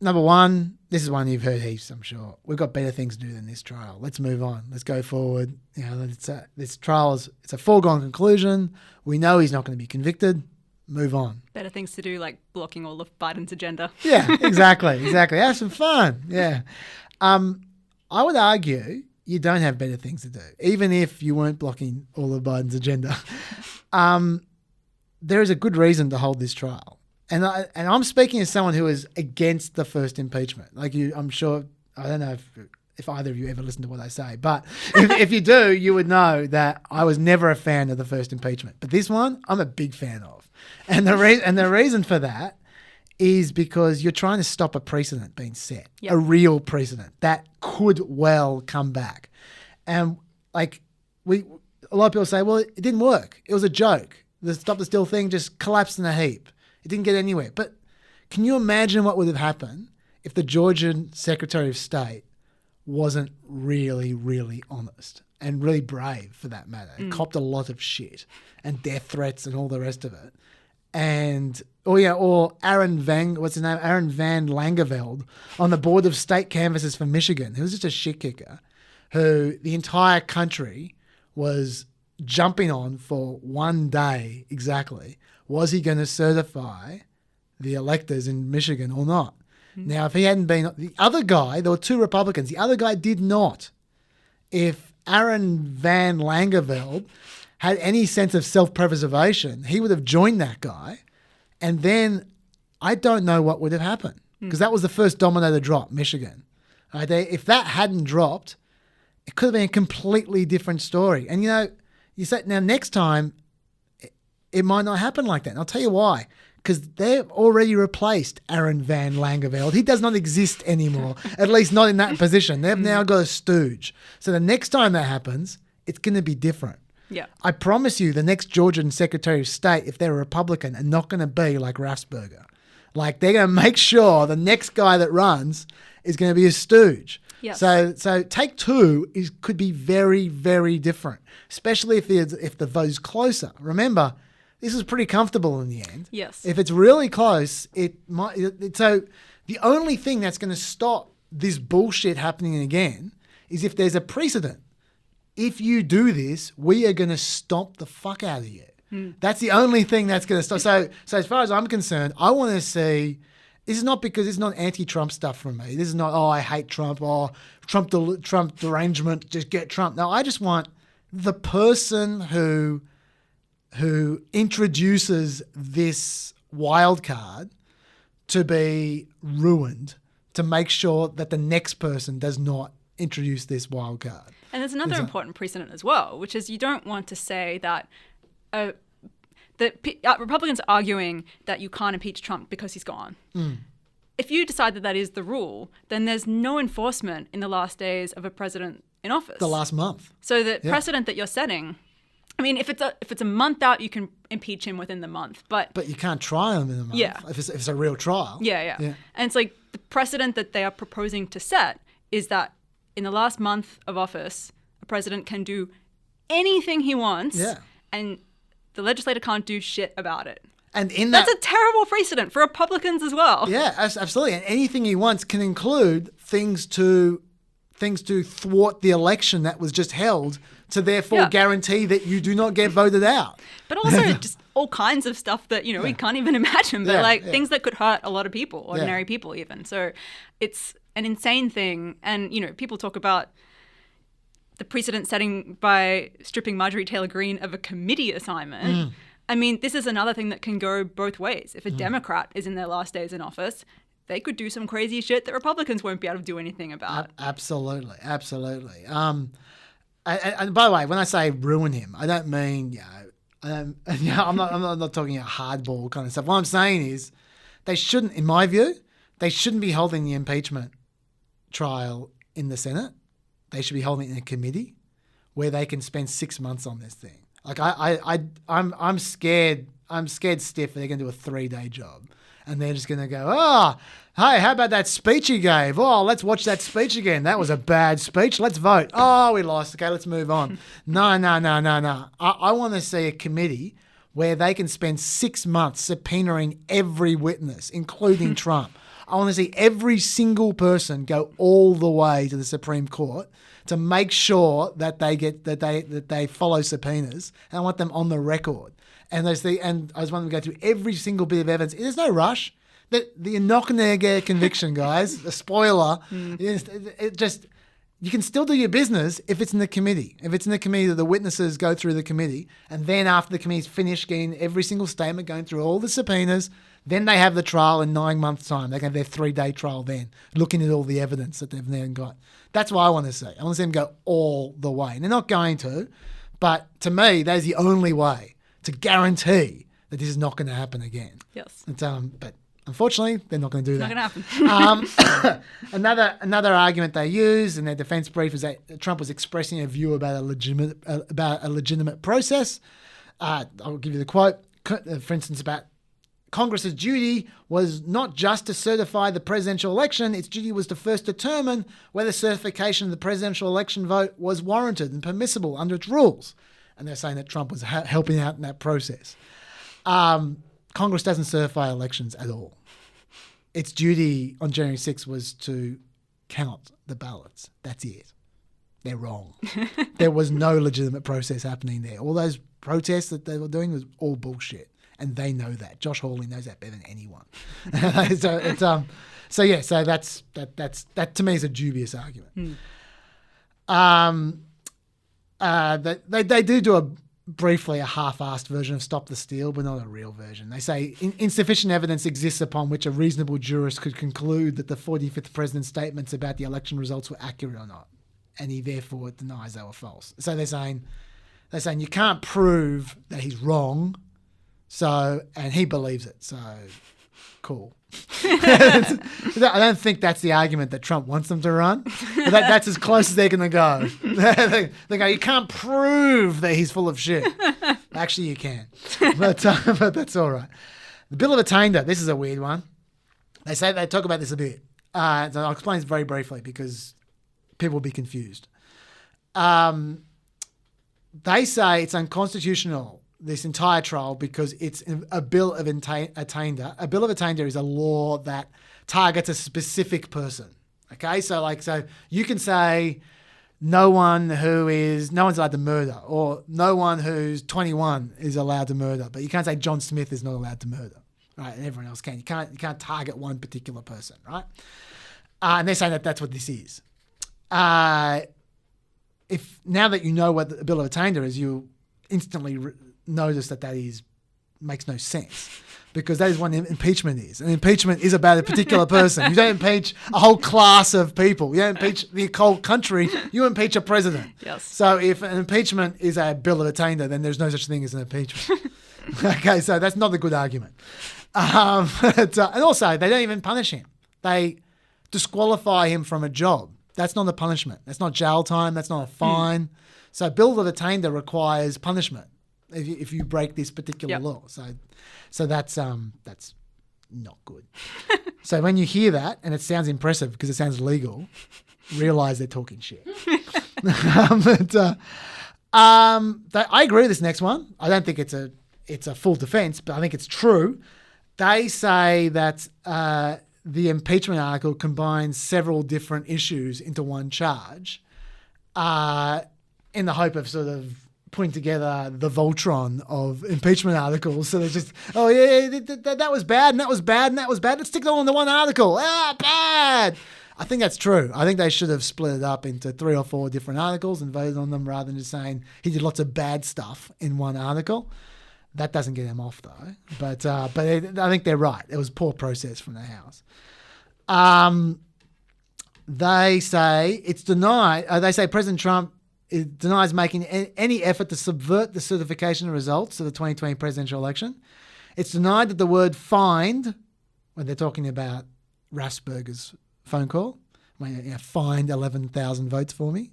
Number one, this is one you've heard heaps, I'm sure. We've got better things to do than this trial. Let's move on. Let's go forward. This trial it's a foregone conclusion. We know he's not going to be convicted. Move on. Better things to do, like blocking all of Biden's agenda. Yeah, exactly. Have some fun. Yeah. I would argue you don't have better things to do, even if you weren't blocking all of Biden's agenda. There is a good reason to hold this trial. And I'm speaking as someone who is against the first impeachment. Like I'm sure, I don't know if either of you ever listen to what I say, but if you do, you would know that I was never a fan of the first impeachment. But this one, I'm a big fan of. And the reason for that is because you're trying to stop a precedent being set, a real precedent that could well come back. And a lot of people say, well, it didn't work. It was a joke. The Stop the Steal thing just collapsed in a heap. It didn't get anywhere. But can you imagine what would have happened if the Georgian Secretary of State wasn't really, really honest and really brave, for that matter, and copped a lot of shit and death threats and all the rest of it? And or Aaron Van Langeveld on the board of state canvassers for Michigan, who was just a shit kicker, who the entire country was jumping on for one day exactly. Was he going to certify the electors in Michigan or not? Now, if he hadn't been the other guy, there were two Republicans. The other guy did not. If Aaron Van Langeveld had any sense of self-preservation, he would have joined that guy. And then I don't know what would have happened, because that was the first domino to drop, Michigan. Right? If that hadn't dropped, it could have been a completely different story. And, you say, now next time, it might not happen like that. And I'll tell you why. Because they've already replaced Aaron Van Langeveld. He does not exist anymore, at least not in that position. They've now got a stooge. So the next time that happens, it's going to be different. Yeah. I promise you the next Georgian Secretary of State, if they're a Republican, are not going to be like Raffensperger. Like, they're going to make sure the next guy that runs is going to be a stooge. Yes. So take two could be very, very different, especially if the vote is closer. Remember, this is pretty comfortable in the end. Yes. If it's really close, it might. So the only thing that's going to stop this bullshit happening again is if there's a precedent. If you do this, we are going to stomp the fuck out of you. That's the only thing that's going to stop. So as far as I'm concerned, I want to see. This is not because it's not anti-Trump stuff from me. This is not, I hate Trump, Trump derangement, just get Trump. No, I just want the person who introduces this wild card to be ruined, to make sure that the next person does not introduce this wild card. And there's another important precedent as well, which is you don't want to say that Republicans are arguing that you can't impeach Trump because he's gone. If you decide that is the rule, then there's no enforcement in the last days of a president in office. The last month. So the precedent that you're setting, I mean, if it's a month out, you can impeach him within the month, but you can't try him in a month. Yeah. If it's a real trial. Yeah. And it's like the precedent that they are proposing to set is that in the last month of office, a president can do anything he wants, and the legislator can't do shit about it. And that's a terrible precedent for Republicans as well. Yeah, absolutely. And anything he wants can include things to thwart the election that was just held, to therefore guarantee that you do not get voted out. But also just all kinds of stuff that, we can't even imagine, but things that could hurt a lot of people, ordinary people even. So it's an insane thing. And, people talk about the precedent setting by stripping Marjorie Taylor Greene of a committee assignment. I mean, this is another thing that can go both ways. If a Democrat is in their last days in office, they could do some crazy shit that Republicans won't be able to do anything about. Absolutely. And by the way, when I say ruin him, I don't mean, I'm not talking about hardball kind of stuff. What I'm saying is they shouldn't, in my view, they shouldn't be holding the impeachment trial in the Senate. They should be holding it in a committee where they can spend 6 months on this thing. Like I'm scared stiff they're going to do a 3-day job. And they're just going to go, hey, how about that speech he gave? Oh, let's watch that speech again. That was a bad speech. Let's vote. Oh, we lost. Okay, let's move on. No. I want to see a committee where they can spend 6 months subpoenaing every witness, including Trump. I want to see every single person go all the way to the Supreme Court to make sure that they follow subpoenas. And I want them on the record. And I just want them to go through every single bit of evidence. There's no rush. You're not going to get a conviction, guys. A spoiler. You can still do your business if it's in the committee. If it's in the committee, that the witnesses go through the committee, and then after the committee's finished getting every single statement, going through all the subpoenas, then they have the trial in 9 months' time. They can have their 3-day trial then, looking at all the evidence that they've then got. That's what I want to see. I want to see them go all the way. And they're not going to, but to me, that is the only way to guarantee that this is not going to happen again. Yes. But unfortunately, they're not going to do that. Not going to happen. Another argument they use in their defense brief is that Trump was expressing a view about a legitimate process. I'll give you the quote. For instance, about Congress's duty was not just to certify the presidential election. Its duty was to first determine whether certification of the presidential election vote was warranted and permissible under its rules. And they're saying that Trump was helping out in that process. Congress doesn't certify elections at all. Its duty on January 6th was to count the ballots. That's it. They're wrong. There was no legitimate process happening there. All those protests that they were doing was all bullshit. And they know that. Josh Hawley knows that better than anyone. So that to me is a dubious argument. They do briefly a half-assed version of Stop the Steal, but not a real version. They say insufficient evidence exists upon which a reasonable jurist could conclude that the 45th president's statements about the election results were accurate or not, and he therefore denies they were false. So they're saying you can't prove that he's wrong, and he believes it. So cool. I don't think that's the argument that Trump wants them to run. But that's as close as they're going to go. They go, you can't prove that he's full of shit. Actually, you can. But that's all right. The Bill of Attainder, this is a weird one. They talk about this a bit. So I'll explain this very briefly because people will be confused. They say it's unconstitutional, this entire trial, because it's a Bill of Attainder. A Bill of Attainder is a law that targets a specific person. Okay, so you can say no one's allowed to murder, or no one who's 21 is allowed to murder, but you can't say John Smith is not allowed to murder, right? And everyone else can. You can't target one particular person, right? And they're saying that that's what this is. If now that you know what the Bill of Attainder is, you instantly notice that makes no sense, because that is what impeachment is. And impeachment is about a particular person. You don't impeach a whole class of people. You don't impeach the whole country. You impeach a president. Yes. So if an impeachment is a Bill of Attainder, then there's no such thing as an impeachment. Okay, so that's not a good argument. And also, they don't even punish him. They disqualify him from a job. That's not a punishment. That's not jail time. That's not a fine. So Bill of Attainder requires punishment if you break this particular law. So that's not good. So when you hear that and it sounds impressive because it sounds legal, realize they're talking shit. I agree with this next one. I don't think it's a full defense, but I think it's true. They say that the impeachment article combines several different issues into one charge in the hope of sort of putting together the Voltron of impeachment articles. So they're just, that was bad, and that was bad, and that was bad. Let's stick it all into one article. Bad. I think that's true. I think they should have split it up into 3 or 4 different articles and voted on them rather than just saying he did lots of bad stuff in one article. That doesn't get him off though. But I think they're right. It was a poor process from the House. They say it's denied. They say President Trump denies making any effort to subvert the certification results of the 2020 presidential election. It's denied that the word "find," when they're talking about Raffensperger's phone call, when find 11,000 votes for me.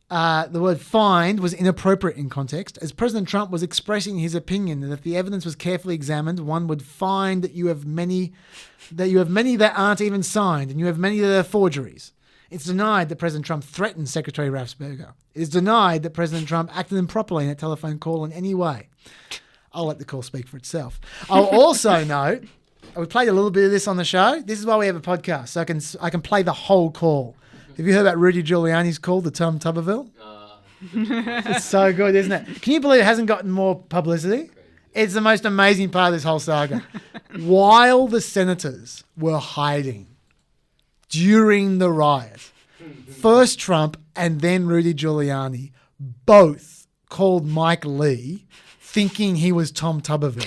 The word "find" was inappropriate in context, as President Trump was expressing his opinion that if the evidence was carefully examined, one would find that you have many that aren't even signed, and you have many that are forgeries. It's denied that President Trump threatened Secretary Raffensperger. It is denied that President Trump acted improperly in that telephone call in any way. I'll let the call speak for itself. I'll also note, we played a little bit of this on the show. This is why we have a podcast, so I can play the whole call. Have you heard about Rudy Giuliani's call to Tom Tuberville? It's so good, isn't it? Can you believe it hasn't gotten more publicity? It's the most amazing part of this whole saga. While the senators were hiding during the riot, first Trump and then Rudy Giuliani both called Mike Lee thinking he was Tom Tuberville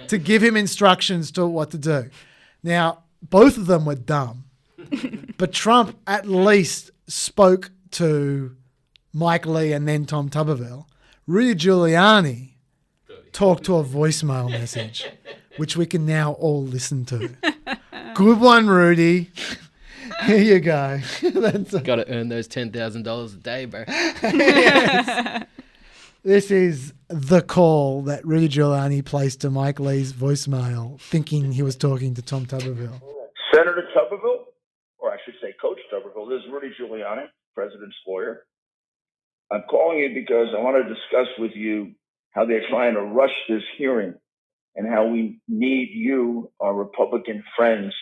to give him instructions to what to do. Now, both of them were dumb. But Trump at least spoke to Mike Lee and then Tom Tuberville. Rudy Giuliani talked to a voicemail message, which we can now all listen to. Good one, Rudy. Here you go. Got to earn those $10,000 a day, bro. Yes. This is the call that Rudy Giuliani placed to Mike Lee's voicemail, thinking he was talking to Tom Tuberville. Senator Tuberville, or I should say Coach Tuberville, this is Rudy Giuliani, President's lawyer. I'm calling you because I want to discuss with you how they're trying to rush this hearing and how we need you, our Republican friends,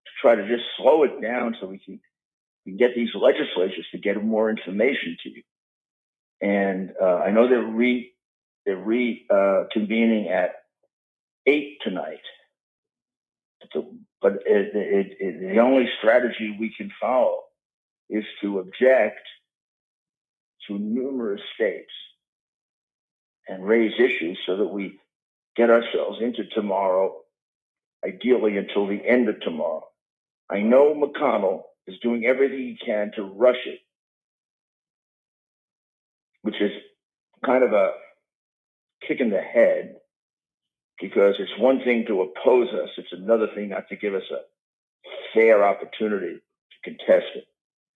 to try to just slow it down so we can get these legislatures to get more information to you. And I know they're reconvening at 8 tonight. But the only strategy we can follow is to object to numerous states and raise issues so that we get ourselves into tomorrow, ideally until the end of tomorrow. I know McConnell is doing everything he can to rush it, which is kind of a kick in the head, because it's one thing to oppose us. It's another thing not to give us a fair opportunity to contest it.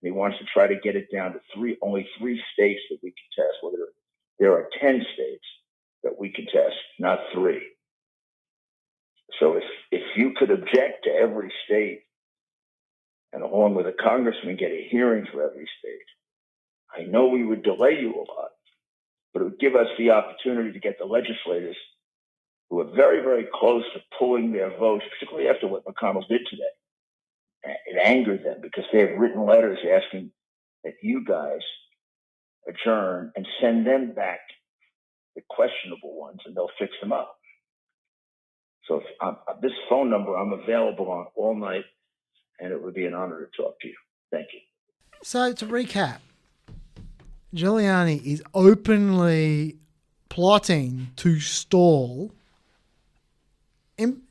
And he wants to try to get it down to only 3 states that we contest, whether there are 10 states that we contest, not 3. So if you could object to every state and along with a congressman get a hearing for every state, I know we would delay you a lot, but it would give us the opportunity to get the legislators who are very, very close to pulling their votes, particularly after what McConnell did today. It angered them because they have written letters asking that you guys adjourn and send them back the questionable ones, and they'll fix them up. So this phone number I'm available on all night, and it would be an honor to talk to you. Thank you. So to recap, Giuliani is openly plotting to stall.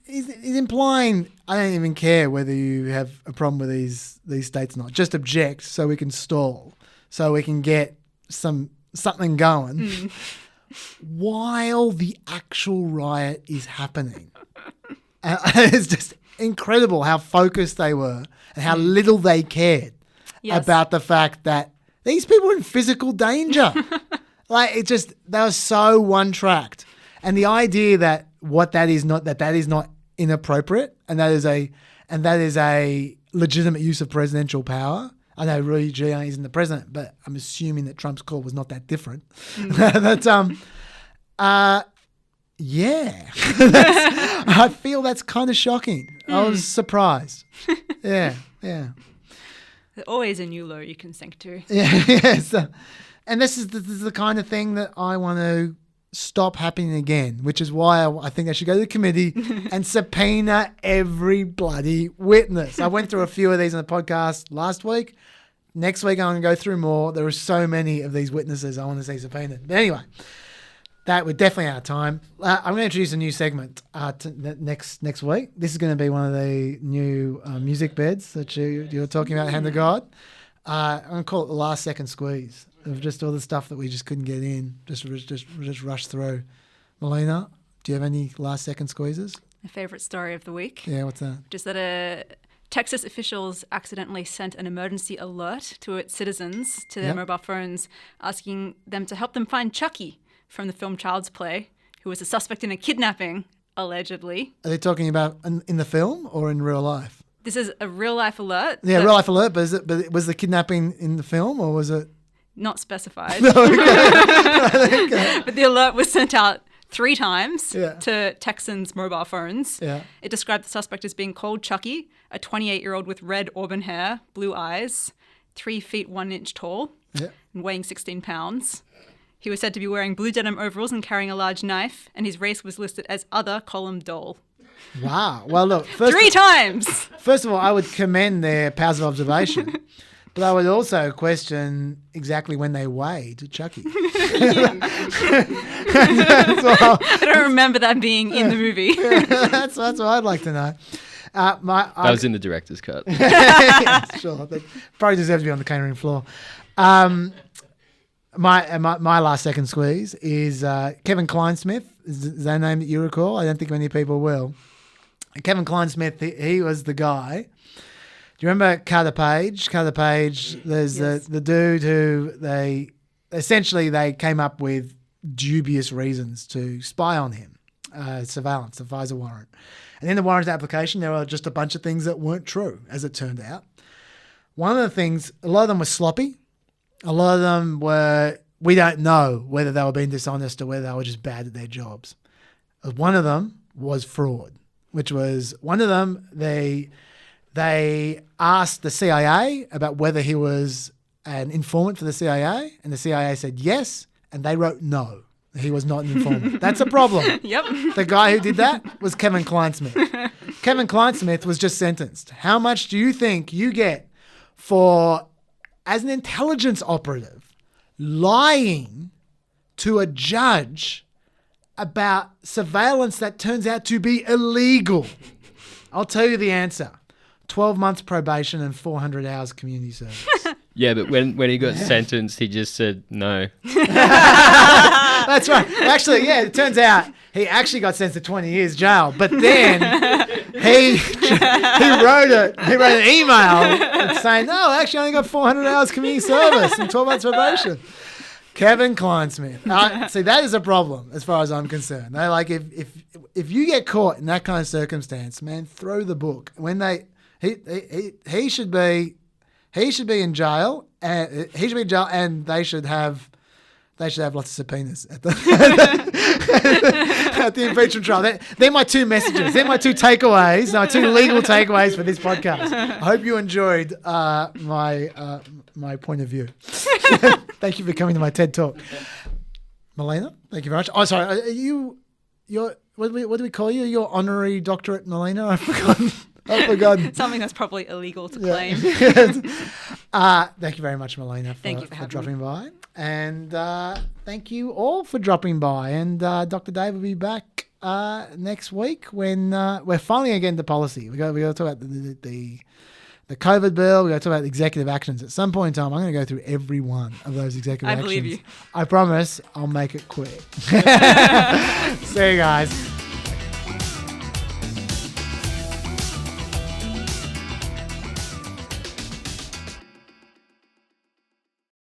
He's implying, I don't even care whether you have a problem with these states or not. Just object so we can stall, so we can get something going while the actual riot is happening. It's just incredible how focused they were and how little they cared about the fact that these people are in physical danger. They were so one-tracked. And the idea that that is not inappropriate and that is a legitimate use of presidential power. I know Rudy Giuliani isn't the president, but I'm assuming that Trump's call was not that different. I feel that's kind of shocking. I was surprised. Yeah. There's always a new low you can sink to. Yeah. And this is the kind of thing that I want to stop happening again, which is why I think they should go to the committee and subpoena every bloody witness. I went through a few of these on the podcast last week. Next week, I'm going to go through more. There are so many of these witnesses I want to see subpoenaed. But anyway, that we're definitely out of time. I'm going to introduce a new segment next week. This is going to be one of the new music beds that you were talking about, Hand of God. I'm going to call it the last second squeeze of just all the stuff that we just couldn't get in, just rush through. Melina, do you have any last second squeezes? My favourite story of the week. Yeah, what's that? Just that Texas officials accidentally sent an emergency alert to its citizens to their mobile phones, asking them to help them find Chucky from the film Child's Play, who was a suspect in a kidnapping, allegedly. Are they talking about in the film or in real life? This is a real-life alert. Yeah, real-life alert, but was the kidnapping in the film or was it? Not specified. No, okay. But the alert was sent out 3 times to Texans' mobile phones. Yeah. It described the suspect as being called Chucky, a 28-year-old with red auburn hair, blue eyes, 3 feet 1 inch tall, and weighing 16 pounds. He was said to be wearing blue denim overalls and carrying a large knife, and his race was listed as other Doll. Wow. Well, look. 3 times! First of all, I would commend their powers of observation, but I would also question exactly when they weighed Chucky. I don't remember that being in the movie. That's what I'd like to know. That was in the director's cut. Yeah, sure. That probably deserves to be on the catering floor. My last second squeeze is Kevin Kleinsmith. Is that a name that you recall? I don't think many people will. Kevin Kleinsmith, he was the guy. Do you remember Carter Page? Carter Page, there's the dude who they came up with dubious reasons to spy on him. Surveillance, the FISA warrant. And in the warrant application, there were just a bunch of things that weren't true, as it turned out. One of the things, a lot of them were sloppy. A lot of them were, we don't know whether they were being dishonest or whether they were just bad at their jobs. One of them was fraud, which was one of them, they asked the CIA about whether he was an informant for the CIA, and the CIA said yes, and they wrote no. He was not an informant. That's a problem. Yep. The guy who did that was Kevin Kleinsmith. Kevin Kleinsmith was just sentenced. How much do you think you get for, as an intelligence operative, lying to a judge about surveillance that turns out to be illegal? I'll tell you the answer. 12 months probation and 400 hours community service. Yeah, but when he got sentenced, he just said no. That's right. Actually, yeah, it turns out he actually got sentenced to 20 years jail. But then he wrote an email saying, no, actually I only got 400 hours community service and 12 months probation. Kevin Kleinsmith. See, that is a problem as far as I'm concerned. They like if you get caught in that kind of circumstance, man, throw the book. When he should be in jail, and he should be in jail, and they should have lots of subpoenas at the at the impeachment trial. They're my 2 messages. They're my 2 takeaways. My 2 legal takeaways for this podcast. I hope you enjoyed my point of view. Thank you for coming to my TED Talk, Melina. Thank you very much. Oh, sorry. What do we call you? Your honorary doctorate, Melina? I've forgotten. Something that's probably illegal to claim. Thank you very much, Melina, for dropping by. And thank you all for dropping by. And Dr. Dave will be back next week when we're finally going to get into policy. We got to talk about the COVID bill. We got to talk about executive actions. At some point in time, I'm going to go through every one of those executive actions. I believe you. I promise I'll make it quick. See you guys.